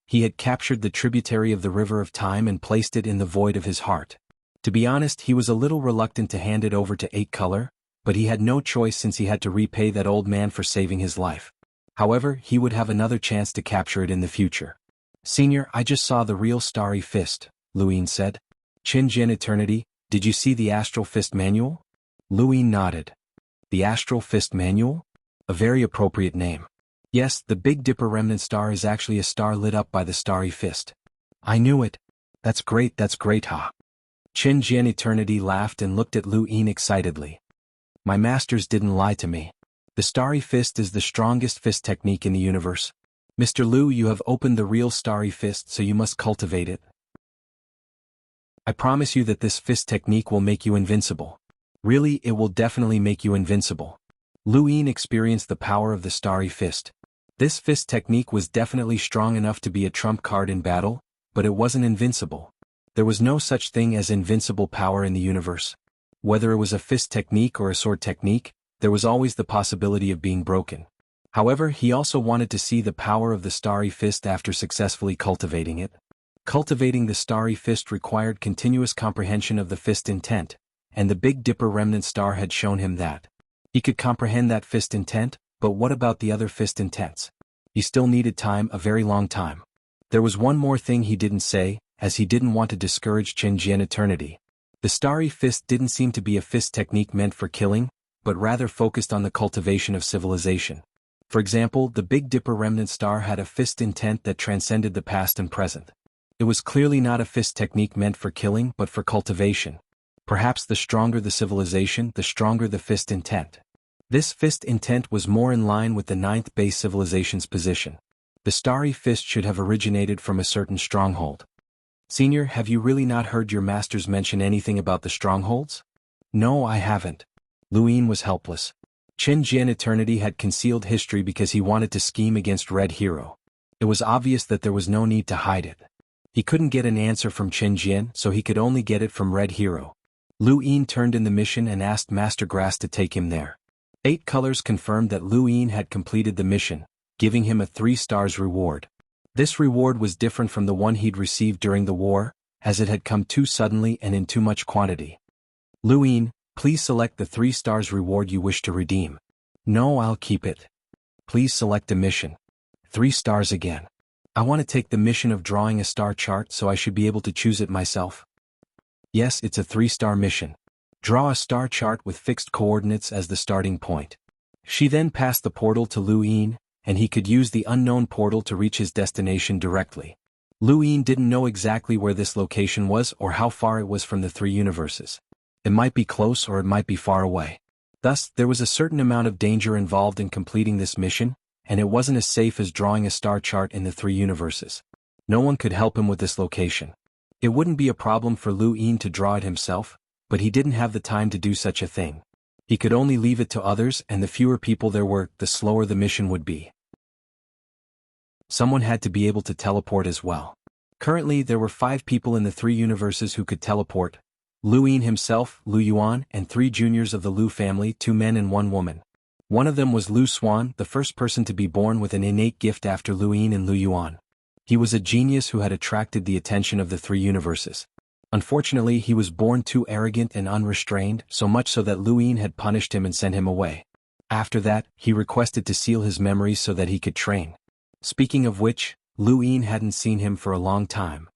He had captured the tributary of the River of Time and placed it in the void of his heart. To be honest, he was a little reluctant to hand it over to 8-Color, but he had no choice since he had to repay that old man for saving his life. However, he would have another chance to capture it in the future. Senior, I just saw the real Starry Fist, Lu Yin said. Chen Jian Eternity, did you see the Astral Fist manual? Lu Yin nodded. The Astral Fist manual? A very appropriate name. Yes, the Big Dipper remnant star is actually a star lit up by the Starry Fist. I knew it. That's great, ha. Chen Jian Eternity laughed and looked at Lu Yin excitedly. My masters didn't lie to me. The Starry Fist is the strongest fist technique in the universe. Mr. Lu, you have opened the real Starry Fist, so you must cultivate it. I promise you that this fist technique will make you invincible. Really, it will definitely make you invincible. Lu Yin experienced the power of the Starry Fist. This fist technique was definitely strong enough to be a trump card in battle, but it wasn't invincible. There was no such thing as invincible power in the universe. Whether it was a fist technique or a sword technique, there was always the possibility of being broken. However, he also wanted to see the power of the Starry Fist after successfully cultivating it. Cultivating the Starry Fist required continuous comprehension of the fist intent, and the Big Dipper remnant star had shown him that. He could comprehend that fist intent, but what about the other fist intents? He still needed time, a very long time. There was one more thing he didn't say, as he didn't want to discourage Chen Jian Eternity. The Starry Fist didn't seem to be a fist technique meant for killing, but rather focused on the cultivation of civilization. For example, the Big Dipper remnant star had a fist intent that transcended the past and present. It was clearly not a fist technique meant for killing but for cultivation. Perhaps the stronger the civilization, the stronger the fist intent. This fist intent was more in line with the 9th base civilization's position. The Starry Fist should have originated from a certain stronghold. Senior, have you really not heard your masters mention anything about the strongholds? No, I haven't. Lu Yin was helpless. Chen Jian Eternity had concealed history because he wanted to scheme against Red Hero. It was obvious that there was no need to hide it. He couldn't get an answer from Chen Jian, so he could only get it from Red Hero. Lu Yin turned in the mission and asked Master Grass to take him there. 8 colors confirmed that Lu Yin had completed the mission, giving him a 3 stars reward. This reward was different from the one he'd received during the war, as it had come too suddenly and in too much quantity. Lu Yin, please select the 3 stars reward you wish to redeem. No, I'll keep it. Please select a mission. 3 stars again. I want to take the mission of drawing a star chart, so I should be able to choose it myself. Yes, it's a 3-star mission. Draw a star chart with fixed coordinates as the starting point. She then passed the portal to Lu Yin, and he could use the unknown portal to reach his destination directly. Lu Yin didn't know exactly where this location was or how far it was from the 3 universes. It might be close or it might be far away. Thus, there was a certain amount of danger involved in completing this mission, and it wasn't as safe as drawing a star chart in the 3 universes. No one could help him with this location. It wouldn't be a problem for Lu Yin to draw it himself, but he didn't have the time to do such a thing. He could only leave it to others, and the fewer people there were, the slower the mission would be. Someone had to be able to teleport as well. Currently, there were 5 people in the 3 universes who could teleport: Lu Yin himself, Lu Yuan, and 3 juniors of the Lu family, 2 men and 1 woman. One of them was Lu Xuan, the first person to be born with an innate gift after Lu Yin and Lu Yuan. He was a genius who had attracted the attention of the 3 universes. Unfortunately, he was born too arrogant and unrestrained, so much so that Lu Yin had punished him and sent him away. After that, he requested to seal his memories so that he could train. Speaking of which, Lu Yin hadn't seen him for a long time.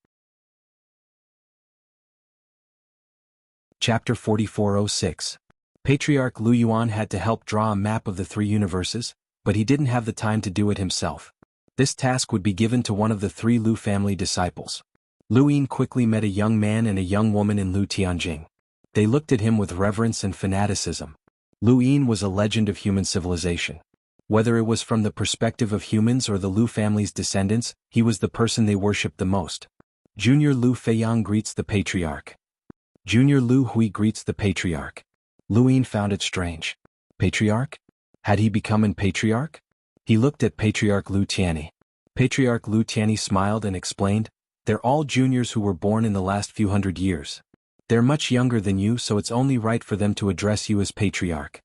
Chapter 4406. Patriarch Lu Yuan had to help draw a map of the 3 universes, but he didn't have the time to do it himself. This task would be given to one of the 3 Lu family disciples. Lu Yin quickly met a young man and a young woman in Lu Tianjing. They looked at him with reverence and fanaticism. Lu Yin was a legend of human civilization. Whether it was from the perspective of humans or the Lu family's descendants, he was the person they worshipped the most. Junior Lu Feiyang greets the patriarch. Junior Lu Hui greets the patriarch. Lu Yin found it strange. Patriarch? Had he become an patriarch? He looked at Patriarch Lu Tianyi. Patriarch Lu Tianyi smiled and explained, "They're all juniors who were born in the last few hundred years. They're much younger than you, so it's only right for them to address you as patriarch."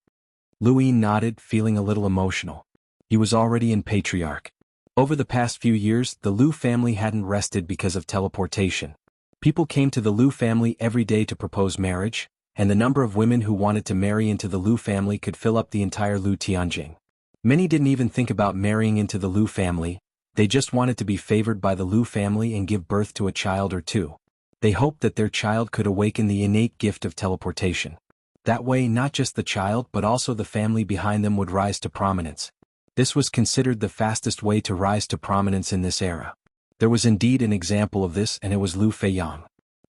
Lu Yin nodded, feeling a little emotional. He was already in patriarch. Over the past few years, the Lu family hadn't rested because of teleportation. People came to the Lu family every day to propose marriage, and the number of women who wanted to marry into the Lu family could fill up the entire Lu Tianjing. Many didn't even think about marrying into the Lu family, they just wanted to be favored by the Lu family and give birth to a child or 2. They hoped that their child could awaken the innate gift of teleportation. That way, not just the child but also the family behind them would rise to prominence. This was considered the fastest way to rise to prominence in this era. There was indeed an example of this, and it was Lu Feiyang.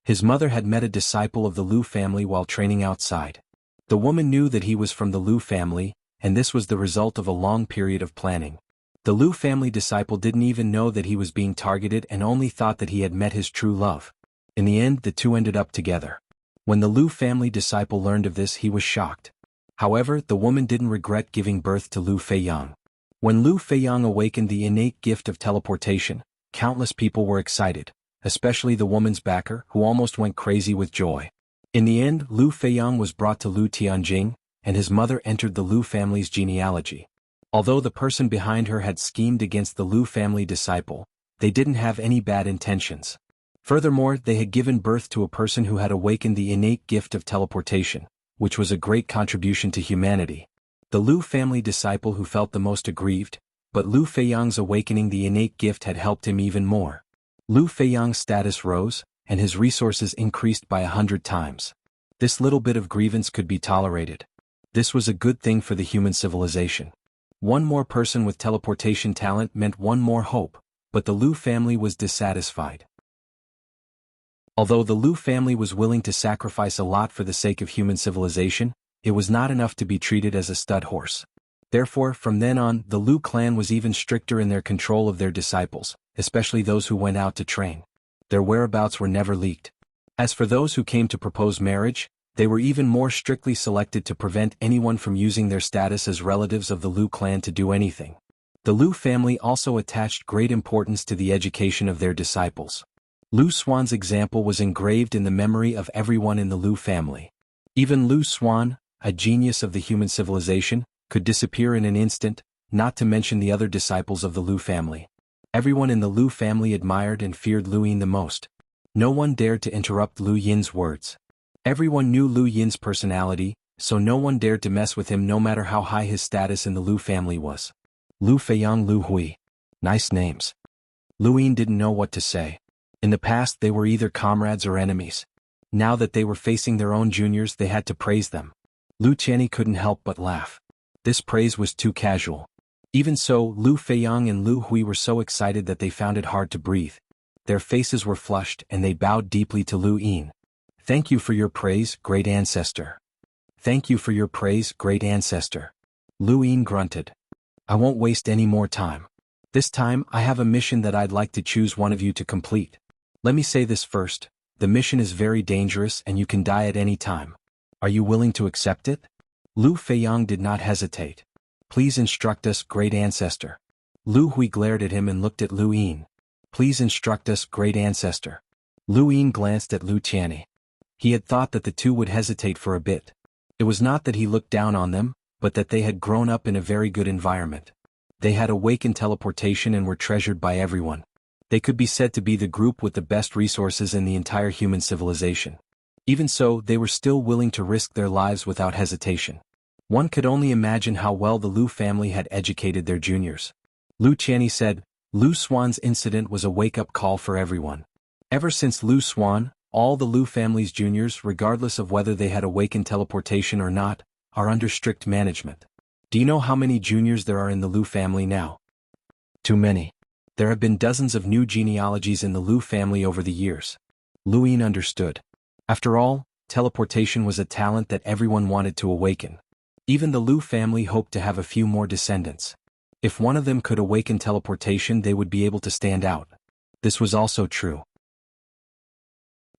His mother had met a disciple of the Lu family while training outside. The woman knew that he was from the Lu family, and this was the result of a long period of planning. The Lu family disciple didn't even know that he was being targeted and only thought that he had met his true love. In the end, the 2 ended up together. When the Lu family disciple learned of this, he was shocked. However, the woman didn't regret giving birth to Lu Feiyang. When Lu Feiyang awakened the innate gift of teleportation, countless people were excited, especially the woman's backer, who almost went crazy with joy. In the end, Lu Feiyang was brought to Lu Tianjing, and his mother entered the Lu family's genealogy. Although the person behind her had schemed against the Lu family disciple, they didn't have any bad intentions. Furthermore, they had given birth to a person who had awakened the innate gift of teleportation, which was a great contribution to humanity. The Lu family disciple who felt the most aggrieved, but Lu Feiyang's awakening the innate gift had helped him even more. Lu Feiyang's status rose, and his resources increased by 100 times. This little bit of grievance could be tolerated. This was a good thing for the human civilization. One more person with teleportation talent meant one more hope, but the Lu family was dissatisfied. Although the Lu family was willing to sacrifice a lot for the sake of human civilization, it was not enough to be treated as a stud horse. Therefore, from then on, the Lu clan was even stricter in their control of their disciples, especially those who went out to train. Their whereabouts were never leaked. As for those who came to propose marriage, They were even more strictly selected to prevent anyone from using their status as relatives of the Lu clan to do anything. The Lu family also attached great importance to the education of their disciples. Lu Xuan's example was engraved in the memory of everyone in the Lu family. Even Lu Xuan, a genius of the human civilization, could disappear in an instant, not to mention the other disciples of the Lu family. Everyone in the Lu family admired and feared Lu Yin the most. No one dared to interrupt Lu Yin's words. Everyone knew Lu Yin's personality, so no one dared to mess with him no matter how high his status in the Lu family was. Lu Feiyang, Lu Hui. Nice names. Lu Yin didn't know what to say. In the past they were either comrades or enemies. Now that they were facing their own juniors, they had to praise them. Lu Qianni couldn't help but laugh. This praise was too casual. Even so, Lu Feiyang and Lu Hui were so excited that they found it hard to breathe. Their faces were flushed and they bowed deeply to Lu Yin. Thank you for your praise, great ancestor. Thank you for your praise, great ancestor. Lu Yin grunted. I won't waste any more time. This time, I have a mission that I'd like to choose one of you to complete. Let me say this first, the mission is very dangerous and you can die at any time. Are you willing to accept it? Lu Feiyang did not hesitate. Please instruct us, great ancestor. Lu Hui glared at him and looked at Lu Yin. Please instruct us, great ancestor. Lu Yin glanced at Lu Qianni. He had thought that the two would hesitate for a bit. It was not that he looked down on them, but that they had grown up in a very good environment. They had awakened teleportation and were treasured by everyone. They could be said to be the group with the best resources in the entire human civilization. Even so, they were still willing to risk their lives without hesitation. One could only imagine how well the Lu family had educated their juniors. Lu Qianni said, Lu Xuan's incident was a wake-up call for everyone. Ever since Lu Xuan, all the Lu family's juniors, regardless of whether they had awakened teleportation or not, are under strict management. Do you know how many juniors there are in the Lu family now? Too many. There have been dozens of new genealogies in the Lu family over the years. Lu Yin understood. After all, teleportation was a talent that everyone wanted to awaken. Even the Lu family hoped to have a few more descendants. If one of them could awaken teleportation, they would be able to stand out. This was also true.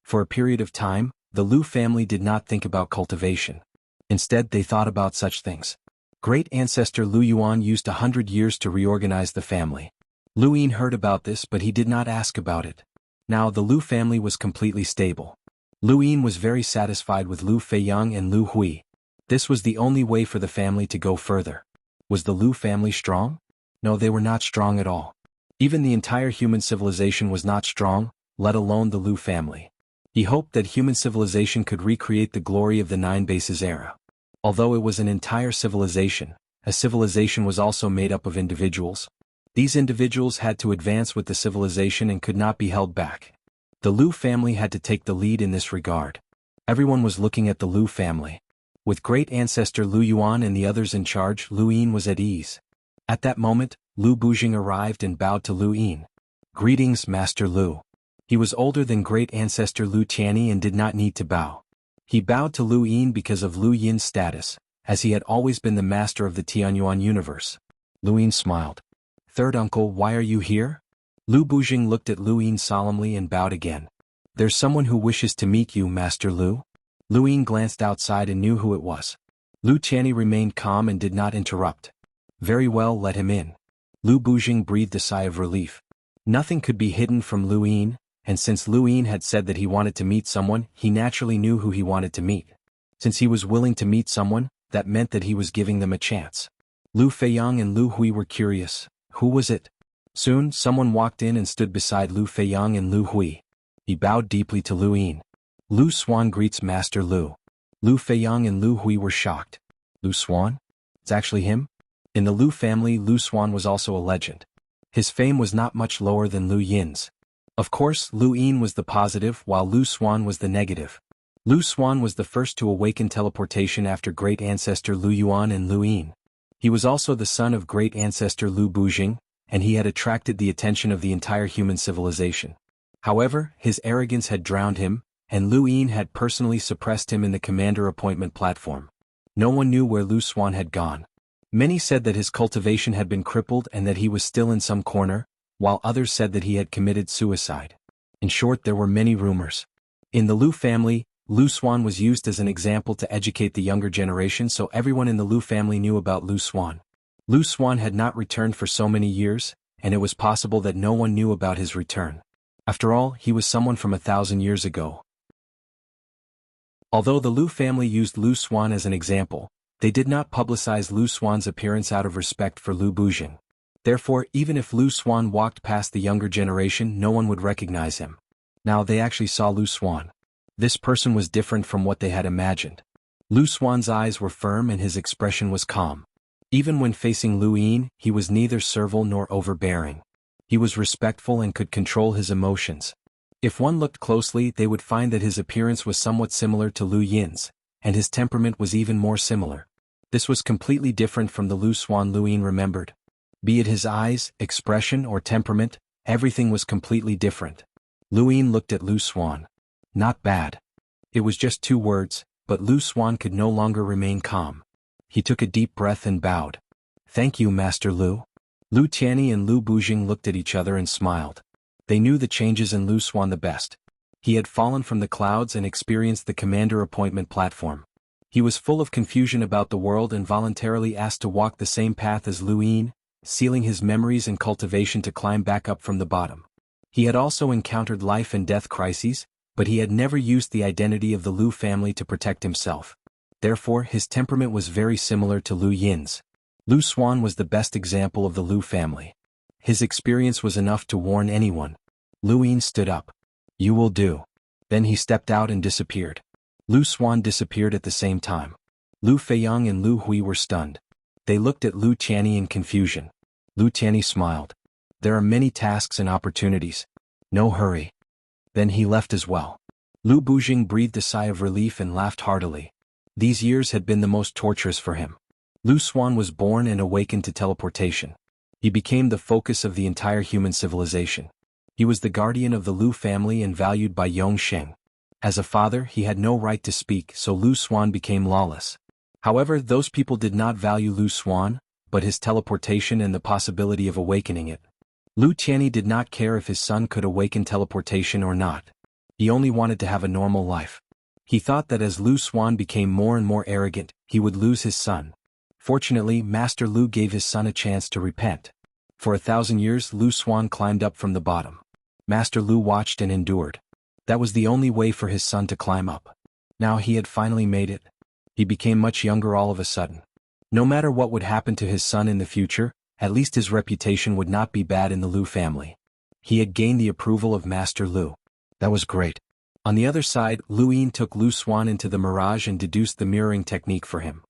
For a period of time, the Lu family did not think about cultivation. Instead, they thought about such things. Great ancestor Lu Yuan used 100 years to reorganize the family. Lu Yin heard about this, but he did not ask about it. Now the Lu family was completely stable. Lu Yin was very satisfied with Lu Feiyang and Lu Hui. This was the only way for the family to go further. Was the Lu family strong? No, they were not strong at all. Even the entire human civilization was not strong, let alone the Lu family. He hoped that human civilization could recreate the glory of the Nine Bases era. Although it was an entire civilization, a civilization was also made up of individuals. These individuals had to advance with the civilization and could not be held back. The Lu family had to take the lead in this regard. Everyone was looking at the Lu family. With great ancestor Lu Yuan and the others in charge, Lu Yin was at ease. At that moment, Lu Bujing arrived and bowed to Lu Yin. Greetings, Master Lu. He was older than great ancestor Lu Qianni and did not need to bow. He bowed to Lu Yin because of Lu Yin's status, as he had always been the master of the Xuanhuan universe. Lu Yin smiled. Third uncle, why are you here? Lu Bujing looked at Lu Yin solemnly and bowed again. There's someone who wishes to meet you, Master Lu. Lu Yin glanced outside and knew who it was. Lu Qianni remained calm and did not interrupt. Very well, let him in. Lu Bujing breathed a sigh of relief. Nothing could be hidden from Lu Yin, and since Lu Yin had said that he wanted to meet someone, he naturally knew who he wanted to meet. Since he was willing to meet someone, that meant that he was giving them a chance. Lu Feiyang and Lu Hui were curious. Who was it? Soon, someone walked in and stood beside Lu Feiyang and Lu Hui. He bowed deeply to Lu Yin. Lu Xuan greets Master Lu. Lu Feiyang and Lu Hui were shocked. Lu Xuan? It's actually him? In the Lu family, Lu Xuan was also a legend. His fame was not much lower than Lu Yin's. Of course, Lu Yin was the positive while Lu Xuan was the negative. Lu Xuan was the first to awaken teleportation after great ancestor Lu Yuan and Lu Yin. He was also the son of great ancestor Lu Bujing, and he had attracted the attention of the entire human civilization. However, his arrogance had drowned him, and Lu Yin had personally suppressed him in the commander appointment platform. No one knew where Lu Xuan had gone. Many said that his cultivation had been crippled and that he was still in some corner, while others said that he had committed suicide. In short, there were many rumors. In the Lu family, Lu Xuan was used as an example to educate the younger generation, so everyone in the Lu family knew about Lu Xuan. Lu Xuan had not returned for so many years, and it was possible that no one knew about his return. After all, he was someone from 1,000 years ago. Although the Lu family used Lu Xuan as an example, they did not publicize Lu Xuan's appearance out of respect for Lu Bujing. Therefore, even if Lu Xuan walked past the younger generation, no one would recognize him. Now they actually saw Lu Xuan. This person was different from what they had imagined. Lu Xuan's eyes were firm and his expression was calm. Even when facing Lu Yin, he was neither servile nor overbearing. He was respectful and could control his emotions. If one looked closely, they would find that his appearance was somewhat similar to Lu Yin's, and his temperament was even more similar. This was completely different from the Lu Xuan Lu Yin remembered. Be it his eyes, expression, or temperament, everything was completely different. Lu Yin looked at Lu Xuan. Not bad. It was just 2 words, but Lu Xuan could no longer remain calm. He took a deep breath and bowed. Thank you, Master Lu. Lu Tianyi and Lu Bujing looked at each other and smiled. They knew the changes in Lu Xuan the best. He had fallen from the clouds and experienced the commander appointment platform. He was full of confusion about the world and voluntarily asked to walk the same path as Lu Yin, sealing his memories and cultivation to climb back up from the bottom. He had also encountered life and death crises, but he had never used the identity of the Lu family to protect himself. Therefore, his temperament was very similar to Lu Yin's. Lu Xuan was the best example of the Lu family. His experience was enough to warn anyone. Lu Yin stood up. You will do. Then he stepped out and disappeared. Lu Xuan disappeared at the same time. Lu Feiyang and Lu Hui were stunned. They looked at Lu Tianyi in confusion. Lu Tianyi smiled. There are many tasks and opportunities. No hurry. Then he left as well. Lu Bujing breathed a sigh of relief and laughed heartily. These years had been the most torturous for him. Lu Xuan was born and awakened to teleportation. He became the focus of the entire human civilization. He was the guardian of the Lu family and valued by Yongsheng. As a father, he had no right to speak, so Lu Xuan became lawless. However, those people did not value Lu Xuan, but his teleportation and the possibility of awakening it. Lu Tianyi did not care if his son could awaken teleportation or not. He only wanted to have a normal life. He thought that as Lu Xuan became more and more arrogant, he would lose his son. Fortunately, Master Lu gave his son a chance to repent. For 1,000 years, Lu Xuan climbed up from the bottom. Master Lu watched and endured. That was the only way for his son to climb up. Now he had finally made it. He became much younger all of a sudden. No matter what would happen to his son in the future, at least his reputation would not be bad in the Lu family. He had gained the approval of Master Lu. That was great. On the other side, Lu Yin took Lu Xuan into the mirage and deduced the mirroring technique for him.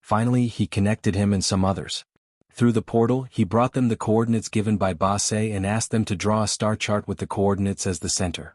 Finally, he connected him and some others. Through the portal, he brought them the coordinates given by Ba Se and asked them to draw a star chart with the coordinates as the center.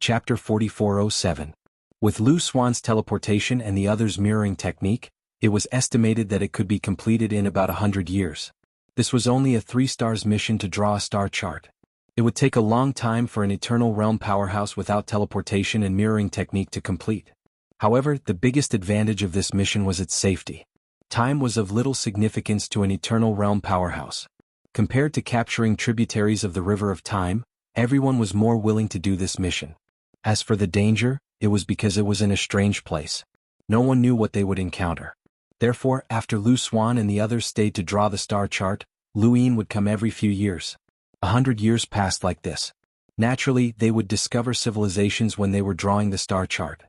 Chapter 4407. With Lu Xuan's teleportation and the others' mirroring technique, it was estimated that it could be completed in about 100 years. This was only a 3-stars mission to draw a star chart. It would take a long time for an eternal realm powerhouse without teleportation and mirroring technique to complete. However, the biggest advantage of this mission was its safety. Time was of little significance to an eternal realm powerhouse. Compared to capturing tributaries of the River of Time, everyone was more willing to do this mission. As for the danger, it was because it was in a strange place. No one knew what they would encounter. Therefore, after Lu Xuan and the others stayed to draw the star chart, Lu Yin would come every few years. 100 years passed like this. Naturally, they would discover civilizations when they were drawing the star chart.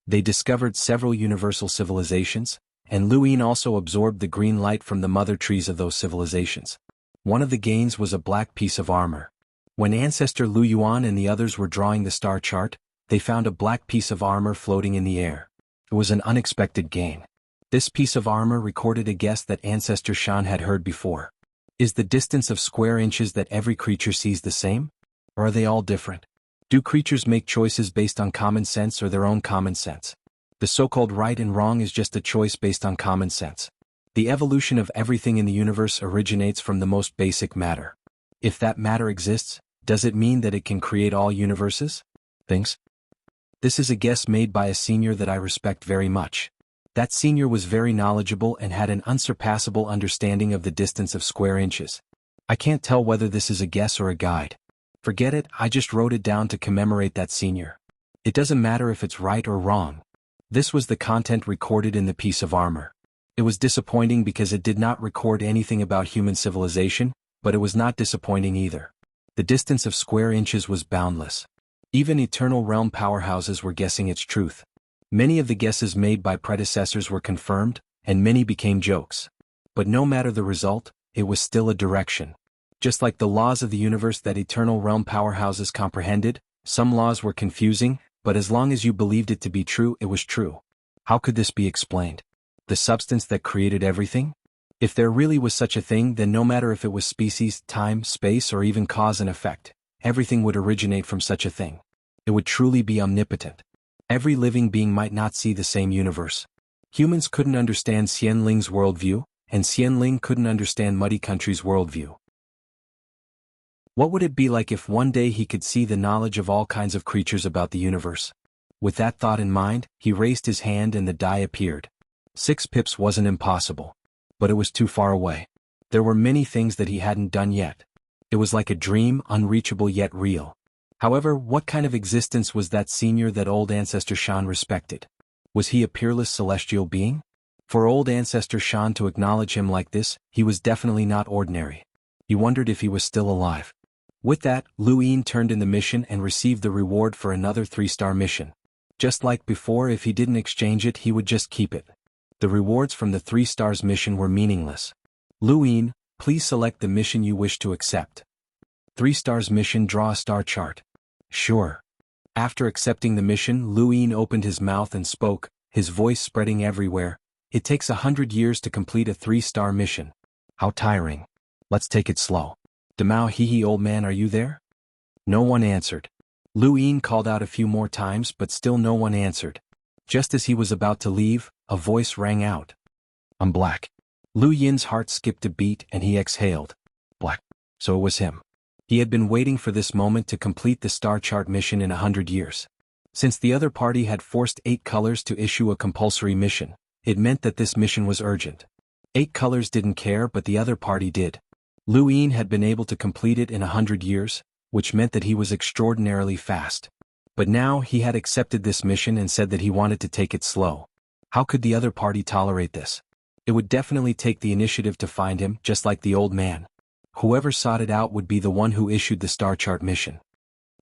They discovered several universal civilizations, and Lu Yin also absorbed the green light from the mother trees of those civilizations. One of the gains was a black piece of armor. When Ancestor Lu Yuan and the others were drawing the star chart, they found a black piece of armor floating in the air. It was an unexpected gain. This piece of armor recorded a guess that Ancestor Shan had heard before. Is the distance of square inches that every creature sees the same? Or are they all different? Do creatures make choices based on common sense or their own common sense? The so-called right and wrong is just a choice based on common sense. The evolution of everything in the universe originates from the most basic matter. If that matter exists, does it mean that it can create all universes? Things? This is a guess made by a senior that I respect very much. That senior was very knowledgeable and had an unsurpassable understanding of the distance of square inches. I can't tell whether this is a guess or a guide. Forget it, I just wrote it down to commemorate that senior. It doesn't matter if it's right or wrong. This was the content recorded in the piece of armor. It was disappointing because it did not record anything about human civilization, but it was not disappointing either. The distance of square inches was boundless. Even eternal realm powerhouses were guessing its truth. Many of the guesses made by predecessors were confirmed, and many became jokes. But no matter the result, it was still a direction. Just like the laws of the universe that eternal realm powerhouses comprehended, some laws were confusing, but as long as you believed it to be true, it was true. How could this be explained? The substance that created everything? If there really was such a thing, then no matter if it was species, time, space, or even cause and effect, everything would originate from such a thing. It would truly be omnipotent. Every living being might not see the same universe. Humans couldn't understand Xianling's worldview, and Xianling couldn't understand Muddy Country's worldview. What would it be like if one day he could see the knowledge of all kinds of creatures about the universe? With that thought in mind, he raised his hand and the die appeared. 6 pips wasn't impossible. But it was too far away. There were many things that he hadn't done yet. It was like a dream, unreachable yet real. However, what kind of existence was that senior that old ancestor Shan respected? Was he a peerless celestial being? For old ancestor Shan to acknowledge him like this, he was definitely not ordinary. He wondered if he was still alive. With that, Lu Yin turned in the mission and received the reward for another 3-star mission. Just like before, if he didn't exchange it, he would just keep it. The rewards from the 3 stars mission were meaningless. Lu Yin, please select the mission you wish to accept. 3 stars mission, draw a star chart. Sure. After accepting the mission, Lu Yin opened his mouth and spoke, his voice spreading everywhere. It takes 100 years to complete a 3-star mission. How tiring. Let's take it slow. Demao hee old man, are you there? No one answered. Lu Yin called out a few more times but still no one answered. Just as he was about to leave, a voice rang out. I'm black. Lu Yin's heart skipped a beat and he exhaled. Black. So it was him. He had been waiting for this moment to complete the star chart mission in 100 years. Since the other party had forced 8 colors to issue a compulsory mission, it meant that this mission was urgent. 8 colors didn't care but the other party did. Lu Yin had been able to complete it in 100 years, which meant that he was extraordinarily fast. But now he had accepted this mission and said that he wanted to take it slow. How could the other party tolerate this? It would definitely take the initiative to find him, just like the old man. Whoever sought it out would be the one who issued the star chart mission.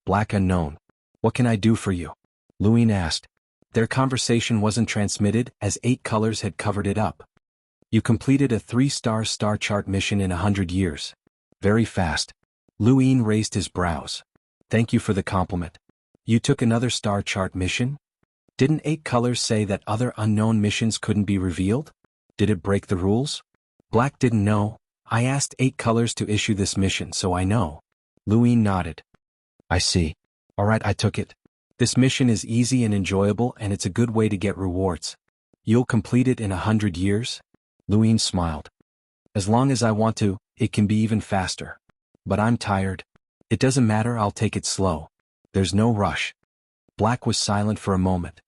Black unknown. What can I do for you? Lu Yin asked. Their conversation wasn't transmitted as 8 colors had covered it up. You completed a 3-star star chart mission in 100 years. Very fast. Lu Yin raised his brows. Thank you for the compliment. You took another star chart mission? Didn't 8 colors say that other unknown missions couldn't be revealed? Did it break the rules? Black didn't know. I asked 8 colors to issue this mission, so I know. Lu Yin nodded. I see. Alright, I took it. This mission is easy and enjoyable and it's a good way to get rewards. You'll complete it in 100 years? Lu Yin smiled. As long as I want to, it can be even faster. But I'm tired. It doesn't matter, I'll take it slow. There's no rush. Black was silent for a moment.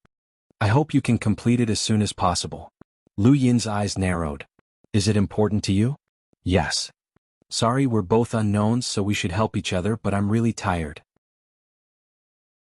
I hope you can complete it as soon as possible. Lu Yin's eyes narrowed. Is it important to you? Yes. Sorry, we're both unknowns, so we should help each other, but I'm really tired.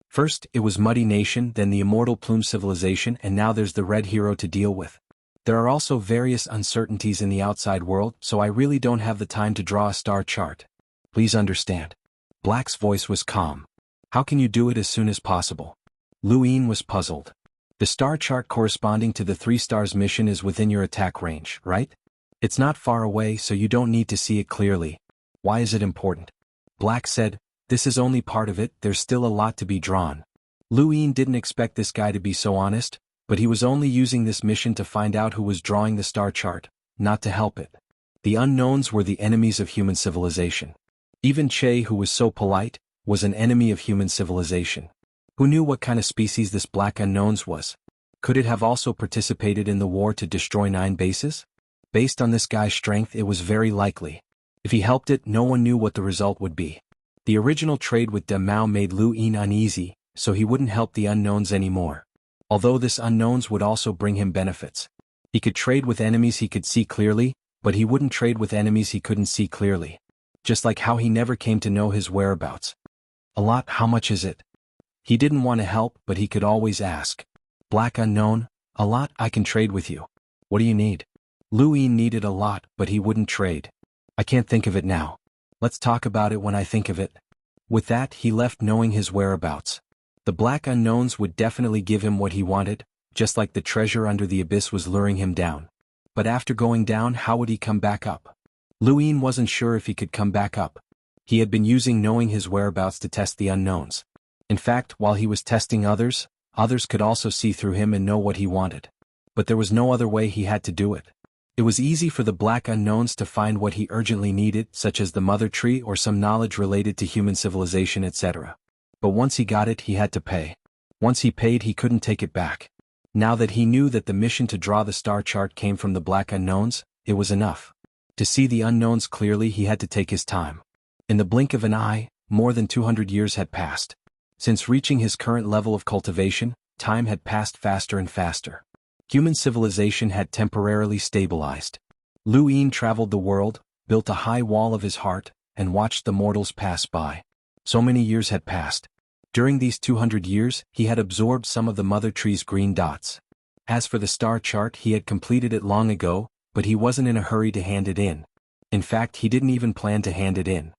First, it was Muddy Nation, then the Immortal Plume Civilization, and now there's the Red Hero to deal with. There are also various uncertainties in the outside world, so I really don't have the time to draw a star chart. Please understand. Black's voice was calm. How can you do it as soon as possible? Lu Yin was puzzled. The star chart corresponding to the 3 stars mission is within your attack range, right? It's not far away, so you don't need to see it clearly. Why is it important? Black said, this is only part of it, there's still a lot to be drawn. Lu Yin didn't expect this guy to be so honest, but he was only using this mission to find out who was drawing the star chart, not to help it. The unknowns were the enemies of human civilization. Even Che, who was so polite, was an enemy of human civilization. Who knew what kind of species this Black Unknowns was? Could it have also participated in the war to destroy 9 bases? Based on this guy's strength, it was very likely. If he helped it, no one knew what the result would be. The original trade with Demao made Lu Yin uneasy, so he wouldn't help the unknowns anymore. Although this unknowns would also bring him benefits. He could trade with enemies he could see clearly, but he wouldn't trade with enemies he couldn't see clearly. Just like how he never came to know his whereabouts. A lot. How much is it? He didn't want to help, but he could always ask. Black Unknown, a lot. I can trade with you. What do you need? Luin needed a lot, but he wouldn't trade. I can't think of it now. Let's talk about it when I think of it. With that, he left knowing his whereabouts. The Black Unknowns would definitely give him what he wanted, just like the treasure under the abyss was luring him down. But after going down, how would he come back up? Luin wasn't sure if he could come back up. He had been using knowing his whereabouts to test the unknowns. In fact, while he was testing others could also see through him and know what he wanted. But there was no other way. He had to do it. It was easy for the Black Unknowns to find what he urgently needed, such as the Mother Tree or some knowledge related to human civilization, etc. But once he got it, he had to pay. Once he paid, he couldn't take it back. Now that he knew that the mission to draw the star chart came from the Black Unknowns, it was enough. To see the unknowns clearly, he had to take his time. In the blink of an eye, more than 200 years had passed. Since reaching his current level of cultivation, time had passed faster and faster. Human civilization had temporarily stabilized. Luin traveled the world, built a high wall of his heart, and watched the mortals pass by. So many years had passed. During these 200 years, he had absorbed some of the Mother Tree's green dots. As for the star chart, he had completed it long ago, but he wasn't in a hurry to hand it in. In fact, he didn't even plan to hand it in.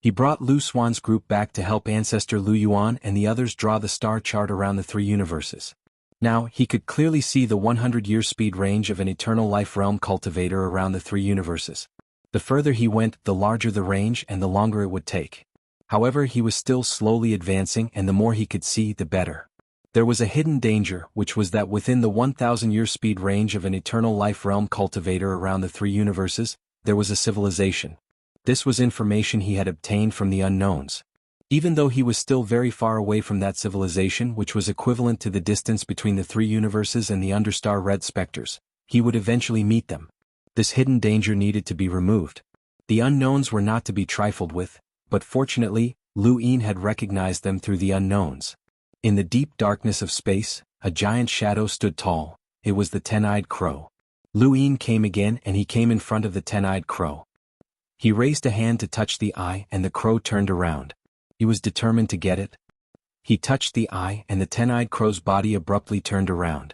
He brought Lu Xuan's group back to help Ancestor Lu Yuan and the others draw the star chart around the three universes. Now, he could clearly see the 100-year speed range of an eternal life realm cultivator around the three universes. The further he went, the larger the range and the longer it would take. However, he was still slowly advancing, and the more he could see, the better. There was a hidden danger, which was that within the 1,000-year speed range of an eternal life realm cultivator around the three universes, there was a civilization. This was information he had obtained from the unknowns. Even though he was still very far away from that civilization, which was equivalent to the distance between the three universes and the understar red specters, he would eventually meet them. This hidden danger needed to be removed. The unknowns were not to be trifled with, but fortunately, Luin had recognized them through the unknowns. In the deep darkness of space, a giant shadow stood tall. It was the ten-eyed crow. Luin came again, and he came in front of the ten-eyed crow. He raised a hand to touch the eye, and the crow turned around. He was determined to get it. He touched the eye, and the ten-eyed crow's body abruptly turned around.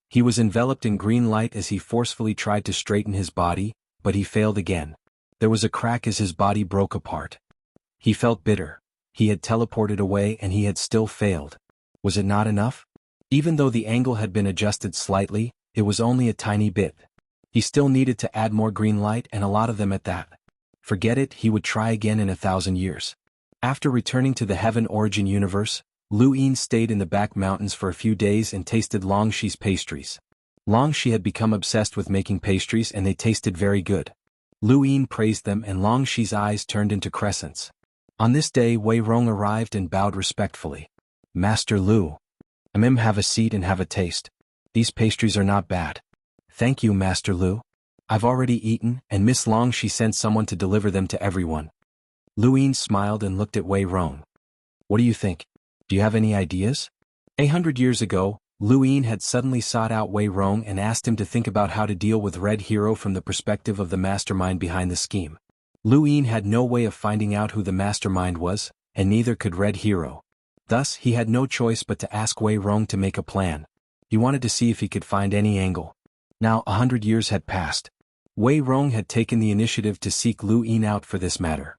He was enveloped in green light as he forcefully tried to straighten his body, but he failed again. There was a crack as his body broke apart. He felt bitter. He had teleported away and he had still failed. Was it not enough? Even though the angle had been adjusted slightly, it was only a tiny bit. He still needed to add more green light, and a lot of them at that. Forget it, he would try again in 1,000 years. After returning to the Heaven Origin universe, Luin stayed in the back mountains for a few days and tasted Longxi's pastries. Longxi had become obsessed with making pastries, and they tasted very good. Luin praised them, and Longxi's eyes turned into crescents. On this day, Wei Rong arrived and bowed respectfully. Master Lu. Have a seat and have a taste. These pastries are not bad. Thank you, Master Lu. I've already eaten, and Miss Longxi sent someone to deliver them to everyone. Luin smiled and looked at Wei Rong. What do you think? Do you have any ideas? 100 years ago, Luin had suddenly sought out Wei Rong and asked him to think about how to deal with Red Hero from the perspective of the mastermind behind the scheme. Luin had no way of finding out who the mastermind was, and neither could Red Hero. Thus, he had no choice but to ask Wei Rong to make a plan. He wanted to see if he could find any angle. Now, 100 years had passed. Wei Rong had taken the initiative to seek Luin out for this matter.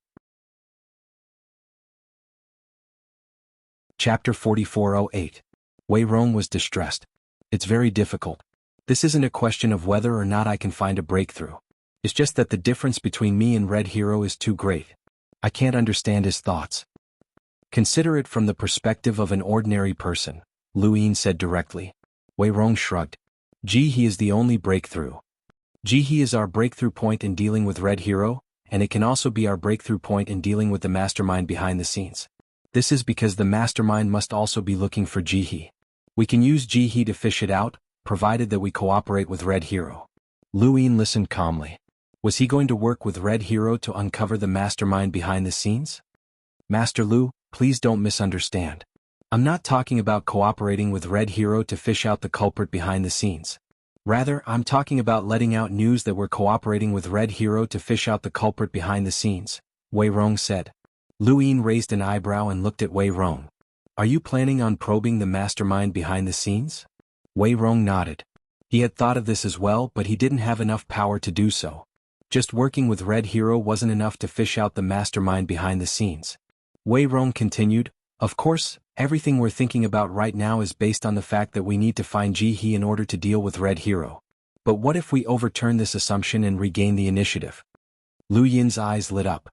Chapter 4408. Wei Rong was distressed. It's very difficult. This isn't a question of whether or not I can find a breakthrough. It's just that the difference between me and Red Hero is too great. I can't understand his thoughts. Consider it from the perspective of an ordinary person, Luin said directly. Wei Rong shrugged. He is the only breakthrough. He is our breakthrough point in dealing with Red Hero, and it can also be our breakthrough point in dealing with the mastermind behind the scenes. This is because the mastermind must also be looking for Jihe. We can use Jihe to fish it out, provided that we cooperate with Red Hero. Luin listened calmly. Was he going to work with Red Hero to uncover the mastermind behind the scenes? Master Lu, please don't misunderstand. I'm not talking about cooperating with Red Hero to fish out the culprit behind the scenes. Rather, I'm talking about letting out news that we're cooperating with Red Hero to fish out the culprit behind the scenes, Wei Rong said. Lu Yin raised an eyebrow and looked at Wei Rong. Are you planning on probing the mastermind behind the scenes? Wei Rong nodded. He had thought of this as well, but he didn't have enough power to do so. Just working with Red Hero wasn't enough to fish out the mastermind behind the scenes. Wei Rong continued, of course, everything we're thinking about right now is based on the fact that we need to find Jihe in order to deal with Red Hero. But what if we overturn this assumption and regain the initiative? Lu Yin's eyes lit up.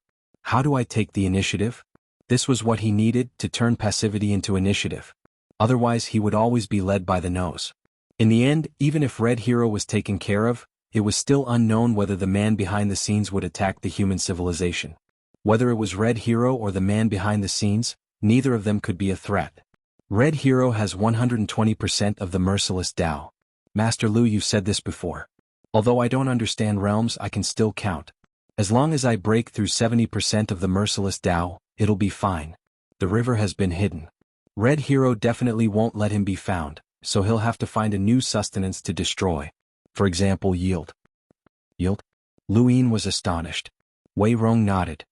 How do I take the initiative? This was what he needed, to turn passivity into initiative. Otherwise he would always be led by the nose. In the end, even if Red Hero was taken care of, it was still unknown whether the man behind the scenes would attack the human civilization. Whether it was Red Hero or the man behind the scenes, neither of them could be a threat. Red Hero has 120% of the merciless Tao. Master Lu, you've said this before. Although I don't understand realms, I can still count. As long as I break through 70% of the merciless Tao, it'll be fine. The river has been hidden. Red Hero definitely won't let him be found, so he'll have to find a new sustenance to destroy. For example, yield. Yield? Lu Yin was astonished. Wei Rong nodded.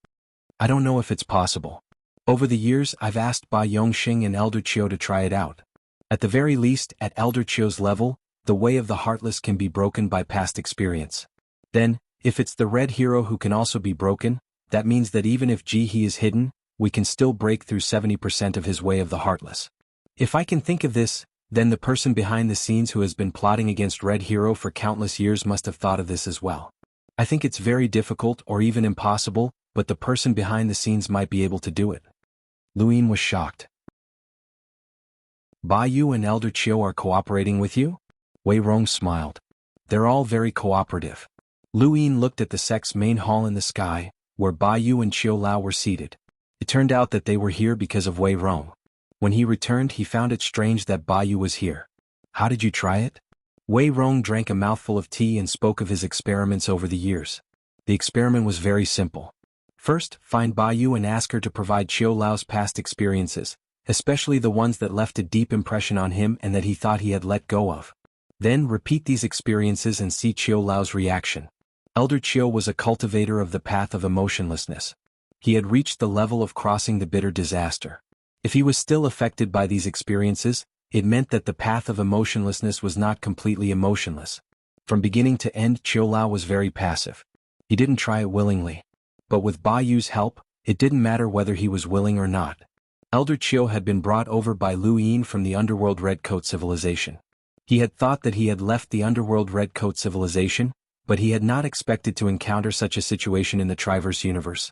I don't know if it's possible. Over the years I've asked Ba Yongxing and Elder Qiu to try it out. At the very least, at Elder Qiu's level, the way of the heartless can be broken by past experience. Then, if it's the Red Hero who can also be broken, that means that even if Jihe is hidden, we can still break through 70% of his way of the heartless. If I can think of this, then the person behind the scenes who has been plotting against Red Hero for countless years must have thought of this as well. I think it's very difficult or even impossible, but the person behind the scenes might be able to do it. Lu Yin was shocked. Ba Yu and Elder Qiu are cooperating with you? Wei Rong smiled. They're all very cooperative. Lu Yin looked at the sect's main hall in the sky, where Ba Yu and Qiu Lao were seated. It turned out that they were here because of Wei Rong. When he returned, he found it strange that Ba Yu was here. How did you try it? Wei Rong drank a mouthful of tea and spoke of his experiments over the years. The experiment was very simple. First, find Ba Yu and ask her to provide Qiu Lao's past experiences, especially the ones that left a deep impression on him and that he thought he had let go of. Then repeat these experiences and see Qiu Lao's reaction. Elder Qiu was a cultivator of the path of emotionlessness. He had reached the level of crossing the bitter disaster. If he was still affected by these experiences, it meant that the path of emotionlessness was not completely emotionless. From beginning to end, Qiu Lao was very passive. He didn't try it willingly. But with Ba Yu's help, it didn't matter whether he was willing or not. Elder Qiu had been brought over by Lu Yin from the underworld Redcoat civilization. He had thought that he had left the underworld Redcoat civilization, but he had not expected to encounter such a situation in the Triverse universe.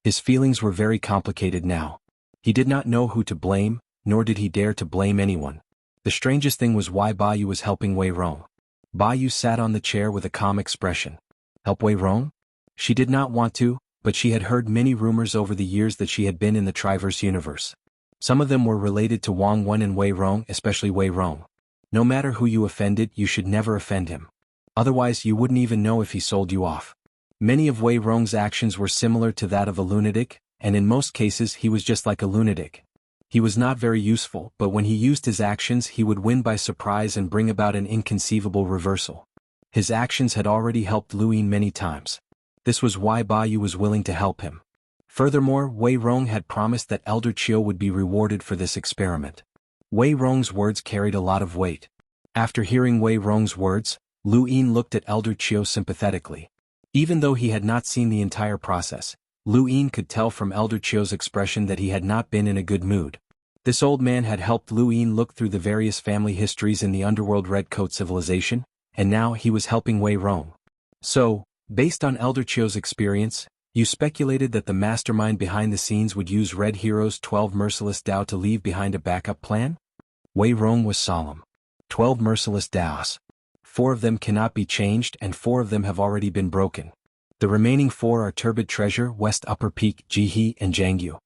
His feelings were very complicated now. He did not know who to blame, nor did he dare to blame anyone. The strangest thing was why Ba Yu was helping Wei Rong. Ba Yu sat on the chair with a calm expression. Help Wei Rong? She did not want to, but she had heard many rumors over the years that she had been in the Triverse universe. Some of them were related to Xuanhuan and Wei Rong, especially Wei Rong. No matter who you offended, you should never offend him. Otherwise you wouldn't even know if he sold you off. Many of Wei Rong's actions were similar to that of a lunatic, and in most cases he was just like a lunatic. He was not very useful, but when he used his actions he would win by surprise and bring about an inconceivable reversal. His actions had already helped Lu Yin many times. This was why Ba Yu was willing to help him. Furthermore, Wei Rong had promised that Elder Qiu would be rewarded for this experiment. Wei Rong's words carried a lot of weight. After hearing Wei Rong's words, Lu Yin looked at Elder Qiu sympathetically. Even though he had not seen the entire process, Lu Yin could tell from Elder Qiu's expression that he had not been in a good mood. This old man had helped Lu Yin look through the various family histories in the underworld Redcoat civilization, and now he was helping Wei Rong. So, based on Elder Qiu's experience, you speculated that the mastermind behind the scenes would use Red Hero's 12 merciless Dao to leave behind a backup plan? Wei Rong was solemn. 12 merciless Daos. 4 of them cannot be changed and 4 of them have already been broken. The remaining 4 are Turbid Treasure, West Upper Peak, Jihe, and Jianghu.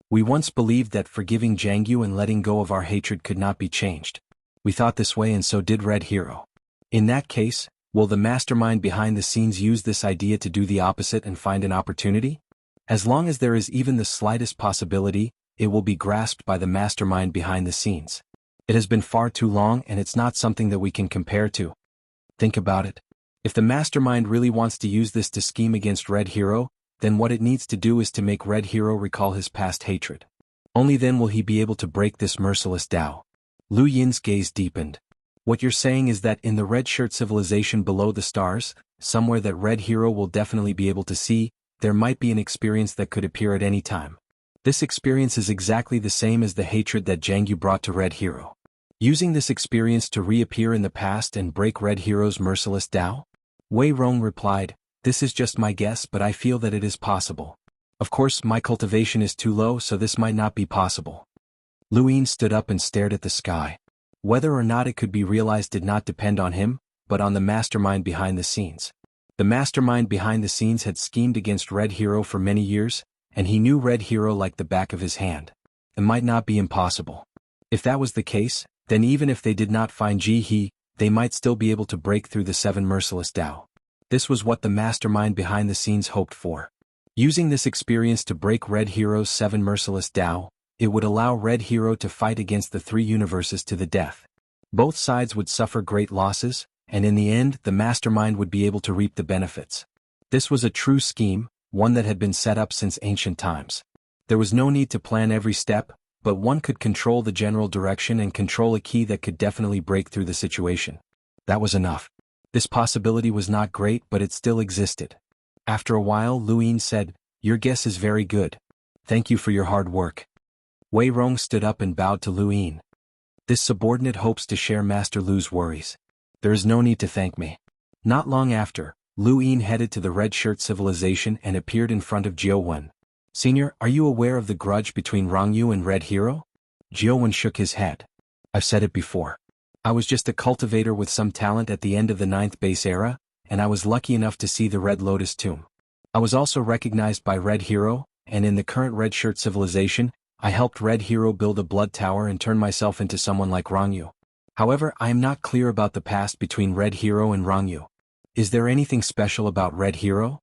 We once believed that forgiving Jianghu and letting go of our hatred could not be changed. We thought this way and so did Red Hero. In that case, will the mastermind behind the scenes use this idea to do the opposite and find an opportunity? As long as there is even the slightest possibility, it will be grasped by the mastermind behind the scenes. It has been far too long and it's not something that we can compare to. Think about it. If the mastermind really wants to use this to scheme against Red Hero, then what it needs to do is to make Red Hero recall his past hatred. Only then will he be able to break this merciless Tao. Lu Yin's gaze deepened. What you're saying is that in the red shirt civilization below the stars, somewhere that Red Hero will definitely be able to see, there might be an experience that could appear at any time. This experience is exactly the same as the hatred that Jianghu brought to Red Hero. Using this experience to reappear in the past and break Red Hero's merciless Tao? Wei Rong replied, "This is just my guess, but I feel that it is possible. Of course, my cultivation is too low, so this might not be possible." Lu Yin stood up and stared at the sky. Whether or not it could be realized did not depend on him, but on the mastermind behind the scenes. The mastermind behind the scenes had schemed against Red Hero for many years, and he knew Red Hero like the back of his hand. It might not be impossible. If that was the case, then even if they did not find Ji He, they might still be able to break through the 7 merciless Tao. This was what the mastermind behind the scenes hoped for. Using this experience to break Red Hero's 7 merciless Tao, it would allow Red Hero to fight against the 3 universes to the death. Both sides would suffer great losses, and in the end the mastermind would be able to reap the benefits. This was a true scheme, one that had been set up since ancient times. There was no need to plan every step, but one could control the general direction and control a key that could definitely break through the situation. That was enough. This possibility was not great, but it still existed. After a while, Lu Yin said, "Your guess is very good. Thank you for your hard work." Wei Rong stood up and bowed to Lu Yin. "This subordinate hopes to share Master Lu's worries. There is no need to thank me." Not long after, Lu Yin headed to the Red Shirt civilization and appeared in front of Xuanhuan. "Senior, are you aware of the grudge between Rongyu and Red Hero?" Xuanhuan shook his head. "I've said it before. I was just a cultivator with some talent at the end of the 9th base era, and I was lucky enough to see the Red Lotus tomb. I was also recognized by Red Hero, and in the current Red Shirt civilization, I helped Red Hero build a blood tower and turn myself into someone like Rongyu. However, I am not clear about the past between Red Hero and Rongyu. Is there anything special about Red Hero?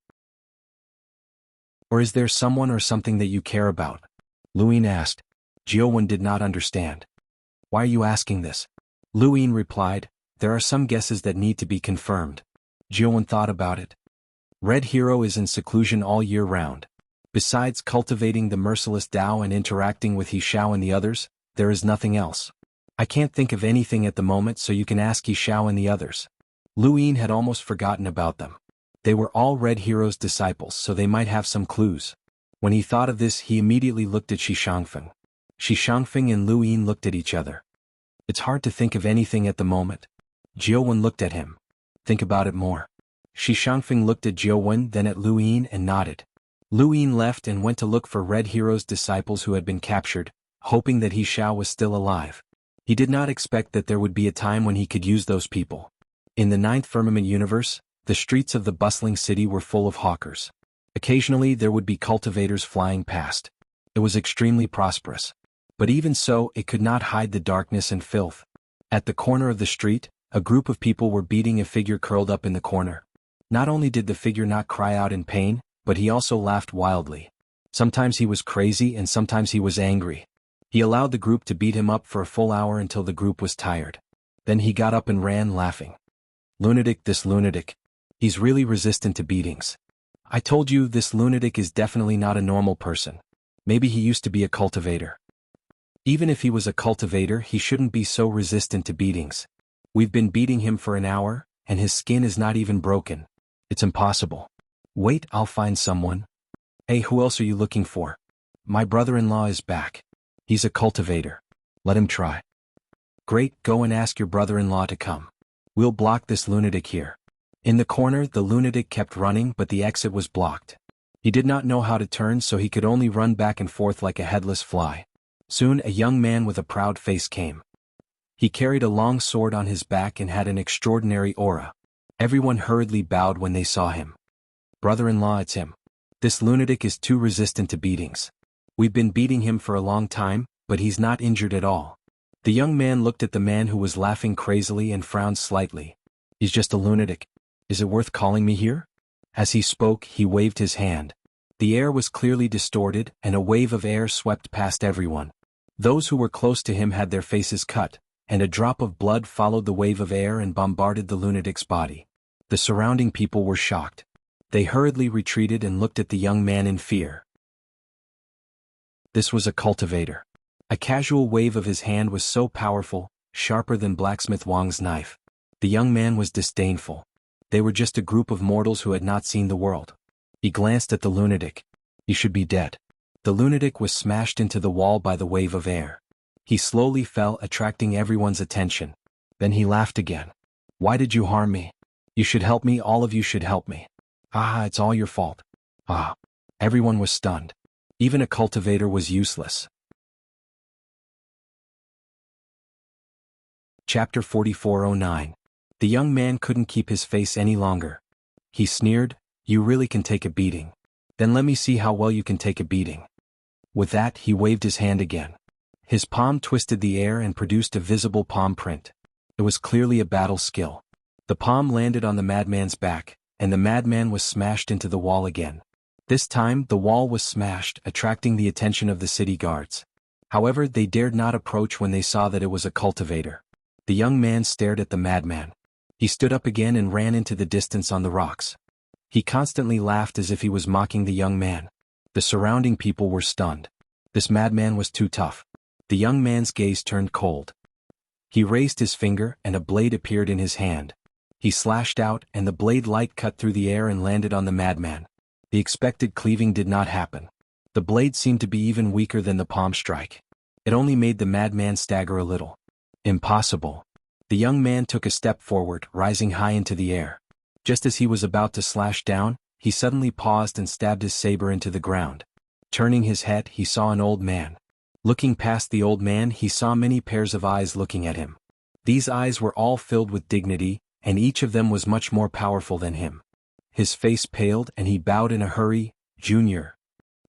Or is there someone or something that you care about?" Lu Yin asked. Xuanhuan did not understand. "Why are you asking this?" Lu Yin replied, "There are some guesses that need to be confirmed." Xuanhuan thought about it. Red Hero is in seclusion all year round. Besides cultivating the merciless Tao and interacting with Xiao and the others, there is nothing else. I can't think of anything at the moment, so you can ask Xiao and the others. Lu Yin had almost forgotten about them. They were all Red Hero's disciples, so they might have some clues. When he thought of this, he immediately looked at Xianxia. Xianxia and Lu Yin looked at each other. "It's hard to think of anything at the moment." Xuanhuan looked at him. "Think about it more." Xianxia looked at Xuanhuan, then at Lu Yin and nodded. Lu Yin left and went to look for Red Hero's disciples who had been captured, hoping that Xiao was still alive. He did not expect that there would be a time when he could use those people. In the 9th firmament universe, the streets of the bustling city were full of hawkers. Occasionally there would be cultivators flying past. It was extremely prosperous. But even so, it could not hide the darkness and filth. At the corner of the street, a group of people were beating a figure curled up in the corner. Not only did the figure not cry out in pain, but he also laughed wildly. Sometimes he was crazy and sometimes he was angry. He allowed the group to beat him up for a full hour until the group was tired. Then he got up and ran laughing. "Lunatic, this lunatic. He's really resistant to beatings. I told you, this lunatic is definitely not a normal person. Maybe he used to be a cultivator. Even if he was a cultivator, he shouldn't be so resistant to beatings. We've been beating him for an hour, and his skin is not even broken. It's impossible. Wait, I'll find someone." "Hey, who else are you looking for?" "My brother-in-law is back. He's a cultivator. Let him try." "Great, go and ask your brother-in-law to come. We'll block this lunatic here." In the corner, the lunatic kept running, but the exit was blocked. He did not know how to turn, so he could only run back and forth like a headless fly. Soon a young man with a proud face came. He carried a long sword on his back and had an extraordinary aura. Everyone hurriedly bowed when they saw him. "Brother-in-law, it's him. This lunatic is too resistant to beatings. We've been beating him for a long time, but he's not injured at all." The young man looked at the man who was laughing crazily and frowned slightly. "He's just a lunatic. Is it worth calling me here?" As he spoke, he waved his hand. The air was clearly distorted, and a wave of air swept past everyone. Those who were close to him had their faces cut, and a drop of blood followed the wave of air and bombarded the lunatic's body. The surrounding people were shocked. They hurriedly retreated and looked at the young man in fear. This was a cultivator. A casual wave of his hand was so powerful, sharper than blacksmith Wang's knife. The young man was disdainful. They were just a group of mortals who had not seen the world. He glanced at the lunatic. He should be dead. The lunatic was smashed into the wall by the wave of air. He slowly fell, attracting everyone's attention. Then he laughed again. Why did you harm me? You should help me, all of you should help me. Ah, it's all your fault. Ah. Everyone was stunned. Even a cultivator was useless. Chapter 4409. The young man couldn't keep his face any longer. He sneered, "You really can take a beating. Then let me see how well you can take a beating." With that, he waved his hand again. His palm twisted the air and produced a visible palm print. It was clearly a battle skill. The palm landed on the madman's back, and the madman was smashed into the wall again. This time, the wall was smashed, attracting the attention of the city guards. However, they dared not approach when they saw that it was a cultivator. The young man stared at the madman. He stood up again and ran into the distance on the rocks. He constantly laughed as if he was mocking the young man. The surrounding people were stunned. This madman was too tough. The young man's gaze turned cold. He raised his finger and a blade appeared in his hand. He slashed out and the blade light cut through the air and landed on the madman. The expected cleaving did not happen. The blade seemed to be even weaker than the palm strike. It only made the madman stagger a little. Impossible. The young man took a step forward, rising high into the air. Just as he was about to slash down, he suddenly paused and stabbed his saber into the ground. Turning his head, he saw an old man. Looking past the old man, he saw many pairs of eyes looking at him. These eyes were all filled with dignity, and each of them was much more powerful than him. His face paled and he bowed in a hurry. "Junior.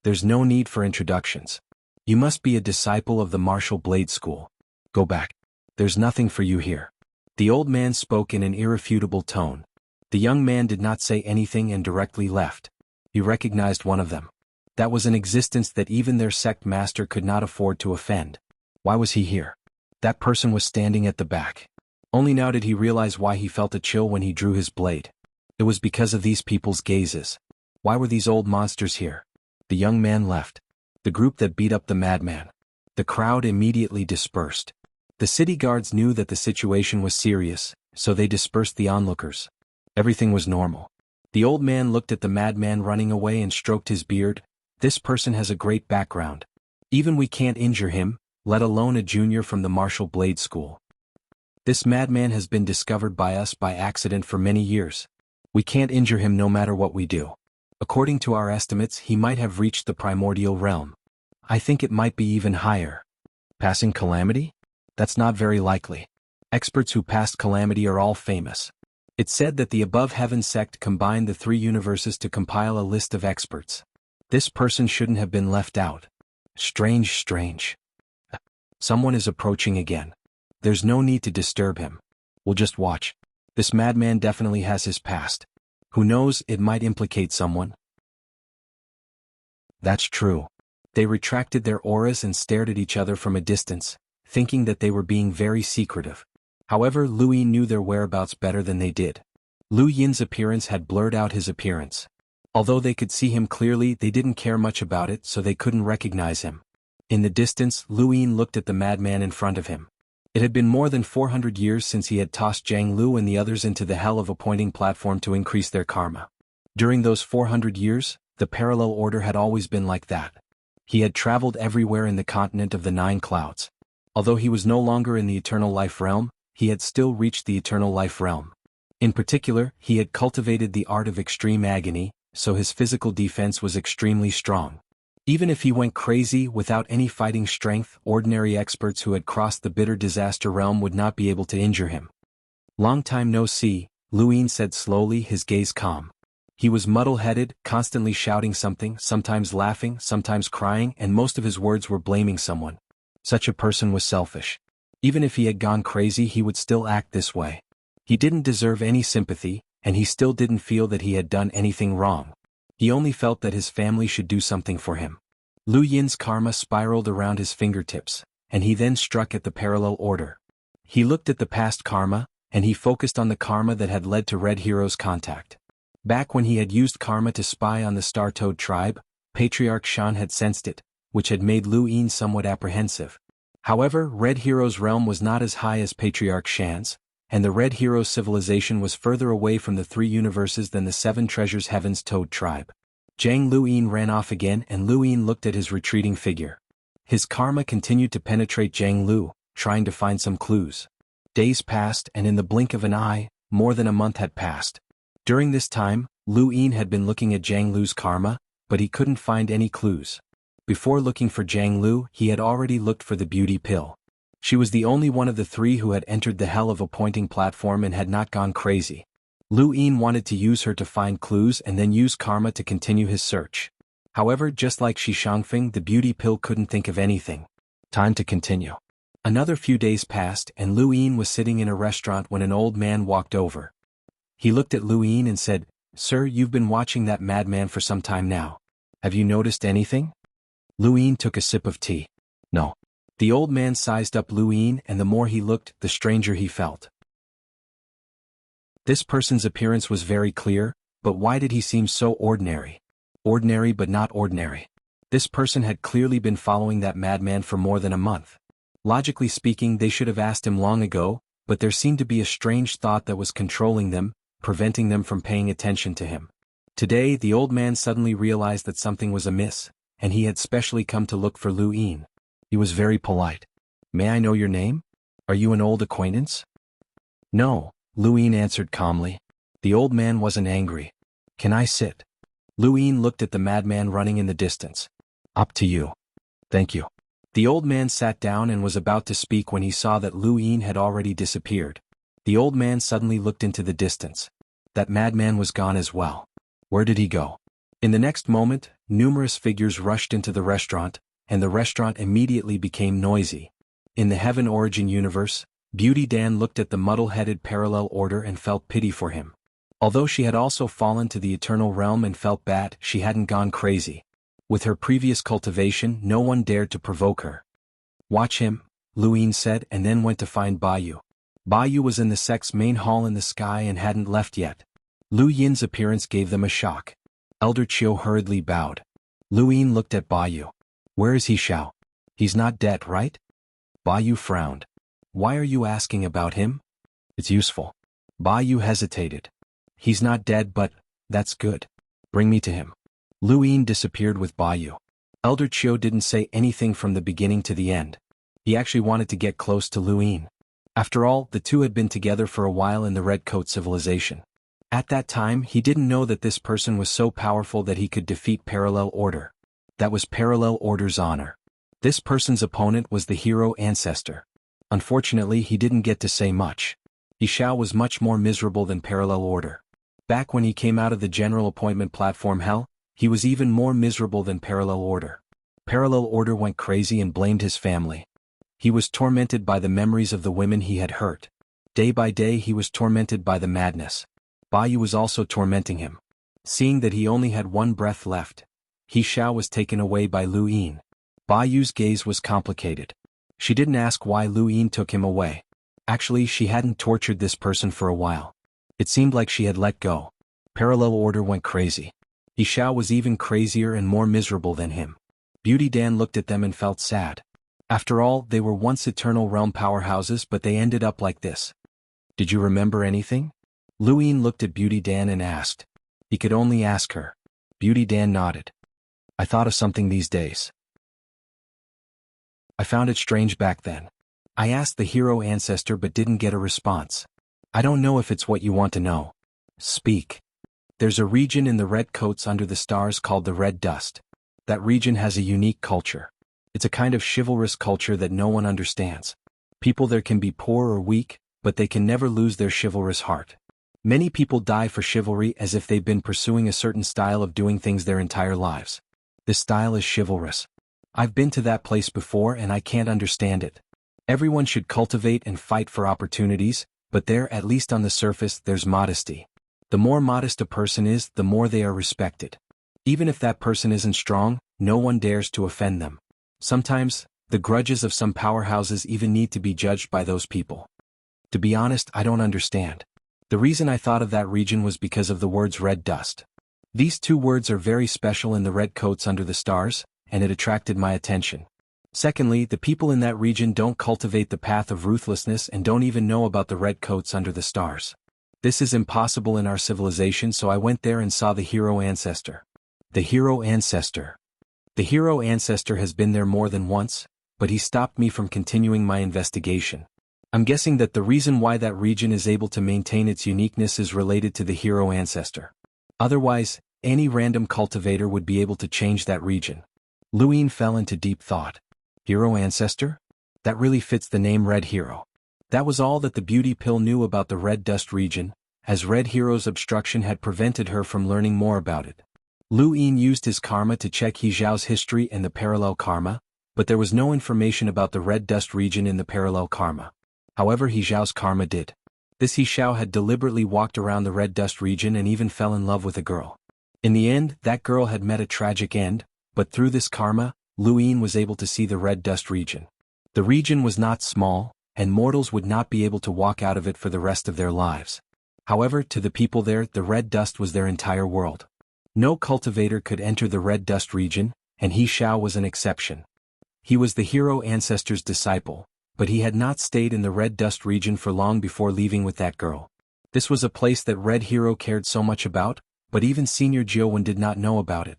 There's no need for introductions. You must be a disciple of the martial blade school. Go back. There's nothing for you here." The old man spoke in an irrefutable tone. The young man did not say anything and directly left. He recognized one of them. That was an existence that even their sect master could not afford to offend. Why was he here? That person was standing at the back. Only now did he realize why he felt a chill when he drew his blade. It was because of these people's gazes. Why were these old monsters here? The young man left. The group that beat up the madman. The crowd immediately dispersed. The city guards knew that the situation was serious, so they dispersed the onlookers. Everything was normal. The old man looked at the madman running away and stroked his beard. This person has a great background. Even we can't injure him, let alone a junior from the martial blade school. This madman has been discovered by us by accident for many years. We can't injure him no matter what we do. According to our estimates, he might have reached the primordial realm. I think it might be even higher. Passing Calamity? That's not very likely. Experts who passed Calamity are all famous. It's said that the Above Heaven sect combined the three universes to compile a list of experts. This person shouldn't have been left out. Strange. Someone is approaching again. There's no need to disturb him. We'll just watch. This madman definitely has his past. Who knows, it might implicate someone. That's true. They retracted their auras and stared at each other from a distance, thinking that they were being very secretive. However, Lu Yin knew their whereabouts better than they did. Lu Yin's appearance had blurred out his appearance. Although they could see him clearly, they didn't care much about it, so they couldn't recognize him. In the distance, Lu Yin looked at the madman in front of him. It had been more than 400 years since he had tossed Zhang Lu and the others into the hell of a pointing platform to increase their karma. During those 400 years, the parallel order had always been like that. He had traveled everywhere in the continent of the Nine Clouds. Although he was no longer in the Eternal Life Realm, he had still reached the Eternal Life Realm. In particular, he had cultivated the art of extreme agony, so his physical defense was extremely strong. Even if he went crazy without any fighting strength, ordinary experts who had crossed the bitter disaster realm would not be able to injure him. "Long time no see," Lu Yin said slowly, his gaze calm. He was muddle-headed, constantly shouting something, sometimes laughing, sometimes crying, and most of his words were blaming someone. Such a person was selfish. Even if he had gone crazy, he would still act this way. He didn't deserve any sympathy, and he still didn't feel that he had done anything wrong. He only felt that his family should do something for him. Lu Yin's karma spiraled around his fingertips, and he then struck at the parallel order. He looked at the past karma, and he focused on the karma that had led to Red Hero's contact. Back when he had used karma to spy on the Star-Toad tribe, Patriarch Shan had sensed it, which had made Lu Yin somewhat apprehensive. However, Red Hero's realm was not as high as Patriarch Shan's, and the Red Hero's civilization was further away from the 3 universes than the 7 treasures Heaven's Toad tribe. Jiang Lu Yin ran off again, and Lu Yin looked at his retreating figure. His karma continued to penetrate Jiang Lu, trying to find some clues. Days passed, and in the blink of an eye, more than a month had passed. During this time, Lu Yin had been looking at Jiang Lu's karma, but he couldn't find any clues. Before looking for Jiang Lu, he had already looked for the beauty pill. She was the only one of the 3 who had entered the hell of a pointing platform and had not gone crazy. Lu Yin wanted to use her to find clues and then use karma to continue his search. However, just like Shi Shangfeng, the beauty pill couldn't think of anything. Time to continue. Another few days passed, and Lu Yin was sitting in a restaurant when an old man walked over. He looked at Lu Yin and said, "Sir, you've been watching that madman for some time now. Have you noticed anything?" Lu Yin took a sip of tea. "No." The old man sized up Lu Yin, and the more he looked, the stranger he felt. This person's appearance was very clear, but why did he seem so ordinary? Ordinary but not ordinary. This person had clearly been following that madman for more than a month. Logically speaking, they should have asked him long ago, but there seemed to be a strange thought that was controlling them, preventing them from paying attention to him. Today, the old man suddenly realized that something was amiss, and he had specially come to look for Lu Yin. He was very polite. "May I know your name? Are you an old acquaintance?" "No," Lu Yin answered calmly. The old man wasn't angry. "Can I sit?" Lu Yin looked at the madman running in the distance. "Up to you." "Thank you." The old man sat down and was about to speak when he saw that Lu Yin had already disappeared. The old man suddenly looked into the distance. That madman was gone as well. Where did he go? In the next moment, numerous figures rushed into the restaurant, and the restaurant immediately became noisy. In the Heaven Origin universe, Beauty Dan looked at the muddle-headed parallel order and felt pity for him. Although she had also fallen to the eternal realm and felt bad, she hadn't gone crazy. With her previous cultivation, no one dared to provoke her. "Watch him," Lu Yin said, and then went to find Yu. Yu was in the sect's main hall in the sky and hadn't left yet. Lu Yin's appearance gave them a shock. Elder Chiu hurriedly bowed. Lu Yin looked at Yu. "Where is he, Xiao? He's not dead, right?" Yu frowned. "Why are you asking about him?" "It's useful." Yu hesitated. "He's not dead, but that's good. Bring me to him." Lu Yin disappeared with Yu. Elder Chiu didn't say anything from the beginning to the end. He actually wanted to get close to Lu Yin. After all, the two had been together for a while in the Red Coat civilization. At that time, he didn't know that this person was so powerful that he could defeat Parallel Order. That was Parallel Order's honor. This person's opponent was the hero ancestor. Unfortunately, he didn't get to say much. Xiao was much more miserable than Parallel Order. Back when he came out of the general appointment platform hell, he was even more miserable than Parallel Order. Parallel Order went crazy and blamed his family. He was tormented by the memories of the women he had hurt. Day by day he was tormented by the madness. Yu was also tormenting him. Seeing that he only had one breath left, Xiao was taken away by Lu Yin. Yu's gaze was complicated. She didn't ask why Lu Yin took him away. Actually, she hadn't tortured this person for a while. It seemed like she had let go. Parallel Order went crazy. Xiao was even crazier and more miserable than him. Beauty Dan looked at them and felt sad. After all, they were once Eternal Realm powerhouses, but they ended up like this. "Did you remember anything?" Lu Yin looked at Beauty Dan and asked. He could only ask her. Beauty Dan nodded. "I thought of something these days. I found it strange back then. I asked the hero ancestor but didn't get a response. I don't know if it's what you want to know." "Speak." "There's a region in the Red Coats under the stars called the Red Dust. That region has a unique culture. It's a kind of chivalrous culture that no one understands. People there can be poor or weak, but they can never lose their chivalrous heart. Many people die for chivalry as if they've been pursuing a certain style of doing things their entire lives. This style is chivalrous. I've been to that place before and I can't understand it. Everyone should cultivate and fight for opportunities, but there, at least on the surface, there's modesty. The more modest a person is, the more they are respected. Even if that person isn't strong, no one dares to offend them. Sometimes, the grudges of some powerhouses even need to be judged by those people. To be honest, I don't understand. The reason I thought of that region was because of the words red dust. These two words are very special in the red coats under the stars, and it attracted my attention. Secondly, the people in that region don't cultivate the path of ruthlessness and don't even know about the red coats under the stars. This is impossible in our civilization, so I went there and saw the hero ancestor. The hero ancestor. The hero ancestor has been there more than once, but he stopped me from continuing my investigation. I'm guessing that the reason why that region is able to maintain its uniqueness is related to the hero ancestor. Otherwise, any random cultivator would be able to change that region. Luin fell into deep thought. Hero ancestor? That really fits the name Red Hero. That was all that the beauty pill knew about the red dust region, as Red Hero's obstruction had prevented her from learning more about it. Luin used his karma to check He Zhao's history and the parallel karma, but there was no information about the red dust region in the parallel karma. However, He Zhao's karma did. This He Zhao had deliberately walked around the red dust region and even fell in love with a girl. In the end, that girl had met a tragic end, but through this karma, Luin was able to see the red dust region. The region was not small, and mortals would not be able to walk out of it for the rest of their lives. However, to the people there, the red dust was their entire world. No cultivator could enter the red dust region, and He Zhao was an exception. He was the hero ancestor's disciple, but he had not stayed in the red dust region for long before leaving with that girl. This was a place that Red Hero cared so much about, but even Senior Jianghu did not know about it.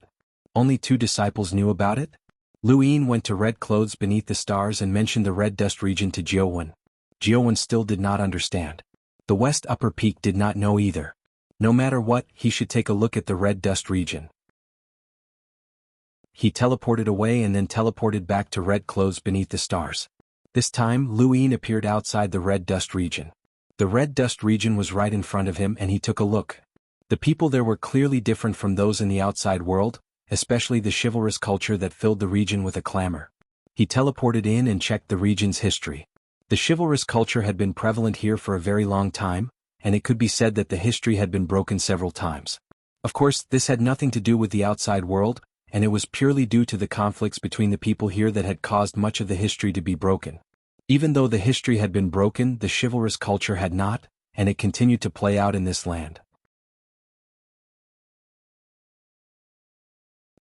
Only 2 disciples knew about it? Luin went to Red Clothes Beneath the Stars and mentioned the red dust region to Jianghu. Jianghu still did not understand. The West Upper Peak did not know either. No matter what, he should take a look at the red dust region. He teleported away and then teleported back to Red Clothes Beneath the Stars. This time, Luin appeared outside the red dust region. The red dust region was right in front of him and he took a look. The people there were clearly different from those in the outside world, especially the chivalrous culture that filled the region with a clamor. He teleported in and checked the region's history. The chivalrous culture had been prevalent here for a very long time, and it could be said that the history had been broken several times. Of course, this had nothing to do with the outside world, and it was purely due to the conflicts between the people here that had caused much of the history to be broken. Even though the history had been broken, the chivalrous culture had not, and it continued to play out in this land.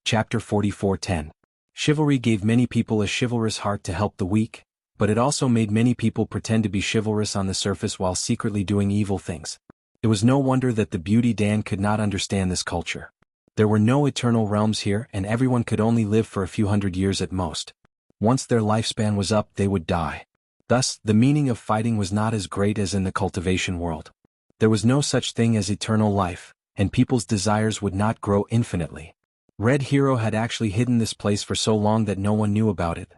Chapter 44:10. Chivalry gave many people a chivalrous heart to help the weak, but it also made many people pretend to be chivalrous on the surface while secretly doing evil things. It was no wonder that the beauty Dan could not understand this culture. There were no eternal realms here and everyone could only live for a few hundred years at most. Once their lifespan was up, they would die. Thus, the meaning of fighting was not as great as in the cultivation world. There was no such thing as eternal life, and people's desires would not grow infinitely. Red Hero had actually hidden this place for so long that no one knew about it.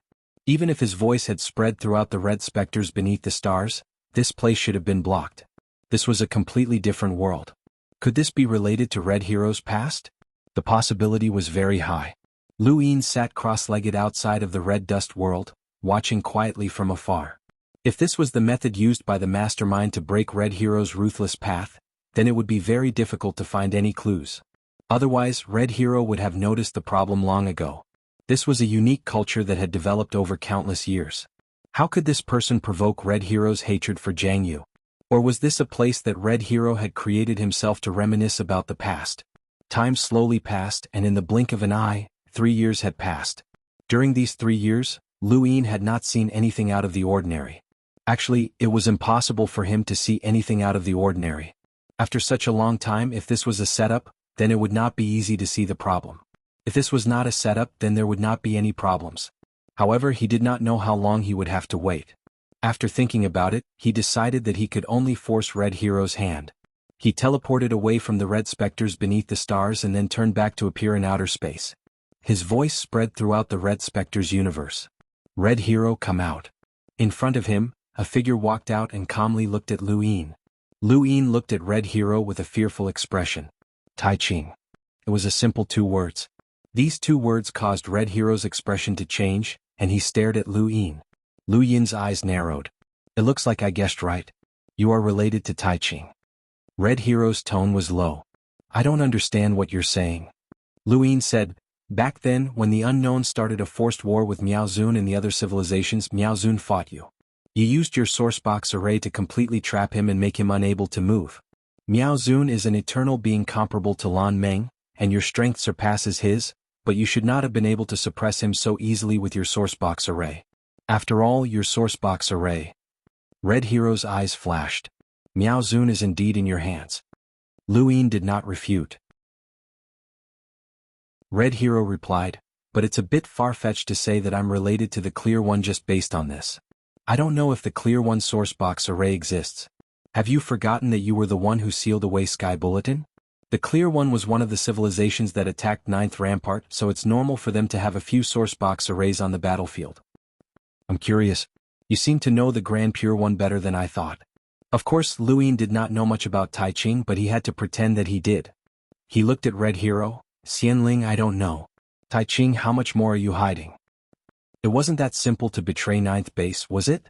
Even if his voice had spread throughout the red specters beneath the stars, this place should have been blocked. This was a completely different world. Could this be related to Red Hero's past? The possibility was very high. Luin sat cross-legged outside of the red dust world, watching quietly from afar. If this was the method used by the mastermind to break Red Hero's ruthless path, then it would be very difficult to find any clues. Otherwise, Red Hero would have noticed the problem long ago. This was a unique culture that had developed over countless years. How could this person provoke Red Hero's hatred for Jianghu? Or was this a place that Red Hero had created himself to reminisce about the past? Time slowly passed and in the blink of an eye, 3 years had passed. During these 3 years, Luin had not seen anything out of the ordinary. Actually, it was impossible for him to see anything out of the ordinary. After such a long time, if this was a setup, then it would not be easy to see the problem. If this was not a setup, then there would not be any problems. However, he did not know how long he would have to wait. After thinking about it, he decided that he could only force Red Hero's hand. He teleported away from the red specters beneath the stars and then turned back to appear in outer space. His voice spread throughout the red specters universe. Red Hero, come out. In front of him, a figure walked out and calmly looked at Luin. Luin looked at Red Hero with a fearful expression. Tai Ching. It was a simple 2 words. These 2 words caused Red Hero's expression to change, and he stared at Luin. Luin's eyes narrowed. It looks like I guessed right. You are related to Tai Ching. Red Hero's tone was low. I don't understand what you're saying. Luin said, back then, when the unknown started a forced war with Miaozun and the other civilizations, Miaozun fought you. You used your sourcebox array to completely trap him and make him unable to move. Miao Zun is an eternal being comparable to Lan Meng, and your strength surpasses his, but you should not have been able to suppress him so easily with your sourcebox array. After all, your sourcebox array. Red Hero's eyes flashed. Miao Zun is indeed in your hands. Lu Yin did not refute. Red Hero replied, but it's a bit far-fetched to say that I'm related to the Clear One just based on this. I don't know if the Clear One sourcebox array exists. Have you forgotten that you were the one who sealed away Sky Bulletin? The Clear One was one of the civilizations that attacked Ninth Rampart, so it's normal for them to have a few sourcebox arrays on the battlefield. I'm curious. You seem to know the Grand Pure One better than I thought. Of course, Lu Yin did not know much about Tai Ching, but he had to pretend that he did. He looked at Red Hero. Xianling, I don't know. Tai Ching, how much more are you hiding? It wasn't that simple to betray Ninth Base, was it?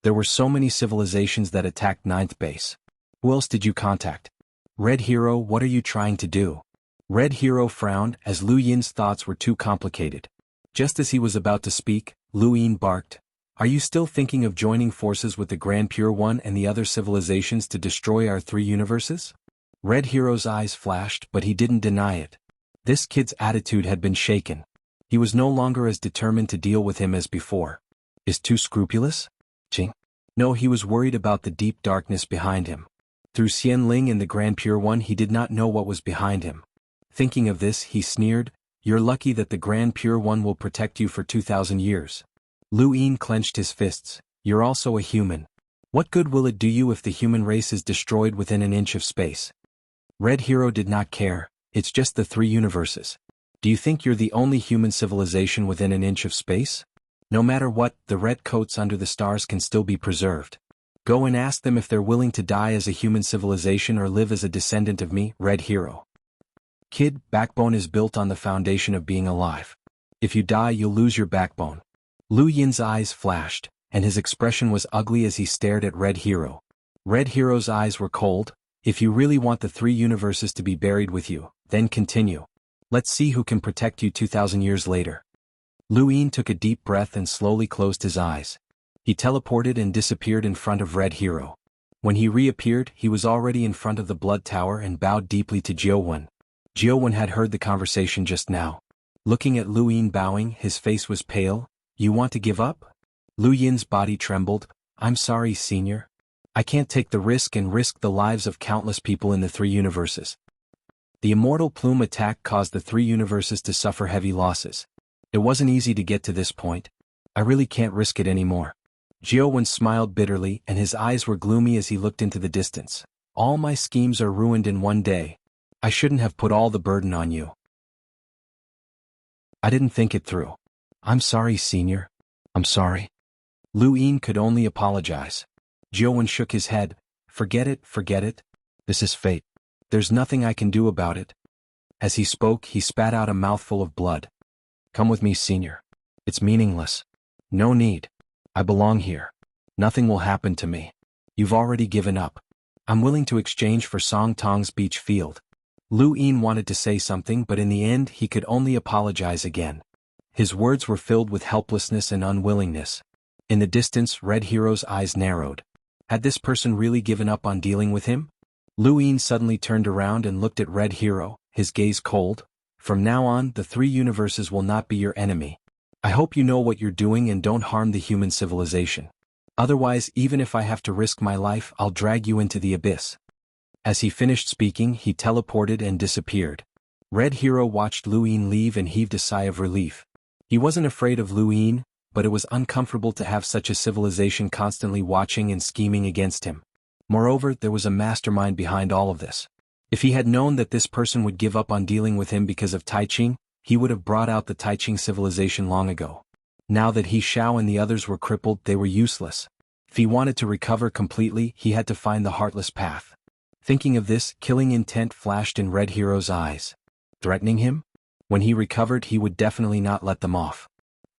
There were so many civilizations that attacked Ninth Base. Who else did you contact? Red Hero, what are you trying to do? Red Hero frowned, as Lu Yin's thoughts were too complicated. Just as he was about to speak, Lu Yin barked. Are you still thinking of joining forces with the Grand Pure One and the other civilizations to destroy our 3 universes? Red Hero's eyes flashed, but he didn't deny it. This kid's attitude had been shaken. He was no longer as determined to deal with him as before. Is too scrupulous? Ching? No, he was worried about the deep darkness behind him. Through Xianling and the Grand Pure One, he did not know what was behind him. Thinking of this, he sneered, You're lucky that the Grand Pure One will protect you for 2,000 years. Lu Yin clenched his fists. You're also a human. What good will it do you if the human race is destroyed within an inch of space? Red Hero did not care. It's just the 3 universes. Do you think you're the only human civilization within an inch of space? No matter what, the red coats under the stars can still be preserved. Go and ask them if they're willing to die as a human civilization or live as a descendant of me, Red Hero. Kid, backbone is built on the foundation of being alive. If you die, you'll lose your backbone. Lu Yin's eyes flashed, and his expression was ugly as he stared at Red Hero. Red Hero's eyes were cold. If you really want the 3 universes to be buried with you, then continue. Let's see who can protect you 2,000 years later. Lu Yin took a deep breath and slowly closed his eyes. He teleported and disappeared in front of Red Hero. When he reappeared, he was already in front of the Blood Tower and bowed deeply to Jianghu. Jianghu had heard the conversation just now. Looking at Lu Yin bowing, his face was pale. You want to give up? Lu Yin's body trembled. I'm sorry, Senior. I can't take the risk and risk the lives of countless people in the 3 universes. The immortal plume attack caused the 3 universes to suffer heavy losses. It wasn't easy to get to this point. I really can't risk it anymore. Jianghu smiled bitterly, and his eyes were gloomy as he looked into the distance. All my schemes are ruined in one day. I shouldn't have put all the burden on you. I didn't think it through. I'm sorry, Senior. I'm sorry. Lu Yin could only apologize. Jianghu shook his head. Forget it, forget it. This is fate. There's nothing I can do about it. As he spoke, he spat out a mouthful of blood. Come with me, Senior. It's meaningless. No need. I belong here. Nothing will happen to me. You've already given up. I'm willing to exchange for Song Tong's beach field. Lu Yin wanted to say something, but in the end he could only apologize again. His words were filled with helplessness and unwillingness. In the distance, Red Hero's eyes narrowed. Had this person really given up on dealing with him? Lu Yin suddenly turned around and looked at Red Hero, his gaze cold. From now on, the 3 universes will not be your enemy. I hope you know what you're doing and don't harm the human civilization. Otherwise, even if I have to risk my life, I'll drag you into the abyss. As he finished speaking, he teleported and disappeared. Red Hero watched Lu Yin leave and heaved a sigh of relief. He wasn't afraid of Lu Yin, but it was uncomfortable to have such a civilization constantly watching and scheming against him. Moreover, there was a mastermind behind all of this. If he had known that this person would give up on dealing with him because of Tai Ching, he would have brought out the Tai Ching civilization long ago. Now that He Xiao and the others were crippled, they were useless. If he wanted to recover completely, he had to find the heartless path. Thinking of this, killing intent flashed in Red Hero's eyes. Threatening him? When he recovered, he would definitely not let them off.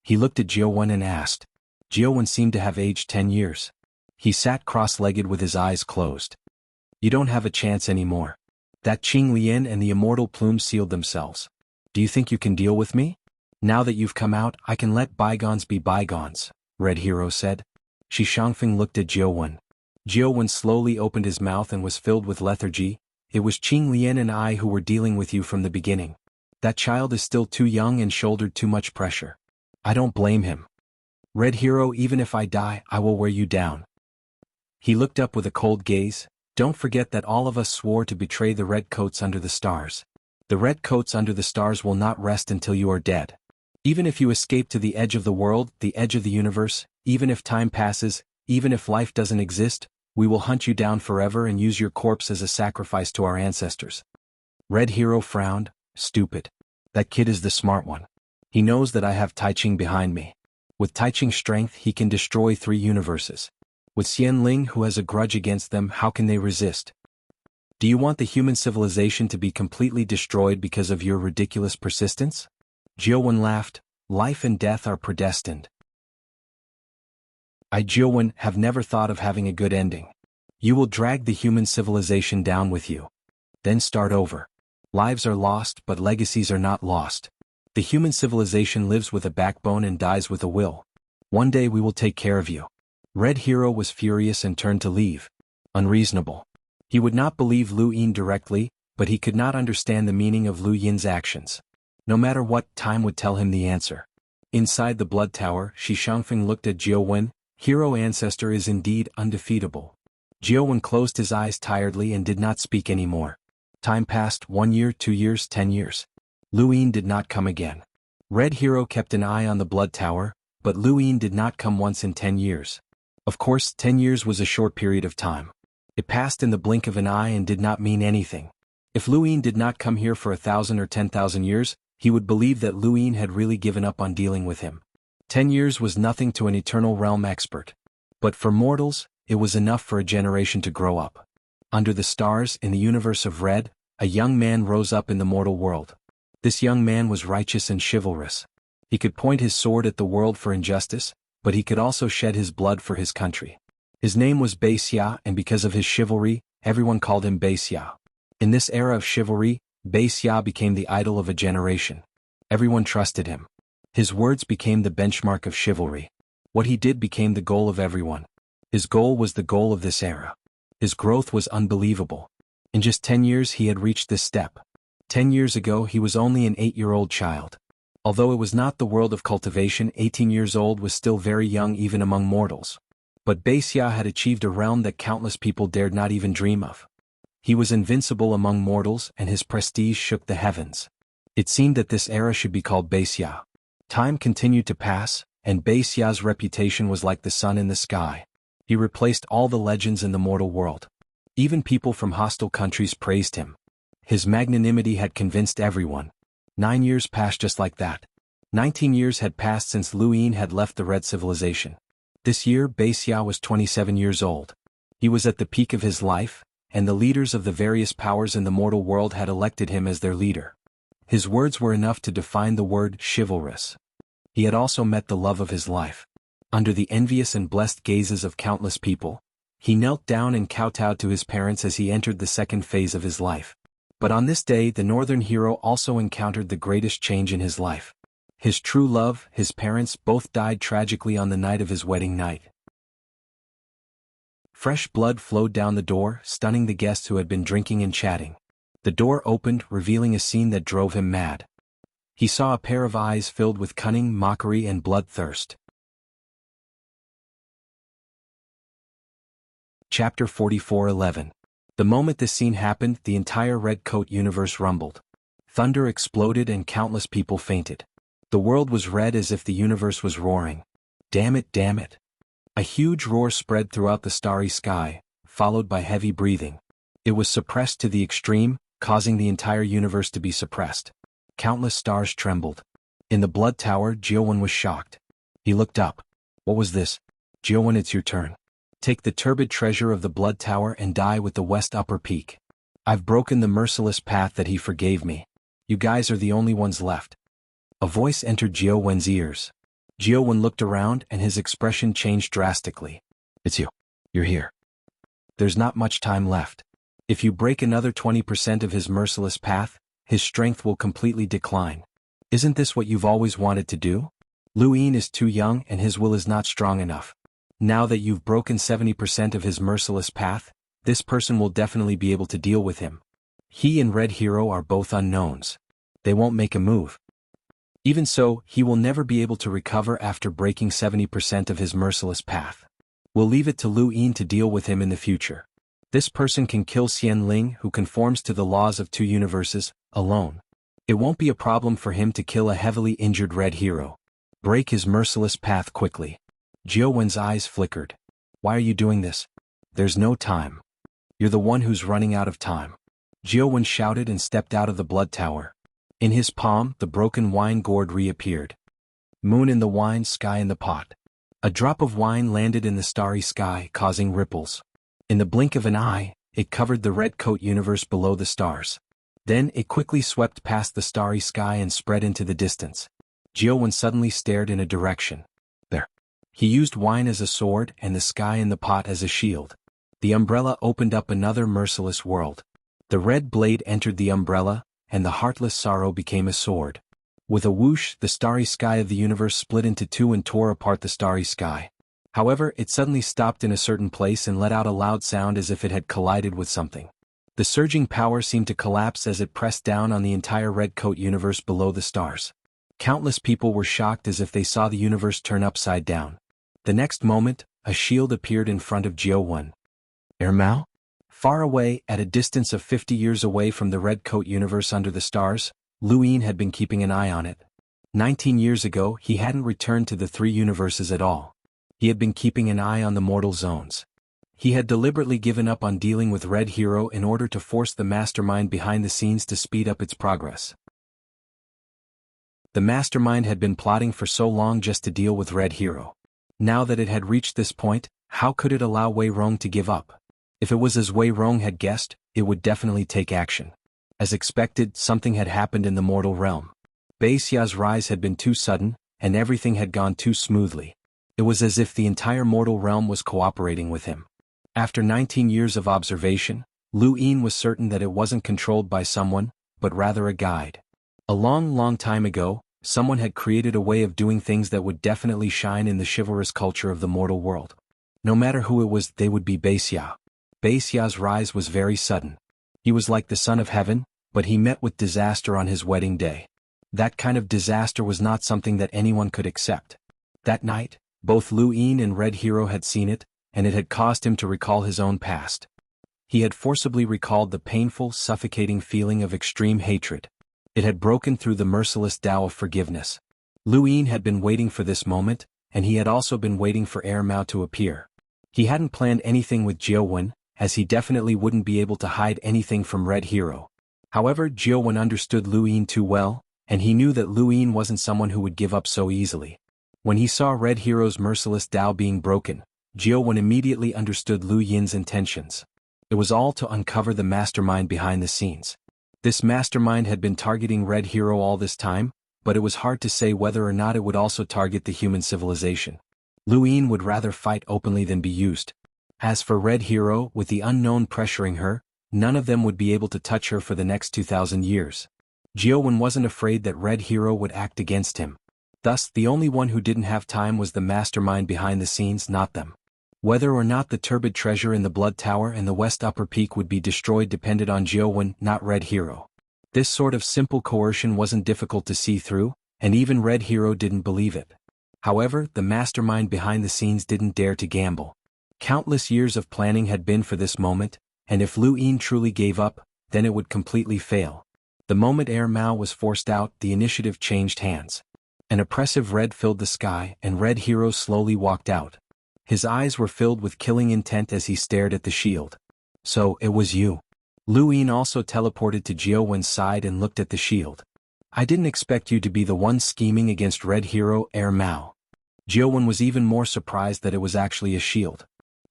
He looked at Jianghu and asked. Jianghu seemed to have aged 10 years. He sat cross-legged with his eyes closed. You don't have a chance anymore. That Qing Lian and the immortal plume sealed themselves. Do you think you can deal with me? Now that you've come out, I can let bygones be bygones, Red Hero said. Shi Shangfeng looked at Jianghu. Jianghu slowly opened his mouth and was filled with lethargy. it was Qing Lian and I who were dealing with you from the beginning. That child is still too young and shouldered too much pressure. I don't blame him. Red Hero, even if I die, I will wear you down. He looked up with a cold gaze. Don't forget that all of us swore to betray the Redcoats under the stars. The Redcoats under the stars will not rest until you are dead. Even if you escape to the edge of the world, the edge of the universe, even if time passes, even if life doesn't exist, we will hunt you down forever and use your corpse as a sacrifice to our ancestors. Red Hero frowned. Stupid. That kid is the smart one. He knows that I have Taiching behind me. With Taiching's strength, he can destroy 3 universes. With Xianling, who has a grudge against them, how can they resist? Do you want the human civilization to be completely destroyed because of your ridiculous persistence? Xuanhuan laughed. Life and death are predestined. I, Xuanhuan, have never thought of having a good ending. You will drag the human civilization down with you. Then start over. Lives are lost, but legacies are not lost. The human civilization lives with a backbone and dies with a will. One day we will take care of you. Red Hero was furious and turned to leave. Unreasonable. He would not believe Lu Yin directly, but he could not understand the meaning of Lu Yin's actions. No matter what, time would tell him the answer. Inside the blood tower, Shi Shangfeng looked at Xuanhuan. Hero ancestor is indeed undefeatable. Xuanhuan closed his eyes tiredly and did not speak anymore. Time passed, 1 year, 2 years, 10 years. Lu Yin did not come again. Red Hero kept an eye on the blood tower, but Lu Yin did not come once in 10 years. Of course, 10 years was a short period of time. It passed in the blink of an eye and did not mean anything. If Lu Yin did not come here for 1,000 or 10,000 years, he would believe that Lu Yin had really given up on dealing with him. 10 years was nothing to an eternal realm expert. But for mortals, it was enough for a generation to grow up. Under the stars, in the universe of Red, a young man rose up in the mortal world. This young man was righteous and chivalrous. He could point his sword at the world for injustice, but he could also shed his blood for his country. His name was Beixia, and because of his chivalry, everyone called him Beixia. In this era of chivalry, Beixia became the idol of a generation. Everyone trusted him. His words became the benchmark of chivalry. What he did became the goal of everyone. His goal was the goal of this era. His growth was unbelievable. In just 10 years he had reached this step. 10 years ago he was only an 8-year-old child. Although it was not the world of cultivation, 18 years old was still very young even among mortals. But Beixia had achieved a realm that countless people dared not even dream of. He was invincible among mortals and his prestige shook the heavens. It seemed that this era should be called Beixia. Time continued to pass, and Beixia's reputation was like the sun in the sky. He replaced all the legends in the mortal world. Even people from hostile countries praised him. His magnanimity had convinced everyone. 9 years passed just like that. 19 years had passed since Lu Yin had left the Red Civilization. This year Beixia was 27 years old. He was at the peak of his life, and the leaders of the various powers in the mortal world had elected him as their leader. His words were enough to define the word chivalrous. He had also met the love of his life. Under the envious and blessed gazes of countless people, he knelt down and kowtowed to his parents as he entered the second phase of his life. But on this day the northern hero also encountered the greatest change in his life. His true love, his parents, both died tragically on the night of his wedding night. Fresh blood flowed down the door, stunning the guests who had been drinking and chatting. The door opened, revealing a scene that drove him mad. He saw a pair of eyes filled with cunning, mockery, and bloodthirst. Chapter 44:11. The moment this scene happened, the entire Red Coat universe rumbled. Thunder exploded and countless people fainted. The world was red as if the universe was roaring. Damn it, damn it. A huge roar spread throughout the starry sky, followed by heavy breathing. It was suppressed to the extreme, causing the entire universe to be suppressed. Countless stars trembled. In the blood tower, Xuanhuan was shocked. He looked up. What was this? Xuanhuan, it's your turn. Take the turbid treasure of the blood tower and die with the west upper peak. I've broken the merciless path that he forgave me. You guys are the only ones left. A voice entered Xuanhuan's ears. Xuanhuan looked around and his expression changed drastically. It's you. You're here. There's not much time left. If you break another 20% of his merciless path, his strength will completely decline. Isn't this what you've always wanted to do? Lu Yin is too young and his will is not strong enough. Now that you've broken 70% of his merciless path, this person will definitely be able to deal with him. He and Red Hero are both unknowns. They won't make a move. Even so, he will never be able to recover after breaking 70% of his merciless path. We'll leave it to Lu Yin to deal with him in the future. This person can kill Xian Ling, who conforms to the laws of two universes, alone. It won't be a problem for him to kill a heavily injured Red Hero. Break his merciless path quickly. Jiuwen's eyes flickered. Why are you doing this? There's no time. You're the one who's running out of time. Jiuwen shouted and stepped out of the blood tower. In his palm, the broken wine gourd reappeared. Moon in the wine, sky in the pot. A drop of wine landed in the starry sky, causing ripples. In the blink of an eye, it covered the red coat universe below the stars. Then it quickly swept past the starry sky and spread into the distance. Jiuwen suddenly stared in a direction. There. He used wine as a sword and the sky in the pot as a shield. The umbrella opened up another merciless world. The red blade entered the umbrella, and the heartless sorrow became a sword. With a whoosh, the starry sky of the universe split into two and tore apart the starry sky. However, it suddenly stopped in a certain place and let out a loud sound as if it had collided with something. The surging power seemed to collapse as it pressed down on the entire red coat universe below the stars. Countless people were shocked as if they saw the universe turn upside down. The next moment, a shield appeared in front of Jiuwen. Mao? Far away, at a distance of 50 years away from the red coat universe under the stars, Lu Yin had been keeping an eye on it. 19 years ago, he hadn't returned to the three universes at all. He had been keeping an eye on the mortal zones. He had deliberately given up on dealing with Red Hero in order to force the mastermind behind the scenes to speed up its progress. The mastermind had been plotting for so long just to deal with Red Hero. Now that it had reached this point, how could it allow Wei Rong to give up? If it was as Wei Rong had guessed, it would definitely take action. As expected, something had happened in the mortal realm. Beixia's rise had been too sudden, and everything had gone too smoothly. It was as if the entire mortal realm was cooperating with him. After 19 years of observation, Lu Yin was certain that it wasn't controlled by someone, but rather a guide. A long time ago, someone had created a way of doing things that would definitely shine in the chivalrous culture of the mortal world. No matter who it was, they would be Beixia. Beixia's rise was very sudden. He was like the son of heaven, but he met with disaster on his wedding day. That kind of disaster was not something that anyone could accept. That night, both Lu Yin and Red Hero had seen it, and it had caused him to recall his own past. He had forcibly recalled the painful, suffocating feeling of extreme hatred. It had broken through the merciless Tao of forgiveness. Lu Yin had been waiting for this moment, and he had also been waiting for Mao to appear. He hadn't planned anything with Jiuwen, as he definitely wouldn't be able to hide anything from Red Hero. However, Jiuwen understood Lu Yin too well, and he knew that Lu Yin wasn't someone who would give up so easily. When he saw Red Hero's merciless Tao being broken, Jiuwen immediately understood Lu Yin's intentions. It was all to uncover the mastermind behind the scenes. This mastermind had been targeting Red Hero all this time, but it was hard to say whether or not it would also target the human civilization. Lu Yin would rather fight openly than be used. As for Red Hero, with the unknown pressuring her, none of them would be able to touch her for the next 2,000 years. Jiuwen wasn't afraid that Red Hero would act against him. Thus, the only one who didn't have time was the mastermind behind the scenes, not them. Whether or not the turbid treasure in the Blood Tower and the West Upper Peak would be destroyed depended on Jiuwen, not Red Hero. This sort of simple coercion wasn't difficult to see through, and even Red Hero didn't believe it. However, the mastermind behind the scenes didn't dare to gamble. Countless years of planning had been for this moment, and if Lu Yin truly gave up, then it would completely fail. The moment Mao was forced out, the initiative changed hands. An oppressive red filled the sky, and Red Hero slowly walked out. His eyes were filled with killing intent as he stared at the shield. So, it was you. Lu Yin also teleported to Jiuwen's side and looked at the shield. I didn't expect you to be the one scheming against Red Hero, Mao. Jiuwen was even more surprised that it was actually a shield.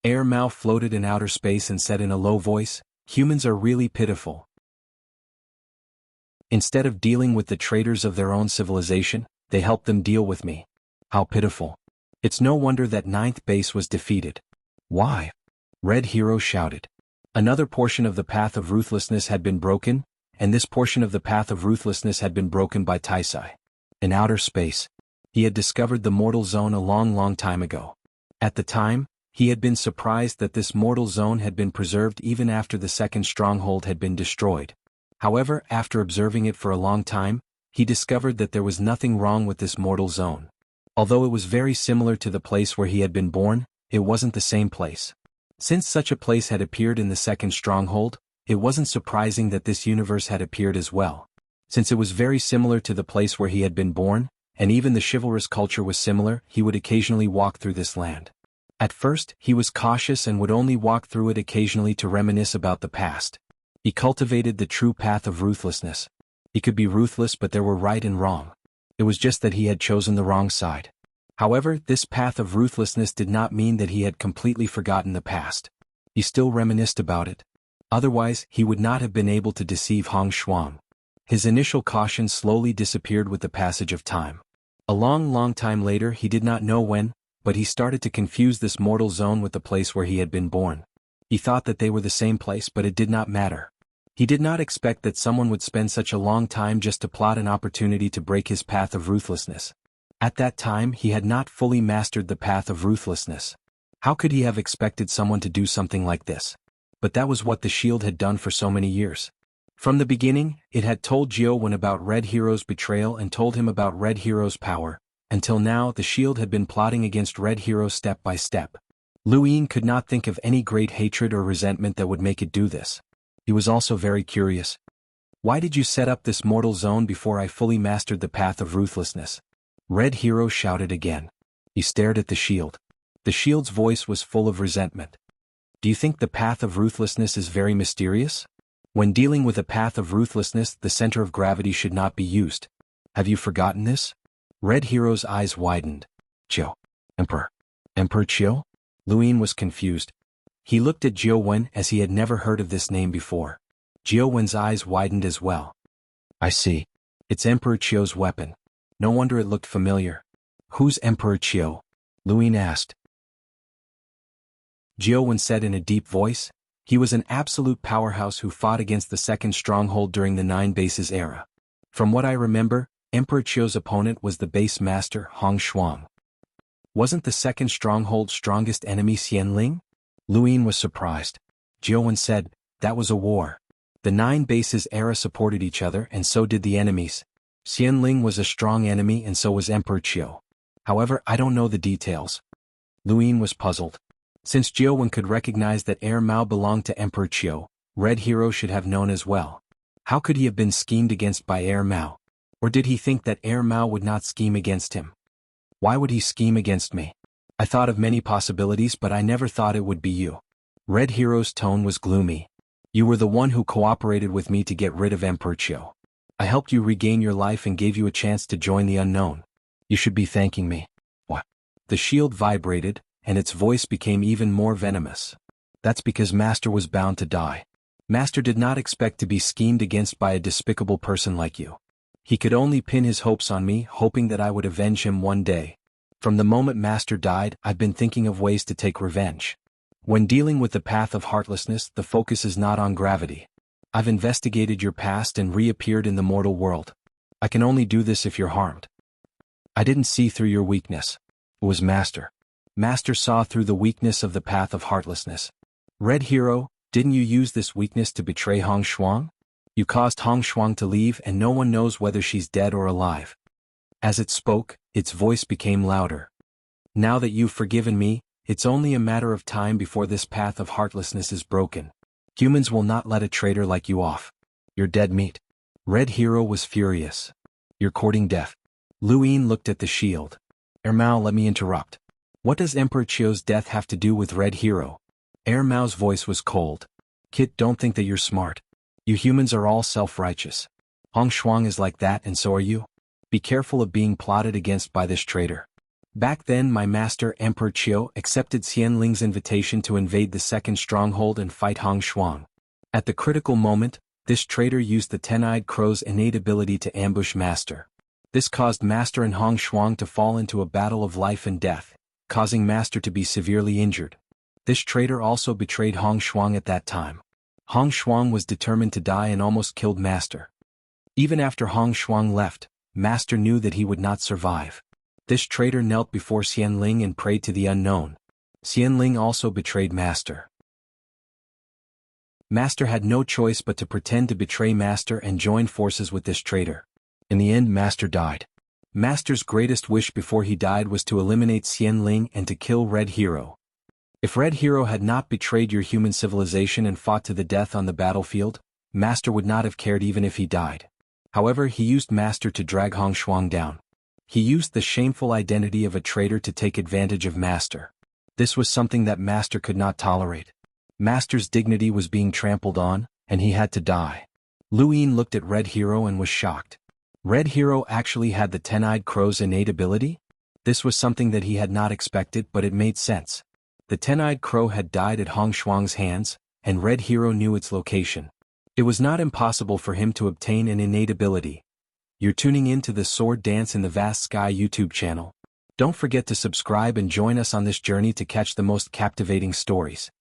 Mao floated in outer space and said in a low voice, "Humans are really pitiful. Instead of dealing with the traitors of their own civilization, they help them deal with me. How pitiful. It's no wonder that ninth base was defeated." Why? Red Hero shouted. Another portion of the path of ruthlessness had been broken, and this portion of the path of ruthlessness had been broken by Taisai. In outer space, he had discovered the mortal zone a long time ago. At the time, he had been surprised that this mortal zone had been preserved even after the second stronghold had been destroyed. However, after observing it for a long time, he discovered that there was nothing wrong with this mortal zone. Although it was very similar to the place where he had been born, it wasn't the same place. Since such a place had appeared in the second stronghold, it wasn't surprising that this universe had appeared as well. Since it was very similar to the place where he had been born, and even the chivalrous culture was similar, he would occasionally walk through this land. At first, he was cautious and would only walk through it occasionally to reminisce about the past. He cultivated the true path of ruthlessness. He could be ruthless, but there were right and wrong. It was just that he had chosen the wrong side. However, this path of ruthlessness did not mean that he had completely forgotten the past. He still reminisced about it. Otherwise, he would not have been able to deceive xuanhuan. His initial caution slowly disappeared with the passage of time. A long time later, he did not know when, but he started to confuse this mortal zone with the place where he had been born. He thought that they were the same place, but it did not matter. He did not expect that someone would spend such a long time just to plot an opportunity to break his path of ruthlessness. At that time, he had not fully mastered the path of ruthlessness. How could he have expected someone to do something like this? But that was what the shield had done for so many years. From the beginning, it had told Xianhuan about Red Hero's betrayal and told him about Red Hero's power. Until now, the shield had been plotting against Red Hero step by step. Luin could not think of any great hatred or resentment that would make it do this. He was also very curious. Why did you set up this mortal zone before I fully mastered the path of ruthlessness? Red Hero shouted again. He stared at the shield. The shield's voice was full of resentment. Do you think the path of ruthlessness is very mysterious? When dealing with a path of ruthlessness, the center of gravity should not be used. Have you forgotten this? Red Hero's eyes widened. Xiao. Emperor. Emperor Xiao? Luin was confused. He looked at Xianhuan as he had never heard of this name before. Xianhuan's eyes widened as well. I see. It's Emperor Qiu's weapon. No wonder it looked familiar. Who's Emperor Qiu? Luin asked. Xianhuan said in a deep voice. He was an absolute powerhouse who fought against the second stronghold during the Nine Bases era. From what I remember, Emperor Qiu's opponent was the base master xuanhuan. Wasn't the second stronghold's strongest enemy Xianling? Luin was surprised. Xianhuan said, that was a war. The Nine Bases era supported each other and so did the enemies. Xianling was a strong enemy and so was Emperor Qiu. However, I don't know the details. Luin was puzzled. Since Xianhuan could recognize that Air Mao belonged to Emperor Qiu, Red Hero should have known as well. How could he have been schemed against by Air Mao? Or did he think that Air Mao would not scheme against him? Why would he scheme against me? I thought of many possibilities, but I never thought it would be you. Red Hero's tone was gloomy. You were the one who cooperated with me to get rid of Emperor Qiu. I helped you regain your life and gave you a chance to join the unknown. You should be thanking me. What? The shield vibrated, and its voice became even more venomous. That's because Master was bound to die. Master did not expect to be schemed against by a despicable person like you. He could only pin his hopes on me, hoping that I would avenge him one day. From the moment Master died, I've been thinking of ways to take revenge. When dealing with the path of heartlessness, the focus is not on gravity. I've investigated your past and reappeared in the mortal world. I can only do this if you're harmed. I didn't see through your weakness. It was Master. Master saw through the weakness of the path of heartlessness. Red Hero, didn't you use this weakness to betray xuanhuan? You caused xuanhuan to leave and no one knows whether she's dead or alive. As it spoke, its voice became louder. Now that you've forgiven me, it's only a matter of time before this path of heartlessness is broken. Humans will not let a traitor like you off. You're dead meat. Red Hero was furious. You're courting death. Luin looked at the shield. Air Mao, let me interrupt. What does Emperor Qiu's death have to do with Red Hero? Air Mao's voice was cold. Kit, don't think that you're smart. You humans are all self-righteous. xuanhuan is like that and so are you. Be careful of being plotted against by this traitor. Back then my master Emperor Qiu accepted Xianling's invitation to invade the second stronghold and fight xuanhuan. At the critical moment, this traitor used the Ten-Eyed Crow's innate ability to ambush Master. This caused Master and xuanhuan to fall into a battle of life and death, causing Master to be severely injured. This traitor also betrayed xuanhuan at that time. xuanhuan was determined to die and almost killed Master. Even after xuanhuan left, Master knew that he would not survive. This traitor knelt before Xianling and prayed to the unknown. Xianling also betrayed Master. Master had no choice but to pretend to betray Master and join forces with this traitor. In the end, Master died. Master's greatest wish before he died was to eliminate Xianling and to kill Red Hero. If Red Hero had not betrayed your human civilization and fought to the death on the battlefield, Master would not have cared even if he died. However, he used Master to drag xuanhuan down. He used the shameful identity of a traitor to take advantage of Master. This was something that Master could not tolerate. Master's dignity was being trampled on, and he had to die. Luin looked at Red Hero and was shocked. Red Hero actually had the Ten-Eyed Crow's innate ability? This was something that he had not expected, but it made sense. The Ten-Eyed Crow had died at xuanhuan's hands, and Red Hero knew its location. It was not impossible for him to obtain an innate ability. You're tuning in to the Sword Dance in the Vast Sky YouTube channel. Don't forget to subscribe and join us on this journey to catch the most captivating stories.